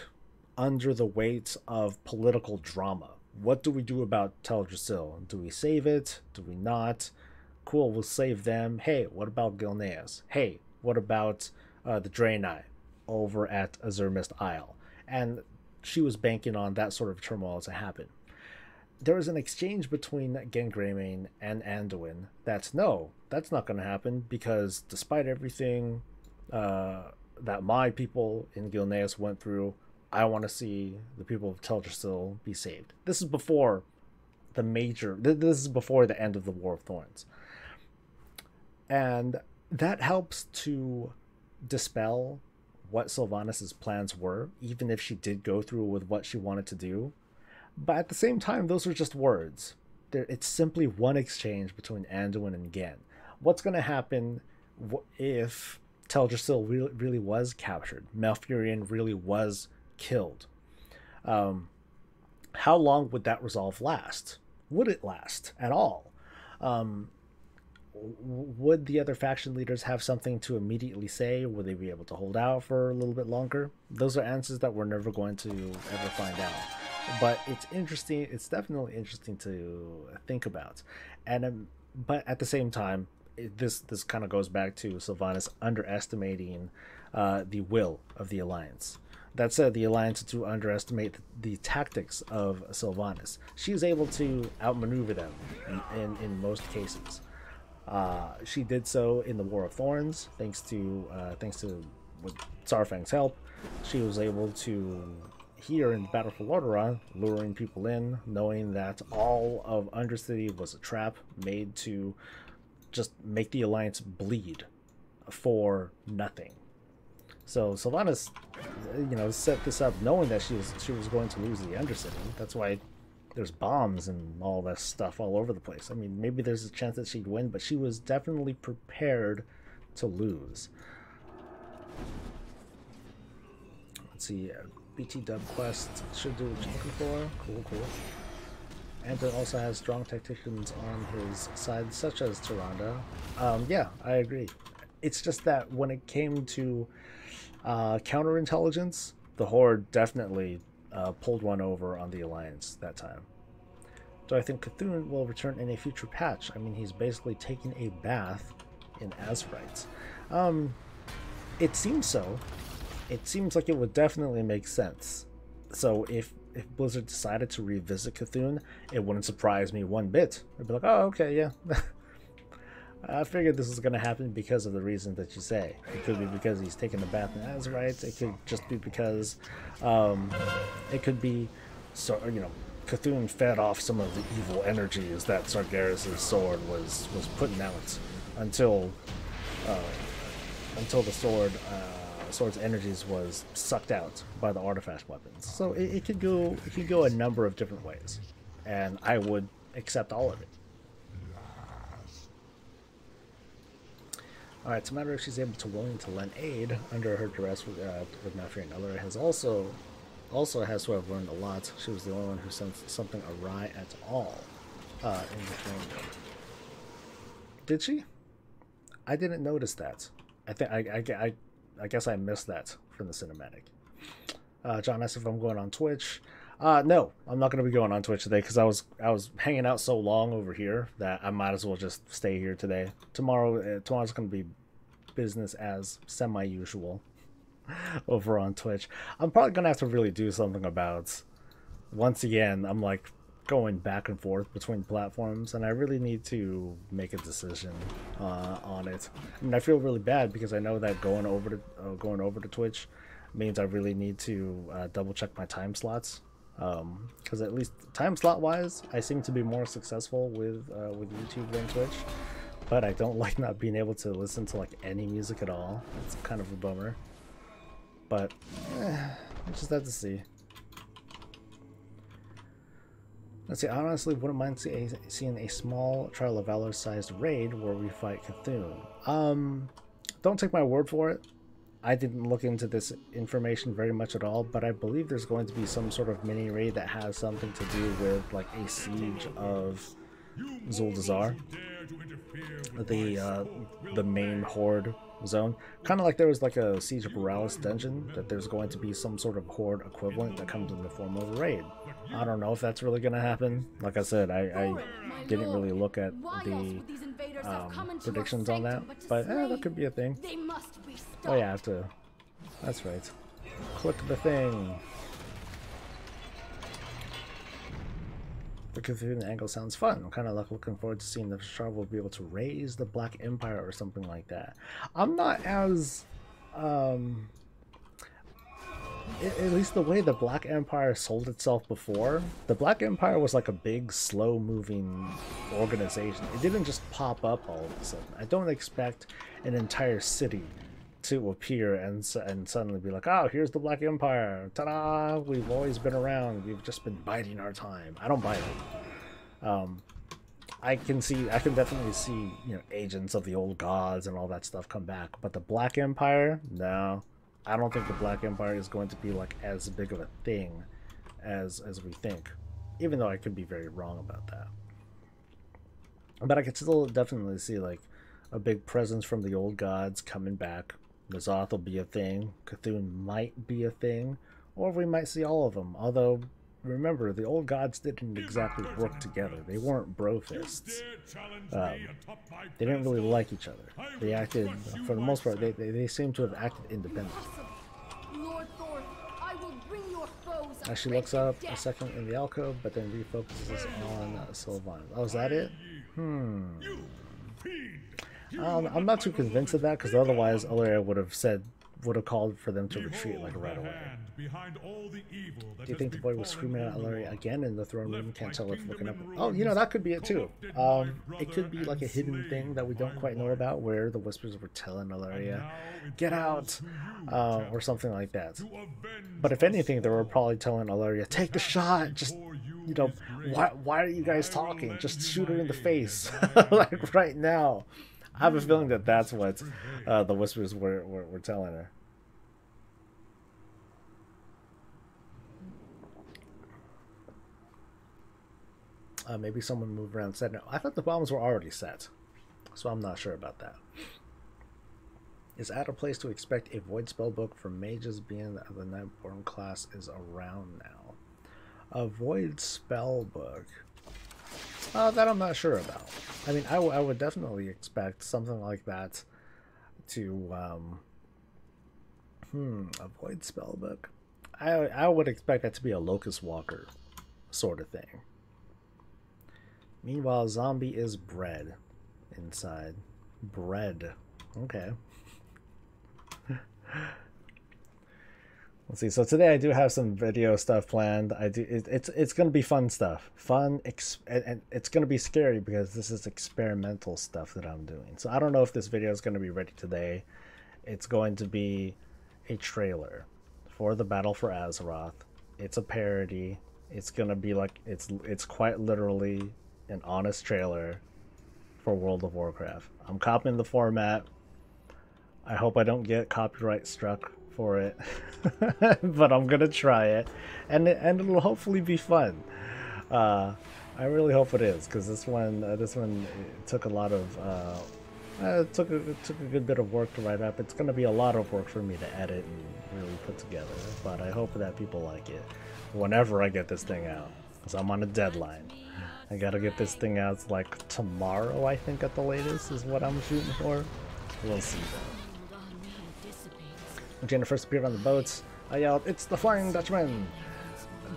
under the weight of political drama. What do we do about Teldrassil? Do we save it? Do we not? Cool, we'll save them. Hey, what about Gilneas? Hey, what about the Draenei over at Azurmist Isle? And she was banking on that sort of turmoil to happen. There was an exchange between Gengraimane and Anduin that's not going to happen, because despite everything that my people in Gilneas went through, I want to see the people of Teldrassil be saved. This is before this is before the end of the War of Thorns. And that helps to dispel what Sylvanas' plans were, even if she did go through with what she wanted to do. But at the same time, those are just words. It's simply one exchange between Anduin and Gen. What's going to happen if Teldrassil really was captured? Malfurion really was killed? How long would that resolve last? Would it last at all? Would the other faction leaders have something to immediately say? Would they be able to hold out for a little bit longer? Those are answers that we're never going to ever find out. But it's interesting. It's definitely interesting to think about. And but at the same time, this kind of goes back to Sylvanas underestimating the will of the Alliance. That said, the Alliance to underestimate the tactics of Sylvanas. She is able to outmaneuver them in most cases. She did so in the War of Thorns, thanks to with Saurfang's help. She was able to, here in the Battle for Lordaeron, luring people in, knowing that all of Undercity was a trap made to just make the Alliance bleed for nothing. So Sylvanas, set this up knowing that she was going to lose the Undercity. That's why there's bombs and all that stuff all over the place. I mean, maybe there's a chance that she'd win, but she was definitely prepared to lose. Let's see, BT Dub Quest should do what you're looking for. Cool. And it also has strong tacticians on his side, such as Tyrande. Yeah, I agree. It's just that when it came to counterintelligence, the Horde definitely pulled one over on the Alliance that time. Do I think Cthulhu will return in a future patch? I mean, he's basically taking a bath in Azurites. It seems so. It seems like it would definitely make sense. So if Blizzard decided to revisit Cthulhu, it wouldn't surprise me one bit. I'd be like, oh, okay, yeah. I figured this was going to happen because of the reason that you say. It could be because he's taking a bath in Azurites. It could just be because Cthulhu fed off some of the evil energies that Sargeras' sword was putting out until the sword's energies was sucked out by the artifact weapons. So it could go a number of different ways, and I would accept all of it. Alright, it's a matter if she's able to willing to lend aid under her duress with Malfurion. Elora has also has to have learned a lot. She was the only one who sensed something awry at all in the throne room. Did she? I didn't notice that. I guess I missed that from the cinematic. John asked if I'm going on Twitch. No, I'm not going to be going on Twitch today because I was hanging out so long over here that I might as well just stay here today. Tomorrow's going to be business as semi-usual over on Twitch. I'm probably going to have to really do something about, once again, I'm like going back and forth between platforms, and I really need to make a decision on it. I mean, I feel really bad because I know that going over to Twitch means I really need to double check my time slots. Because at least time slot wise, I seem to be more successful with YouTube than Twitch, but I don't like not being able to listen to like any music at all. It's kind of a bummer, but I just have to see. Let's see. I honestly wouldn't mind seeing a small Trial of Valor sized raid where we fight Cthulhu. Don't take my word for it. I didn't look into this information very much at all, but I believe there's going to be some sort of mini raid that has something to do with like a siege of Zuldazar, the main horde zone. Kind of like there was like a Siege of Borealis dungeon, that there's going to be some sort of horde equivalent that comes in the form of a raid. I don't know if that's really going to happen. Like I said, I didn't really look at the predictions on that, but that could be a thing. Oh yeah, I have to, that's right. Click the thing. The Cthulhu angle sounds fun. I'm kind of like looking forward to seeing if Shard will be able to raise the Black Empire or something like that. I'm not as, at least the way the Black Empire sold itself before, the Black Empire was like a big, slow-moving organization. It didn't just pop up all of a sudden. I don't expect an entire city to appear and suddenly be like, oh, here's the Black Empire, ta-da, we've always been around, we've just been biding our time. I don't buy it. I can definitely see, you know, agents of the old gods and all that stuff come back, but the Black Empire, no, I don't think the Black Empire is going to be like as big of a thing as we think, even though I could be very wrong about that. But I could still definitely see like a big presence from the old gods coming back. N'Zoth will be a thing, Cthulhu might be a thing, or we might see all of them. Although, remember, the old gods didn't exactly work together. They weren't bro-fists. They didn't really like each other. They acted, for the most part, they seem to have acted independently. As she looks up a second in the alcove, but then refocuses on Sylvan. Oh, is that it? I'm not too convinced of that, because otherwise Alleria would have called for them to retreat like right away. Do you think the boy was screaming at Alleria again in the throne room? Can't tell if looking up. Oh, you know, that could be it too. It could be like a hidden thing that we don't quite know about, where the whispers were telling Alleria, get out, or something like that. But if anything, they were probably telling Alleria, take the shot, just, you know, why are you guys talking? Just shoot her in the face, like right now. I have a feeling that that's what the whispers were telling her. Maybe someone moved around and said no. I thought the bombs were already set, so I'm not sure about that. Is at a place to expect a void spellbook for mages, being that the Nightborn class is around now? A void spellbook. That I'm not sure about. I mean, I would definitely expect something like that to, avoid spellbook. I would expect that to be a Locust Walker sort of thing. Meanwhile, zombie is bread inside. Bread. Okay. Let's see. So today I do have some video stuff planned. It's gonna be fun stuff, and it's gonna be scary because this is experimental stuff that I'm doing. So I don't know if this video is gonna be ready today. It's going to be a trailer for the Battle for Azeroth. It's a parody. It's gonna be like it's quite literally an honest trailer for World of Warcraft. I'm copying the format. I hope I don't get copyright struck for it, but I'm gonna try it, and it'll hopefully be fun. I really hope it is, because this one took a lot of it took a good bit of work to write up. It's gonna be a lot of work for me to edit and really put together, but I hope that people like it whenever I get this thing out, because I'm on a deadline. I gotta get this thing out like tomorrow, I think, at the latest is what I'm shooting for. We'll see though. When Jaina first appeared on the boats, I yelled, "It's the Flying Dutchman!"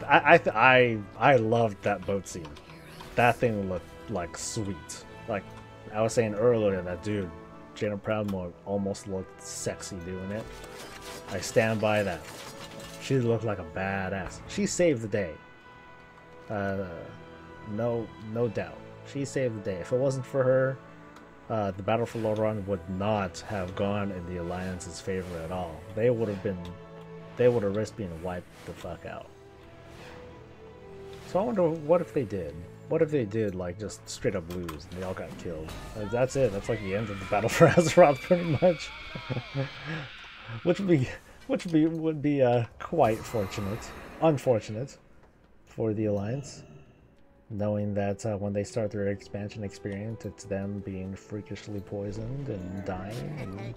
I loved that boat scene. That thing looked like sweet. Like I was saying earlier, that dude, Jaina Proudmoore, almost looked sexy doing it. I stand by that. She looked like a badass. She saved the day. No doubt. She saved the day. If it wasn't for her, the battle for Lordaeron would not have gone in the Alliance's favor at all. They would have risked being wiped the fuck out. So I wonder, what if they did? What if they did, like, just straight up lose and they all got killed? That's it. That's like the end of the battle for Azeroth, pretty much. which would be quite unfortunate for the Alliance. knowing that when they start their expansion experience, it's them being freakishly poisoned and dying, and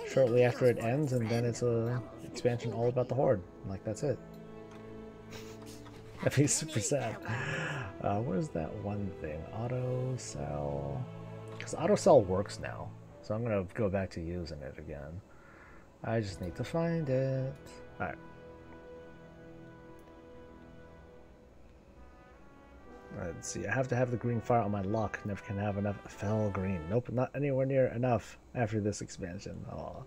shortly after it ends, and then it's a expansion all about the Horde. Like, that's it. That'd be super sad. Where's that one thing? Auto sell. Because auto sell works now, so I'm gonna go back to using it again. I just need to find it. All right. Let's see, I have to have the green fire on my luck. Never can have enough fell green. Nope, not anywhere near enough after this expansion. Oh,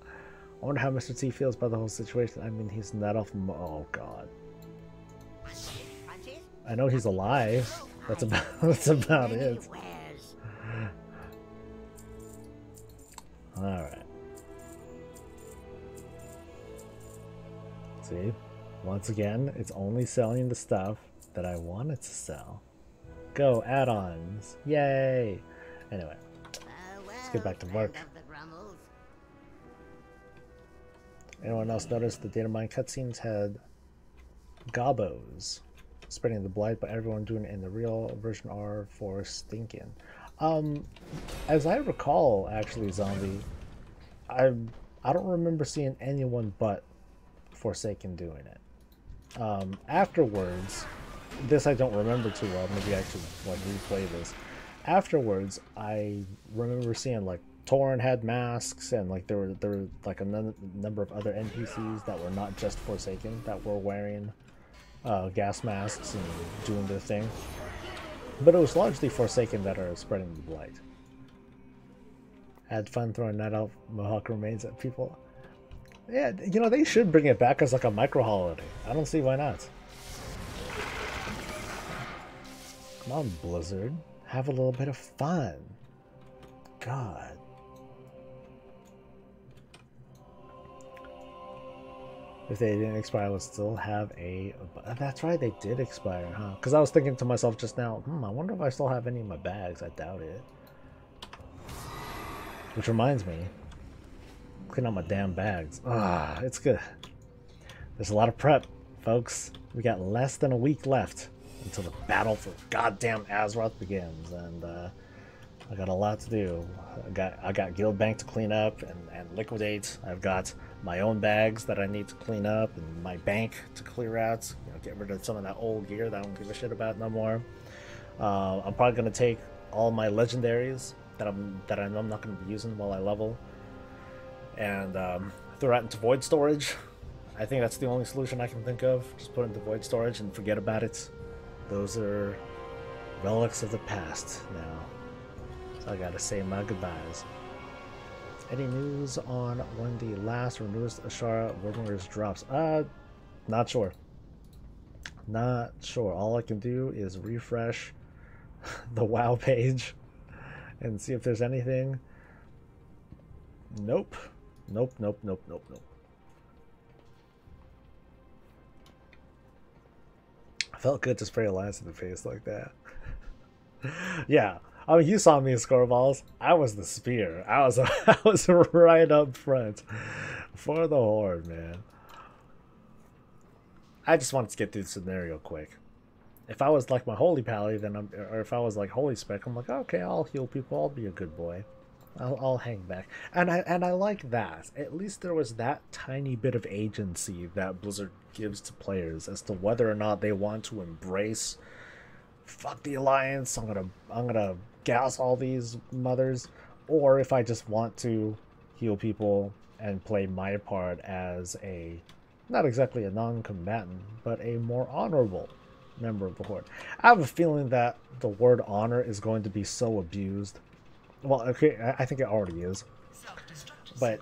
I wonder how Mr. T feels about the whole situation. I mean, he's not off. Oh god. I know he's alive. That's about it. All right. See, once again, it's only selling the stuff that I wanted to sell. Go, add-ons. Yay! Anyway, let's get back to work. Anyone else notice the data mine cutscenes had gobos spreading the blight, but everyone doing it in the real version are for stinking. As I recall, actually, Zombie, I don't remember seeing anyone but Forsaken doing it. Afterwards, this I don't remember too well. Maybe I should like replay this. Afterwards, I remember seeing like Torrent had masks, and like there were like a number of other NPCs that were not just Forsaken that were wearing gas masks and doing their thing. But it was largely Forsaken that are spreading the blight. Had fun throwing Night Elf Mohawk remains at people. Yeah, you know, they should bring it back as like a micro holiday. I don't see why not. Come on, Blizzard. Have a little bit of fun. God. If they didn't expire, I would still have a... That's right, they did expire, huh? Because I was thinking to myself just now, I wonder if I still have any in my bags. I doubt it. Which reminds me, clean out my damn bags. Ah, it's good. There's a lot of prep, folks. We got less than a week left until the battle for goddamn Azeroth begins, and I got a lot to do. I got Guild Bank to clean up and liquidate. I've got my own bags that I need to clean up, and my bank to clear out. You know, get rid of some of that old gear that I don't give a shit about no more. I'm probably gonna take all my legendaries that I know I'm not gonna be using while I level, and throw it into void storage. I think that's the only solution I can think of. Just put it into void storage and forget about it. Those are relics of the past now. So I gotta say my goodbyes. Any news on when the last or newest Ashara Warmongers drops? Not sure. Not sure. All I can do is refresh the WoW page and see if there's anything. Nope. Nope, nope, nope, nope, nope. Felt good to spray a lance in the face like that. Yeah, I mean, you saw me in scoreballs. I was the spear. I was right up front for the Horde, man. I just wanted to get through the scenario quick. If I was like my holy pally, then or if I was like holy spec, I'm like, okay, I'll heal people. I'll be a good boy. I'll hang back, and I like that. At least there was that tiny bit of agency that Blizzard gives to players as to whether or not they want to embrace, fuck the Alliance, I'm gonna gas all these mothers, or if I just want to heal people and play my part as a, not exactly a non-combatant, but a more honorable member of the Horde. I have a feeling that the word honor is going to be so abused. Well, okay, I think it already is, but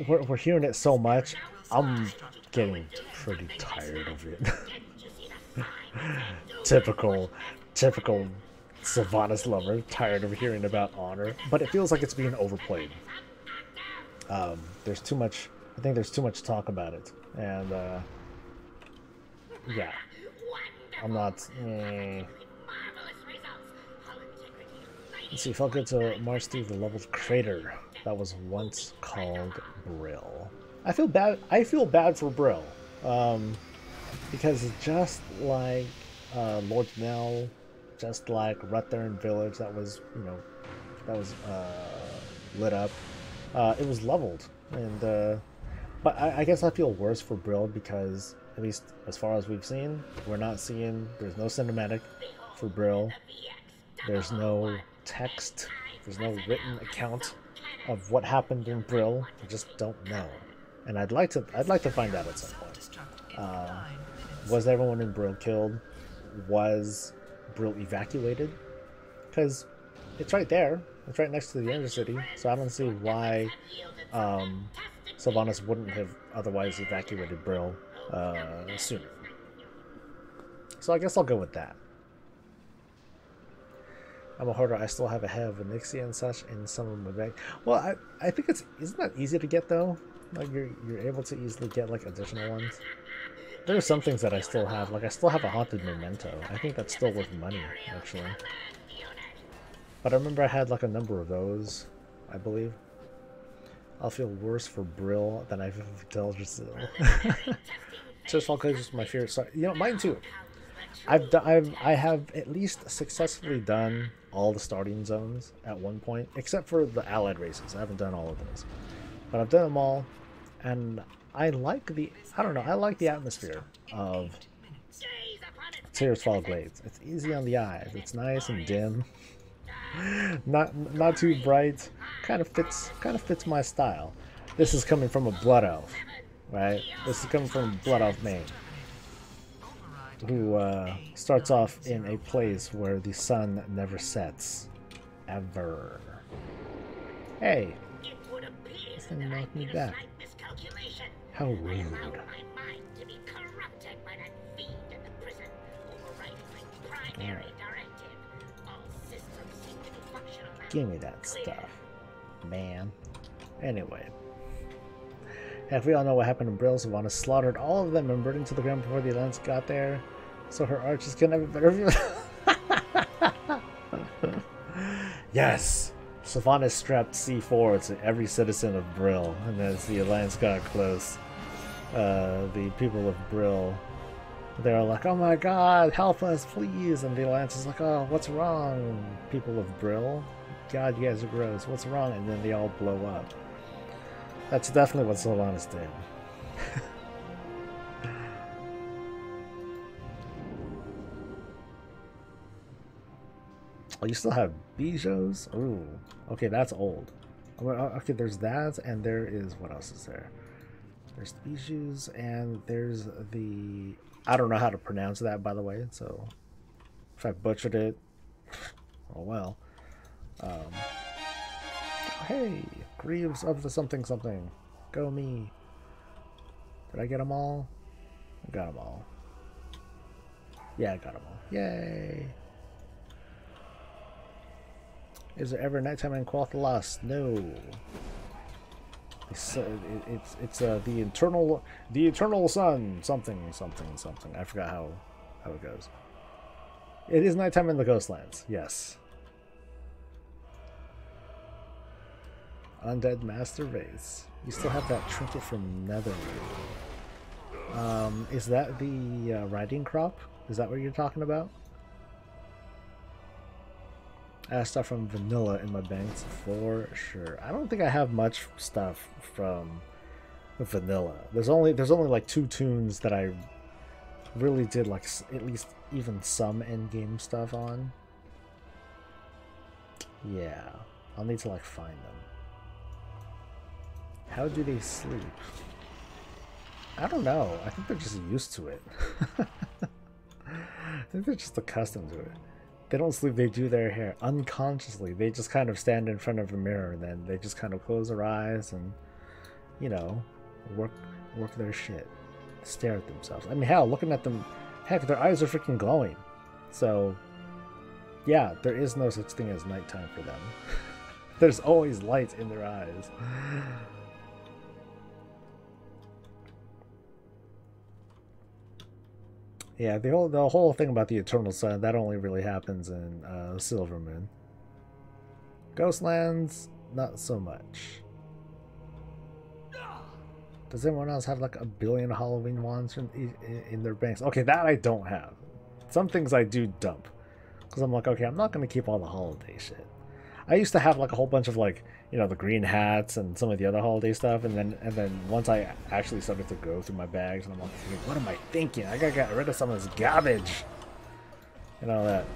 we're hearing it so much, I'm getting pretty tired of it. Typical Sylvanas lover, tired of hearing about honor, but it feels like it's being overplayed. There's too much, I think there's too much talk about it, and yeah, I'm not, Let's see, felt good to march through the leveled crater that was once called Brill. I feel bad for Brill, because just like Lordaeron just like Lordaeron village that was, lit up. It was leveled, and but I guess I feel worse for Brill because, at least as far as we've seen, we're not seeing. There's no cinematic for Brill. There's no text. There's no written account of what happened in Brill. We just don't know, and I'd like to find out at some point. Was everyone in Brill killed? Was Brill evacuated? Because it's right there. It's right next to the Ender City, so I don't see why Sylvanas wouldn't have otherwise evacuated Brill sooner. So I guess I'll go with that. I'm a hoarder. I still have a head of Nixie and such in some of my bag. Well, I think isn't that easy to get though? Like you're able to easily get like additional ones. There are some things that I still have. Like I still have a haunted memento. I think that's still worth money actually. But I remember I had like a number of those, I believe. I'll feel worse for Brill than I feel for Teldrassil. Just because my favorite star. You know, mine too. I have at least successfully done all the starting zones at one point, except for the allied races. I haven't done all of those, but I've done them all, and I like the atmosphere of Tearsfall Glades. It's easy on the eyes. It's nice and dim. Not too bright. Kind of fits my style. This is coming from a blood elf, right? This is coming from a blood elf main who starts off in a place where the sun never sets, ever. Hey, this thing knocked me back. How rude. Alright. Give me that stuff, man. Anyway. If we all know what happened in Brill, Sylvanas slaughtered all of them and burned into the ground before the Alliance got there, so her archers can have a better view. Yes! Sylvanas strapped C4 to every citizen of Brill, and as the Alliance got close, the people of Brill, they're like, oh my god, help us, please! And the Alliance is like, oh, what's wrong, people of Brill? God, you guys are gross, what's wrong? And then they all blow up. That's definitely what Sylvanas did. Oh, you still have Bijos? Ooh. Okay, that's old. Okay, there's that, and there is... What else is there? There's the Bijous, and there's the... I don't know how to pronounce that, by the way, so... If I butchered it... Oh, well. Hey! Greaves of the something something. Go me. Did I get them all? I got them all. Yeah, I got them all. Yay! Is there ever nighttime in Quathalas? No. It's the eternal sun something. I forgot how it goes. It is nighttime in the Ghostlands. Yes. Undead Master Race. You still have that trinket from Netherrealm. Is that the riding crop? Is that what you're talking about? I have stuff from Vanilla in my banks for sure. I don't think I have much stuff from Vanilla. There's only like 2 tunes that I really did like at least even some endgame stuff on. Yeah, I'll need to like find them. How do they sleep? I don't know. I think they're just used to it. I think they're just accustomed to it. They don't sleep, they do their hair unconsciously. They just kind of stand in front of a mirror and then they just kind of close their eyes and, you know, work their shit. Stare at themselves. I mean, hell, looking at them, heck, their eyes are freaking glowing. So, yeah, there is no such thing as nighttime for them. There's always light in their eyes. Yeah, the whole thing about the Eternal Sun, that only really happens in Silvermoon. Ghostlands, not so much. Does anyone else have like 1 billion Halloween wands in their banks? Okay, that I don't have. Some things I do dump. Because I'm like, okay, I'm not going to keep all the holiday shit. I used to have like a whole bunch of like, you know, the green hats and some of the other holiday stuff, and then once I actually started to go through my bags, and I'm like, what am I thinking? I gotta get rid of some of this garbage and all that.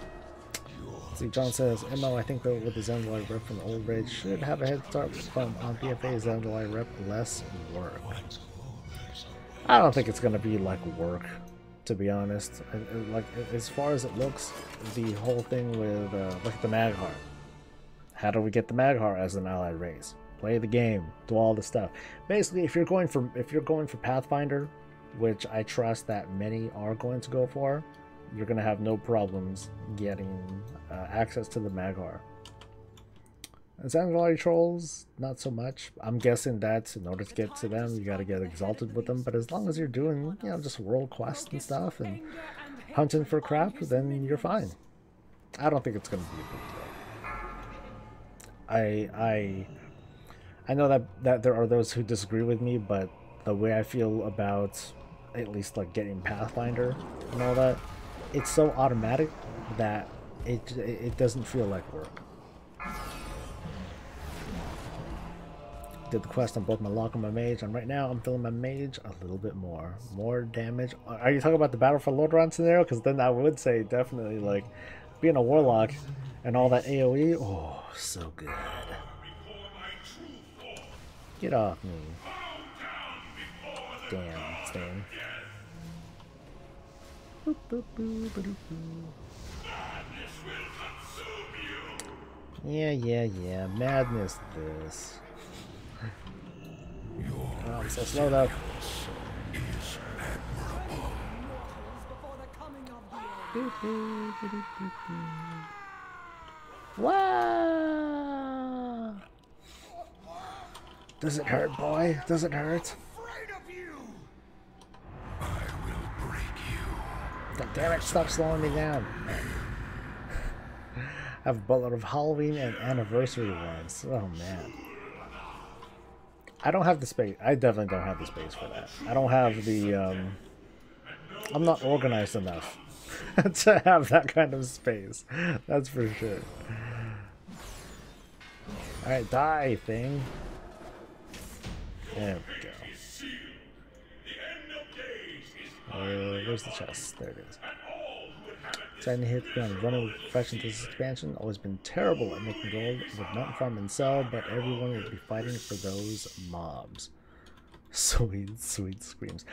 See, John says, MO, I think that with the Zendalai rep from the old raid should have a head start from on BFA Zendalai rep less work. I don't think it's gonna be like work, to be honest. Like as far as it looks, the whole thing with look at the Magheart. How do we get the Magheart as an allied race? Play the game, do all the stuff. Basically, if you're going for Pathfinder, which I trust that many are going to go for, you're gonna have no problems getting access to the Magheart. And Zendalai trolls, not so much. I'm guessing that in order to get to them, you gotta get exalted with them. But as long as you're doing, you know, just world quests and stuff and hunting for crap, then you're fine. I don't think it's gonna be a big deal. I know that there are those who disagree with me, but the way I feel about at least like getting Pathfinder and all that, it's so automatic that it doesn't feel like work. Did the quest on both my lock and my mage, and right now I'm feeling my mage a little bit more damage. Are you talking about the Battle for Lordaeron scenario? Because then I would say definitely like being a warlock and all that AoE. Oh, so good. Get off me. Damn, Stan. Boop, boop, boop, boop, boop. Yeah. Madness this. Oh, I'm so slow though. Wow! Does it hurt, boy? Does it hurt? God damn it, stop slowing me down. I have a buttload of Halloween and anniversary ones. Oh man. I don't have the space. I definitely don't have the space for that. I don't have the, I'm not organized enough to have that kind of space. That's for sure. Alright, die, thing. There we go. Where's the chest? There it is. Deciding to hit the ground running with profession this expansion. Always been terrible at making gold with mountain farm and sell, but everyone will be fighting for those mobs. Sweet screams.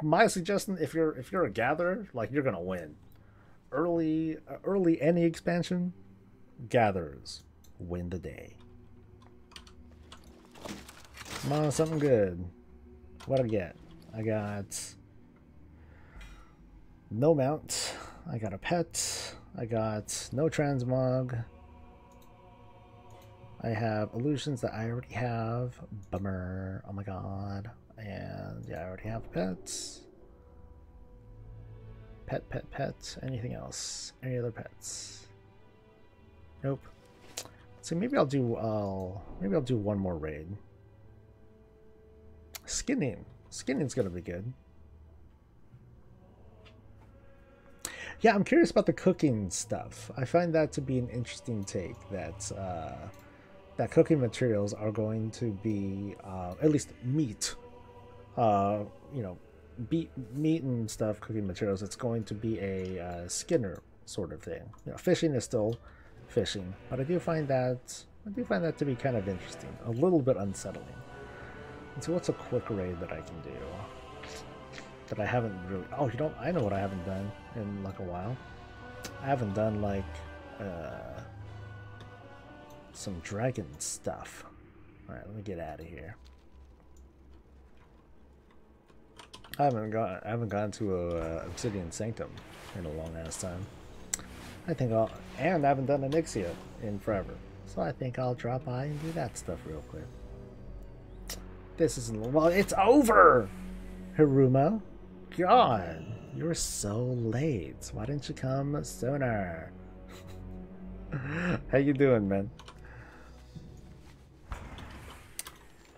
My suggestion, if you're a gatherer, like you're gonna win. Early any expansion, gatherers win the day. Come on, something good. What do I get? I got no mount. I got a pet. I got no transmog. I have illusions that I already have. Bummer. Oh my god. And yeah, I already have pets. Pet. Anything else? Any other pets? Nope. So maybe I'll do one more raid. Skinning. Skinning's gonna be good. Yeah, I'm curious about the cooking stuff. I find that to be an interesting take. That that cooking materials are going to be at least meat. You know, meat and stuff. Cooking materials. It's going to be a Skinner sort of thing. You know, fishing is still fishing, but I do find that to be kind of interesting. A little bit unsettling. And so, what's a quick raid that I can do? That I haven't really... Oh, you know, I know what I haven't done in like a while. I haven't done like some dragon stuff. All right, let me get out of here. I haven't gone to a Obsidian Sanctum in a long ass time. I think I haven't done Onyxia in forever, so I think I'll drop by and do that stuff real quick. This isn't... Well, it's over, Hiruma. God, you're so late. Why didn't you come sooner? How you doing, man?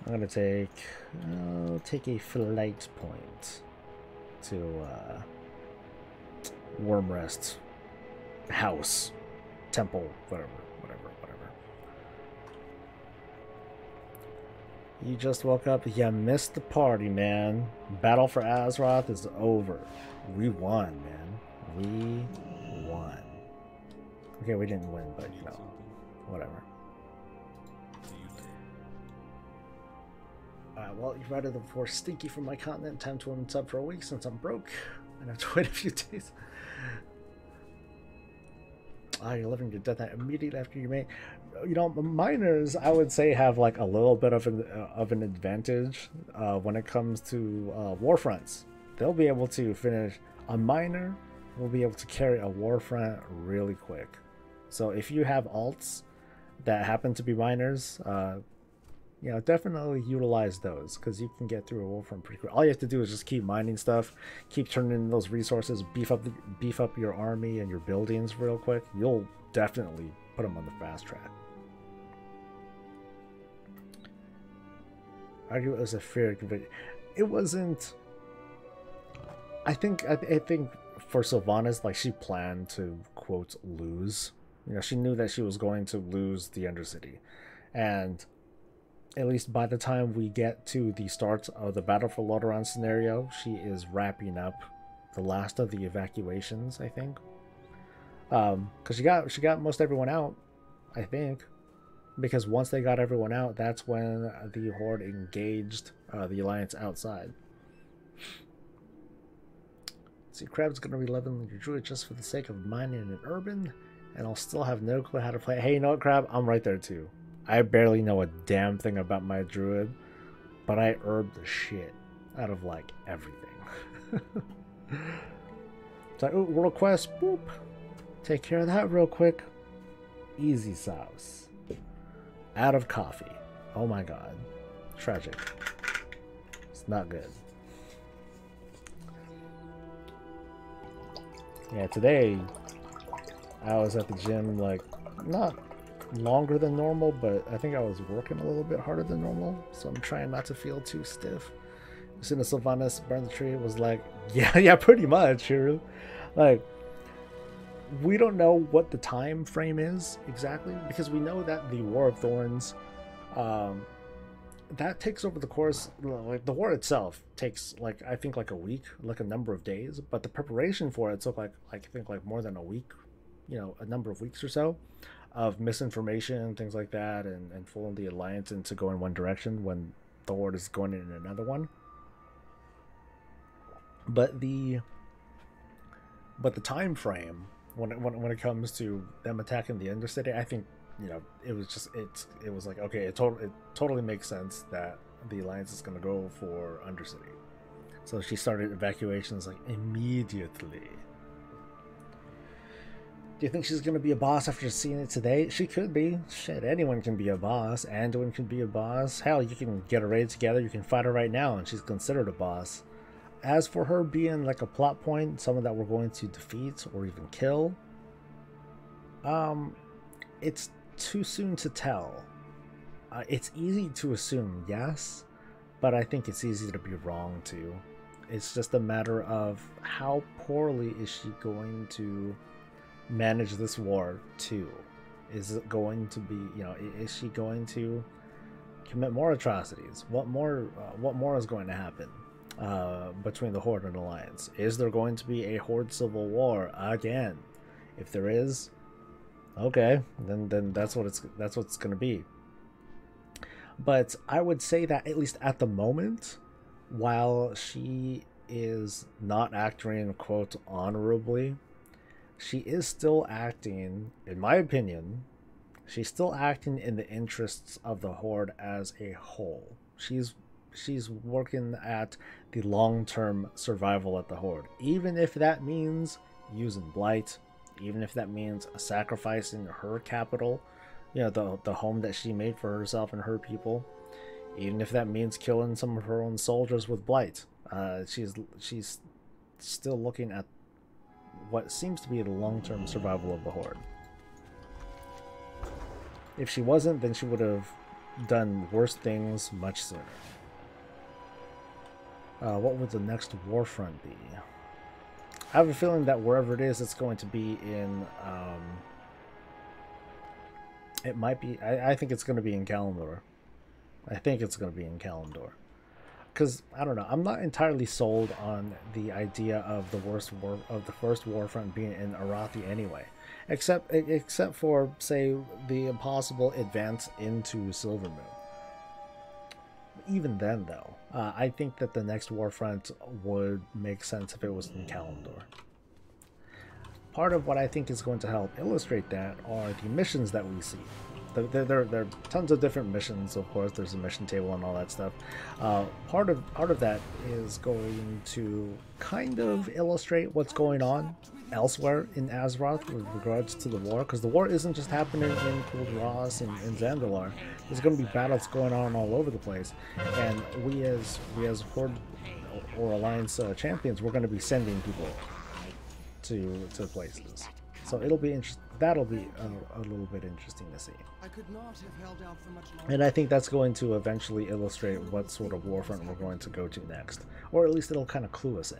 I'm gonna take a flight point to Wormrest. house, temple, whatever, whatever, whatever. You just woke up. You missed the party, man. Battle for Azeroth is over. We won, man. We won. Okay, we didn't win, but you know, whatever. Well, you've routed the force stinky from my continent. Time to unsub for a week since I'm broke and I have to wait a few days. You're living your death night immediately after you mate. You know, miners, I would say, have like a little bit of an advantage when it comes to war fronts. They'll be able to finish. A miner will be able to carry a war front really quick. So if you have alts that happen to be miners, you know, definitely utilize those because you can get through a war front pretty quick. All you have to do is just keep mining stuff, keep turning in those resources, beef up your army and your buildings real quick. You'll definitely put them on the fast track. Argue it was a fair conviction. It wasn't. I think for Sylvanas, like, she planned to quote lose. You know, she knew that she was going to lose the Undercity, and at least by the time we get to the start of the Battle for Lordaeron scenario, she is wrapping up the last of the evacuations, I think. Because she got most everyone out, I think. Because once they got everyone out, that's when the Horde engaged the Alliance outside. See, Crab's gonna be leveling your druid just for the sake of mining an urban, and I'll still have no clue how to play. Hey, you know what, Crab? I'm right there too. I barely know a damn thing about my druid, but I herb the shit out of like everything. It's like, ooh, world quest, boop. Take care of that real quick. Easy sauce. Out of coffee. Oh my god. Tragic. It's not good. Yeah, today I was at the gym, like, not longer than normal, but I think I was working a little bit harder than normal, so I'm trying not to feel too stiff. As soon as Sylvanas burned the tree, it was like, yeah, pretty much. Like, we don't know what the time frame is exactly, because we know that the War of Thorns, that takes over the course, like, the war itself takes, like, I think like a week, like a number of days, but the preparation for it took like I think like more than a week, you know, a number of weeks or so of misinformation and things like that, and fooling the Alliance into going one direction when the Horde is going in another one. But the time frame when it comes to them attacking the Undercity, I think, you know, it was like, okay, it totally makes sense that the Alliance is going to go for Undercity. So she started evacuations like immediately. Do you think she's going to be a boss after seeing it today? She could be. Shit, anyone can be a boss. Anduin can be a boss. Hell, you can get a raid together. You can fight her right now, and she's considered a boss. As for her being like a plot point, someone that we're going to defeat or even kill, it's too soon to tell. It's easy to assume, yes, but I think it's easy to be wrong too. It's just a matter of how poorly is she going to manage this war too. Is it going to be, you know, is she going to commit more atrocities? What more is going to happen between the Horde and Alliance? Is there going to be a Horde civil war again? If there is, okay, then that's what it's going to be. But I would say that at least at the moment, while she is not acting quote honorably, she is still acting, in my opinion, she's still acting in the interests of the Horde as a whole. She's working at the long-term survival of the Horde, even if that means using Blight, even if that means sacrificing her capital, you know, the home that she made for herself and her people, even if that means killing some of her own soldiers with Blight. She's still looking at what seems to be the long-term survival of the Horde. If she wasn't, then she would have done worse things much sooner. What would the next war front be? I have a feeling that wherever it is, it's going to be in. It might be. I think it's going to be in Kalimdor. I think it's going to be in Kalimdor. Because I don't know, I'm not entirely sold on the idea of the first Warfront being in Arathi anyway, except for, say, the possible advance into Silvermoon. Even then, though, I think that the next Warfront would make sense if it was in Kalimdor. Part of what I think is going to help illustrate that are the missions that we see. There are tons of different missions, of course. There's a mission table and all that stuff. Part of that is going to kind of illustrate what's going on elsewhere in Azeroth with regards to the war, because the war isn't just happening in Kuldras and Zandalar. There's going to be battles going on all over the place, and we as Horde or Alliance champions, we're going to be sending people to places. So it'll be interesting. That'll be a little bit interesting to see. I could not have held out for much longer. And I think that's going to eventually illustrate what sort of Warfront we're going to go to next. Or at least it'll kind of clue us in.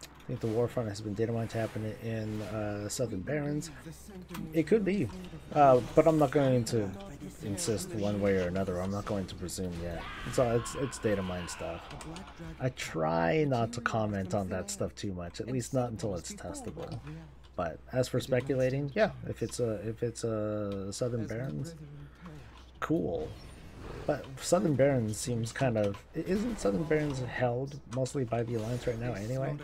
I think the Warfront has been data mined to happen in Southern Barrens. It could be. But I'm not going to insist one way or another. I'm not going to presume yet. It's data mine stuff. I try not to comment on that stuff too much, at least not until it's testable. But as for speculating, yeah, if it's a Southern Barrens, cool. But Southern Barrens seems kind of... Isn't Southern Barrens held mostly by the Alliance right now anyway?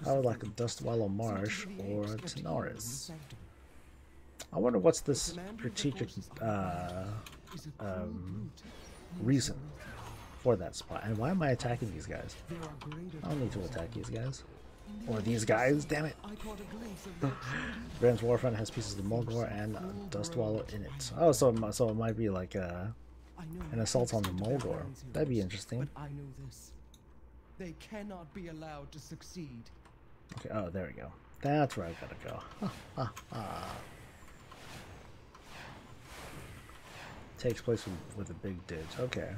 I would like a Dustwallow Marsh or Tanaris. I wonder what's the strategic reason for that spot. And why am I attacking these guys? I don't need to attack these guys. Or these guys, damn it. Brand's Warfront has pieces of Mulgore and Dustwallow in it. Oh, so it might be like an assault on the Mulgore. That'd be interesting. I know this. They cannot be allowed to succeed. Okay, oh, there we go. That's where I gotta go. Takes place with a big ditch. Okay.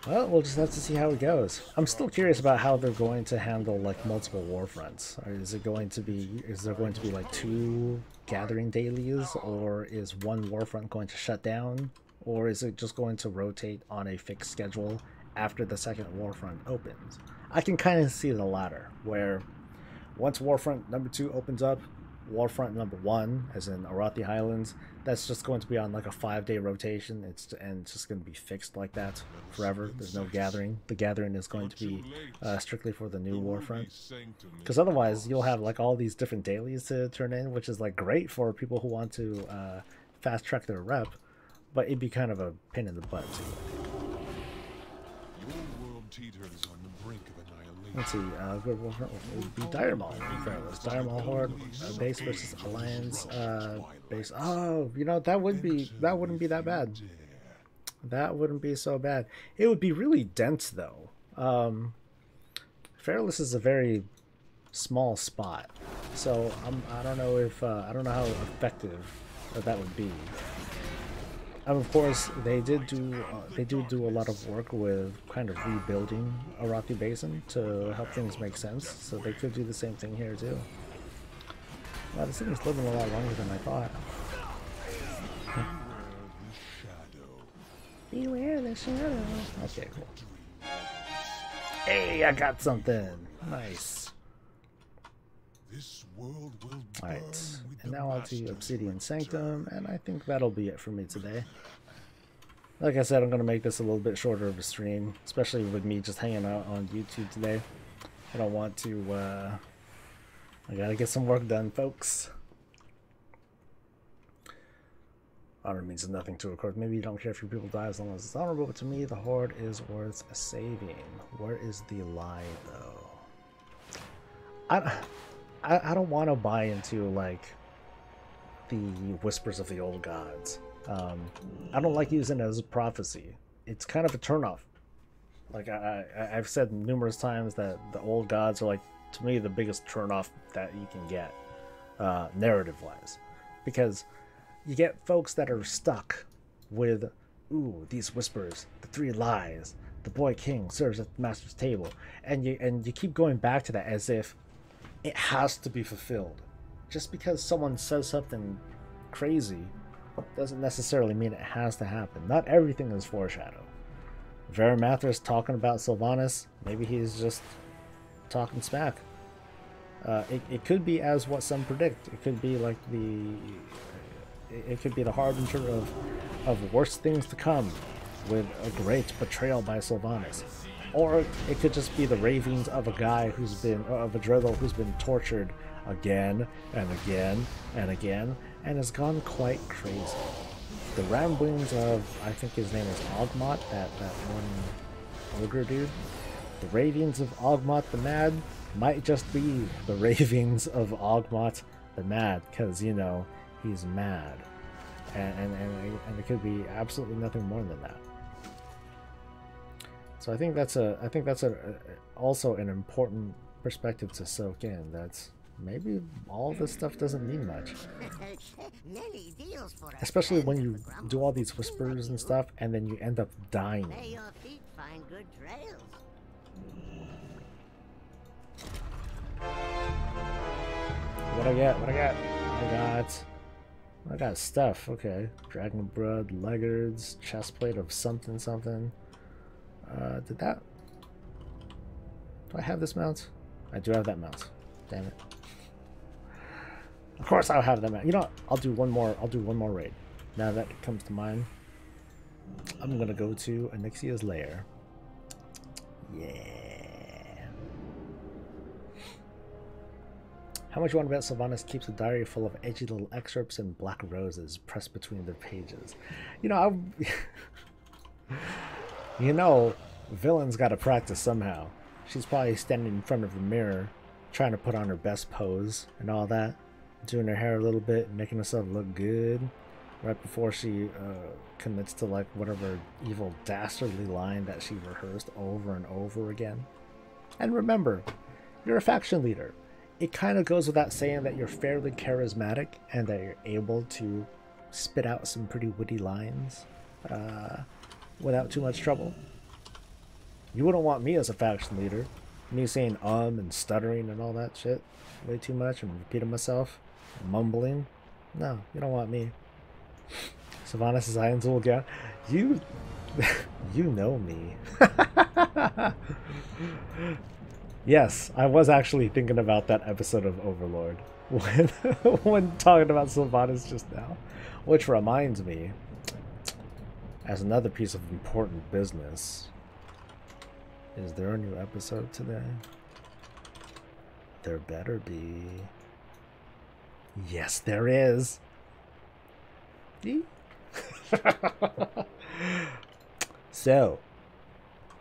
Well, we'll just have to see how it goes. I'm still curious about how they're going to handle like multiple Warfronts. Or is there going to be like 2 gathering dailies, or is one Warfront going to shut down, or is it just going to rotate on a fixed schedule after the second Warfront opens? I can kind of see the latter, where once Warfront number 2 opens up, Warfront number 1, as in Arathi Highlands, that's just going to be on like a 5-day rotation. It's just going to be fixed like that forever. There's no gathering. The gathering is going to be strictly for the new Warfront, because otherwise you'll have like all these different dailies to turn in, which is like great for people who want to fast track their rep, but it'd be kind of a pain in the butt too. Let's see, good Warfront would be Dire Maul. Dire Maul Horde, base versus Alliance, base. Oh, you know, that wouldn't be that bad. That wouldn't be so bad. It would be really dense though. Fairless is a very small spot, so I don't know how effective that would be. Of course, they do a lot of work with kind of rebuilding Arathi Basin to help things make sense, so they could do the same thing here too. Wow, this thing is living a lot longer than I thought. Beware the shadow. Okay, cool. Hey, I got something. Nice. Alright, and now I'll do Obsidian Sanctum, and I think that'll be it for me today. Like I said, I'm going to make this a little bit shorter of a stream, especially with me just hanging out on YouTube today. I don't want to, I gotta get some work done, folks. Honor means nothing to, of course. Maybe you don't care if your people die as long as it's honorable, but to me, the Horde is worth saving. Where is the lie, though? I don't want to buy into like the whispers of the old gods. I don't like using it as a prophecy. It's kind of a turnoff. Like I've said numerous times that the old gods are like, to me, the biggest turnoff that you can get, narrative-wise, because you get folks that are stuck with ooh, these whispers, the 3 lies, the boy king serves at the master's table, and you keep going back to that as if it has to be fulfilled. Just because someone says something crazy doesn't necessarily mean it has to happen. Not everything is foreshadow. Varimathras talking about Sylvanas, maybe he's just talking smack. It could be as what some predict. It could be like it could be the harbinger of worse things to come, with a great betrayal by Sylvanas. Or it could just be the ravings of a guy who's been, of a Dreadle who's been tortured again and again and again, and has gone quite crazy. The ramblings of, I think his name is Ogmot, that one ogre dude. The ravings of Ogmot the Mad might just be the ravings of Ogmot the Mad, because, you know, he's mad. And it could be absolutely nothing more than that. So I think that's also an important perspective to soak in. That's maybe all this stuff doesn't mean much. Especially when you do all these whispers and stuff, and then you end up dying. What I get? What I got? I got stuff. Okay, dragon blood, leggards, chestplate of something something. Do I have this mount? I do have that mount. Damn it. Of course I'll have that mount. You know what? I'll do one more raid. Now that it comes to mind. I'm gonna go to Onyxia's lair. Yeah. How much you want to bet Sylvanas keeps a diary full of edgy little excerpts and black roses pressed between the pages? You know, you know, villain's got to practice somehow. She's probably standing in front of the mirror, trying to put on her best pose and all that, doing her hair a little bit, making herself look good, right before she commits to like whatever evil dastardly line that she rehearsed over and over again. And remember, you're a faction leader. It kind of goes without saying that you're fairly charismatic and that you're able to spit out some pretty witty lines without too much trouble. You wouldn't want me as a faction leader. Me saying and stuttering and all that shit way too much and repeating myself, mumbling. No, you don't want me. Sylvanas is Iron's old guy. You know me. Yes, I was actually thinking about that episode of Overlord when talking about Sylvanas just now. Which reminds me, as another piece of important business, is there a new episode today? There better be. Yes, there is. So,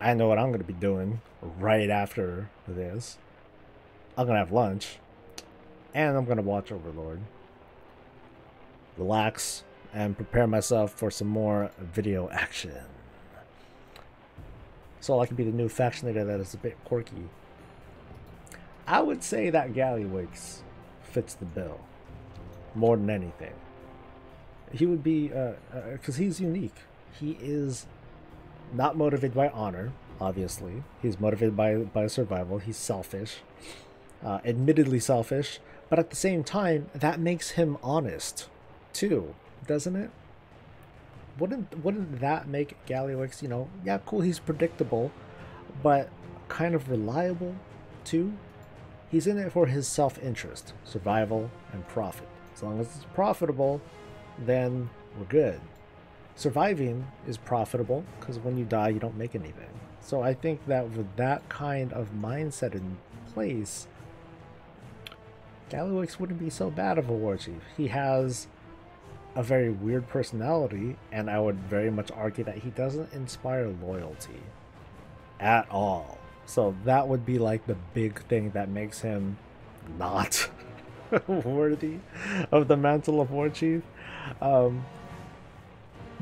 I know what I'm going to be doing right after this. I'm going to have lunch, and I'm going to watch Overlord, relax, and prepare myself for some more video action. So I can be the new faction leader that is a bit quirky. I would say that Gallywix fits the bill more than anything. He would be, because he's unique. He is not motivated by honor, obviously. He's motivated by survival. He's selfish, admittedly selfish, but at the same time, that makes him honest, too, doesn't it? Wouldn't that make Gallywix, you know, yeah, cool, he's predictable, but kind of reliable, too? He's in it for his self-interest, survival, and profit. As long as it's profitable, then we're good. Surviving is profitable, because when you die, you don't make anything. So I think that with that kind of mindset in place, Gallywix wouldn't be so bad of a war chief. He has a very weird personality, and I would very much argue that he doesn't inspire loyalty at all. So that would be like the big thing that makes him not worthy of the mantle of war chief. But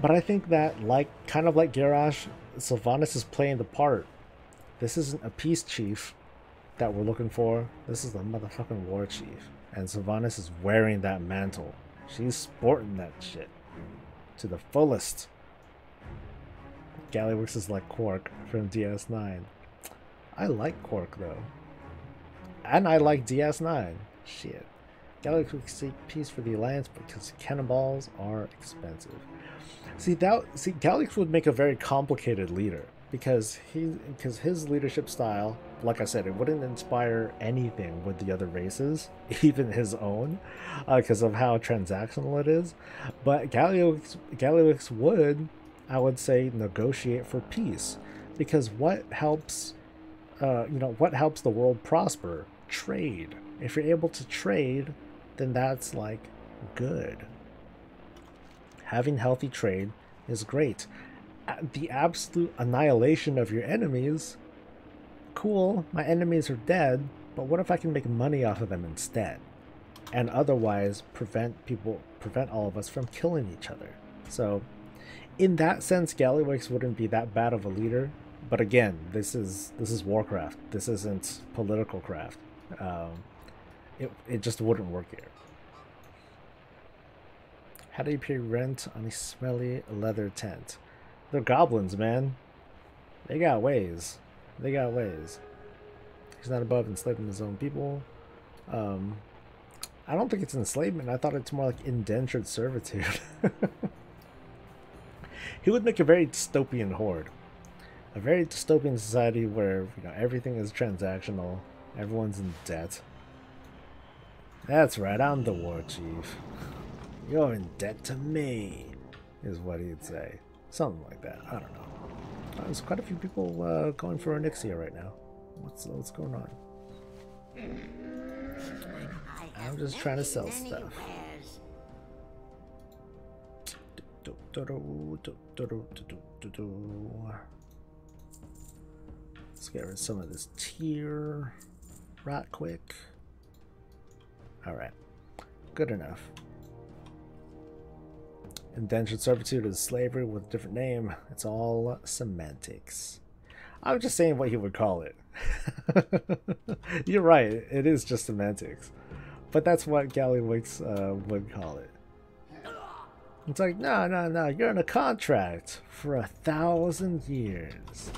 I think that, kind of like Garrosh, Sylvanas is playing the part. This isn't a peace chief that we're looking for. This is the motherfucking war chief. And Sylvanas is wearing that mantle. She's sporting that shit to the fullest. Gallywix is like Quark from DS9. I like Quark though. And I like DS9. Shit. Gallywix would seek peace for the Alliance because cannonballs are expensive. See, Gallywix would make a very complicated leader because his leadership style, like I said, it wouldn't inspire anything with the other races, even his own, because of how transactional it is. But Gallywix would, I would say, negotiate for peace, because what helps, what helps the world prosper? Trade. If you're able to trade, then that's like good. Having healthy trade is great. The absolute annihilation of your enemies, cool, my enemies are dead, but what if I can make money off of them instead? And otherwise prevent all of us from killing each other. So in that sense, Gallywix wouldn't be that bad of a leader. But again, this is Warcraft. This isn't political craft. It just wouldn't work here. How do you pay rent on a smelly leather tent? They're goblins, man. They got ways. They got ways. He's not above enslaving his own people. I don't think it's enslavement. I thought it's more like indentured servitude. He would make a very dystopian horde. A very dystopian society where, everything is transactional. Everyone's in debt. That's right, I'm the war chief. You're in debt to me, is what he'd say. Something like that. I don't know. There's quite a few people going for Onyxia right now. What's going on? I'm just trying to sell stuff. Let's get rid of some of this tier right quick. Alright. Good enough. Indentured servitude is slavery with a different name. It's all semantics. I'm just saying what he would call it. You're right, it is just semantics. But that's what Gallywix would call it. It's like, no, you're in a contract for 1,000 years.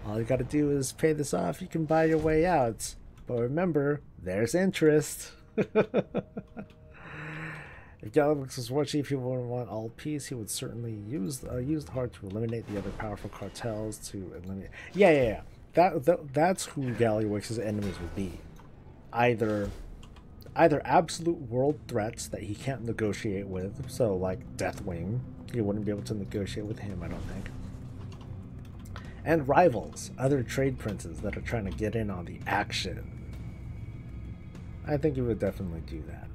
All you gotta do is pay this off, you can buy your way out. But remember, there's interest. If Gallywix was war chief, he wouldn't want all peace. He would certainly use the heart to eliminate the other powerful cartels. To eliminate, yeah. That's who Gallywix's enemies would be. Either absolute world threats that he can't negotiate with. So like Deathwing, he wouldn't be able to negotiate with him, I don't think. And rivals, other trade princes that are trying to get in on the action. I think he would definitely do that.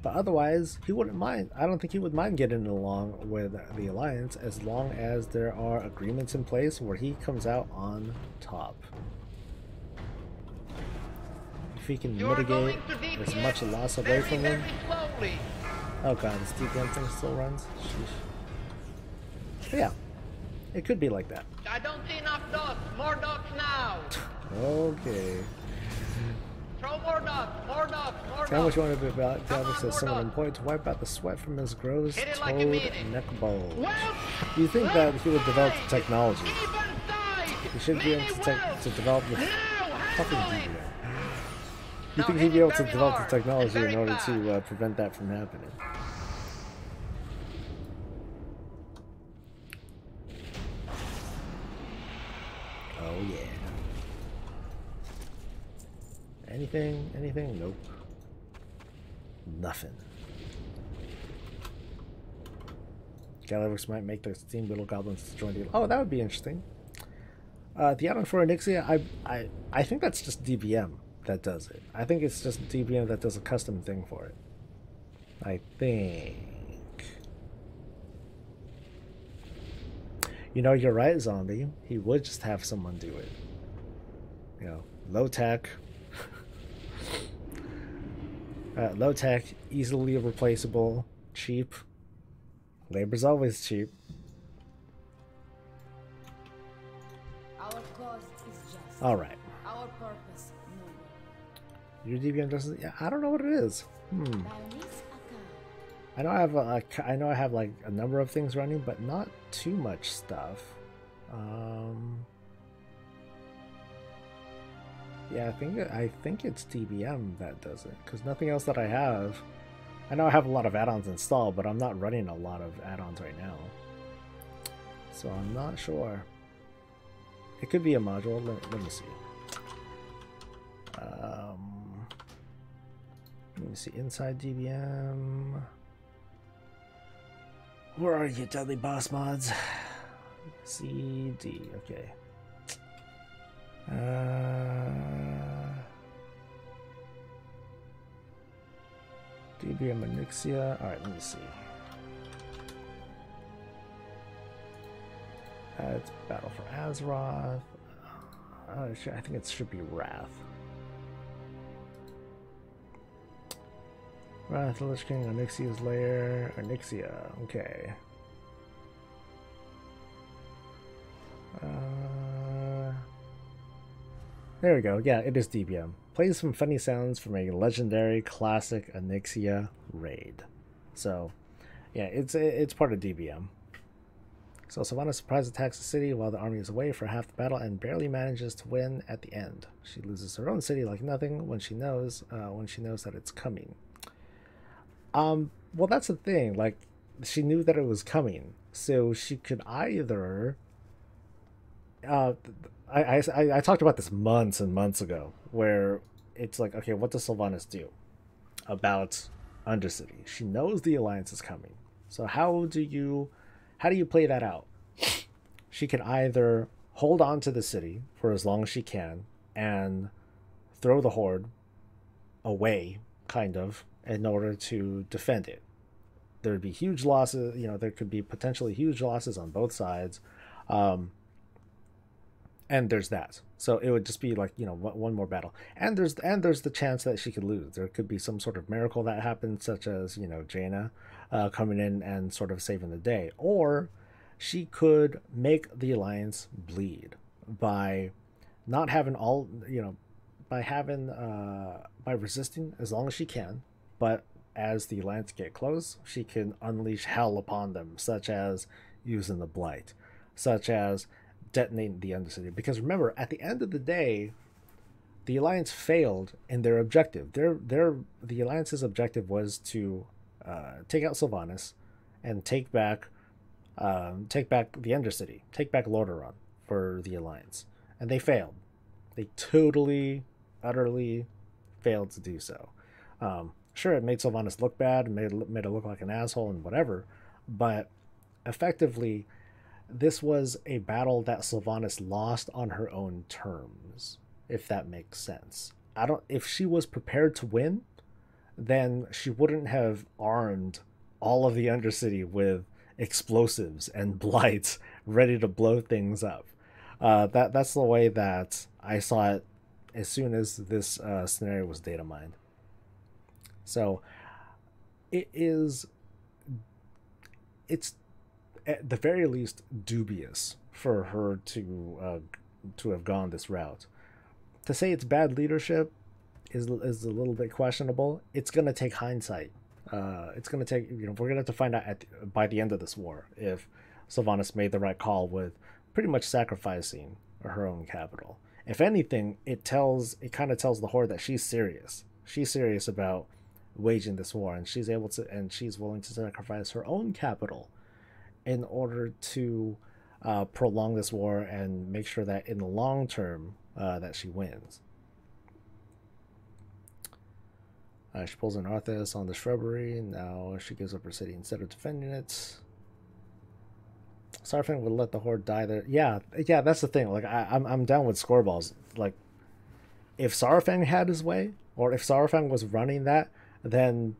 But otherwise, he wouldn't mind. I don't think he would mind getting along with the Alliance as long as there are agreements in place where he comes out on top. If he can mitigate as much loss away from him. Oh god, this DPM thing still runs? Sheesh. But yeah, it could be like that. I don't see enough dots. More dots now. Okay. Throw more dots. More dots. More dots. Tell me what you want to do about Gallywix as someone employed to wipe out the sweat from his gross toad neck bowl. You think that he would develop the technology? He should be able to develop the fucking DPM. You think he'd be able to develop the technology in order to prevent that from happening? Oh yeah. Anything? Anything? Nope. Nothing. Gallywix might make the Steam Little Goblins to join the... Oh, that would be interesting. The add-on for Onyxia, I think that's just DBM that does it. I think it's just DBM that does a custom thing for it. I think. You're right, Zombie. He would just have someone do it. Low tech. Low tech, easily replaceable, cheap. Labor's always cheap. Our cause is just. All right. Our purpose noble. Your DBM doesn't. Yeah, I don't know what it is. I know I know I have like a number of things running, but not too much stuff. Yeah, I think it's DBM that does it, because nothing else that I have. I know I have a lot of add-ons installed, but I'm not running a lot of add-ons right now, so I'm not sure. It could be a module. Let me see. Let me see inside DBM. Where are you, deadly boss mods? CD. Okay. DBM Onyxia. Alright, let me see. It's Battle for Azeroth. I think it should be Wrath. Wrath, Lich King, Onyxia's Lair, Onyxia. Okay. There we go. Yeah, it is DBM. Plays some funny sounds from a legendary classic Onyxia raid. So, yeah, it's part of DBM. So Sylvanas surprise attacks the city while the army is away for half the battle and barely manages to win at the end. She loses her own city like nothing when she knows that it's coming. Well, that's the thing. Like, she knew that it was coming, so she could either. I talked about this months and months ago, where it's like, okay, what does Sylvanas do about Undercity? She knows the alliance is coming, so how do you play that out? She can either hold on to the city for as long as she can and throw the horde away, kind of, in order to defend it. There would be huge losses, there could be potentially huge losses on both sides. And there's that. So it would just be like, one more battle. And there's the chance that she could lose. There could be some sort of miracle that happens, such as, Jaina coming in and sort of saving the day. Or she could make the alliance bleed by not having all, by resisting as long as she can. But as the alliance get close, she can unleash hell upon them, such as using the Blight, such as detonating the Undercity. Because remember, at the end of the day, the alliance failed in their objective. The alliance's objective was to take out Sylvanas and take back the Undercity, take back Lordaeron for the alliance, and they failed. They totally, utterly failed to do so. Sure, it made Sylvanas look bad, made it look like an asshole and whatever, but effectively, this was a battle that Sylvanas lost on her own terms, if that makes sense. If she was prepared to win, then she wouldn't have armed all of the Undercity with explosives and blights ready to blow things up. That's the way that I saw it as soon as this scenario was data mined. So it's at the very least dubious for her to have gone this route. To say it's bad leadership is a little bit questionable. It's going to take hindsight. It's going to take, we're going to have to find out by the end of this war if Sylvanas made the right call with pretty much sacrificing her own capital. If anything, it kind of tells the Horde that she's serious. She's serious about waging this war, and she's willing to sacrifice her own capital in order to prolong this war and make sure that in the long term that she wins. She pulls in Arthas on the shrubbery. Now she gives up her city instead of defending it. Sarfang would let the Horde die there. Yeah, that's the thing. Like I'm down with scoreballs. Like if Sarfang had his way, or if Sarfang was running that, then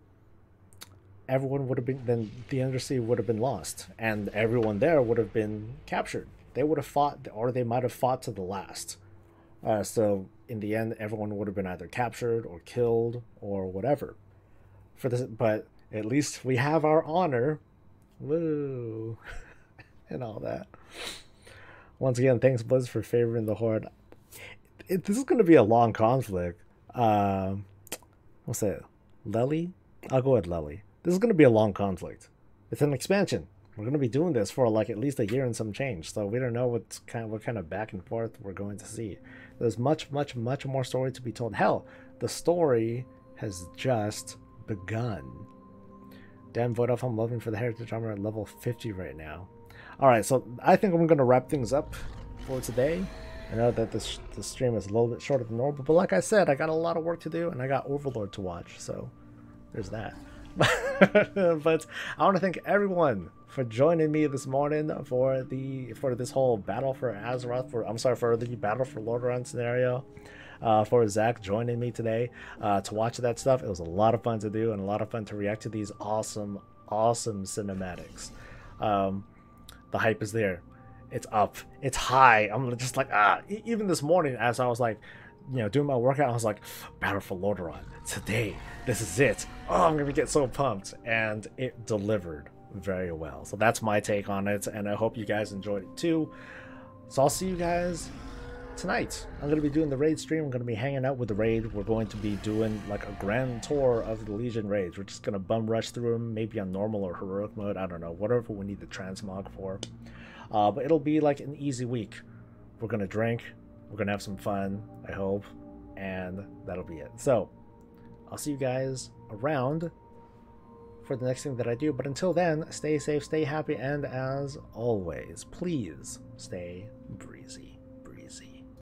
everyone would have been. Then the Undercity would have been lost, and everyone there would have been captured. They would have fought, or they might have fought to the last. So in the end, everyone would have been either captured or killed or whatever. For this, but at least we have our honor, woo, and all that. Once again, thanks Blizz for favoring the Horde. This is going to be a long conflict. What's that? Lely? I'll go with Lely. This is going to be a long conflict. It's an expansion. We're going to be doing this for like at least a year and some change. So we don't know what kind of back and forth we're going to see. There's much more story to be told. Hell, the story has just begun. Damn, Void Elf, I'm loving for the Heritage Armor at level 50 right now. Alright, so I think I'm going to wrap things up for today. I know that this stream is a little bit shorter than normal, but like I said, I got a lot of work to do, and I got Overlord to watch, so there's that. But I want to thank everyone for joining me this morning for this whole battle for Azeroth, for the battle for Lordaeron scenario. For Zach joining me today to watch that stuff. It was a lot of fun to do and a lot of fun to react to these awesome cinematics. The hype is there. It's up. It's high. I'm just like, even this morning as I was like, doing my workout, I was like, Battle for Lordaeron. Today. This is it. Oh, I'm going to get so pumped. And it delivered very well. So that's my take on it. And I hope you guys enjoyed it too. So I'll see you guys tonight. I'm going to be doing the raid stream. I'm going to be hanging out with the raid. We're going to be doing like a grand tour of the Legion raids. We're just going to bum rush through them, maybe on normal or heroic mode. I don't know. Whatever we need the transmog for. But it'll be like an easy week. We're going to drink. We're going to have some fun, I hope. And that'll be it. So I'll see you guys around for the next thing that I do. But until then, stay safe, stay happy, and as always, please stay breezy.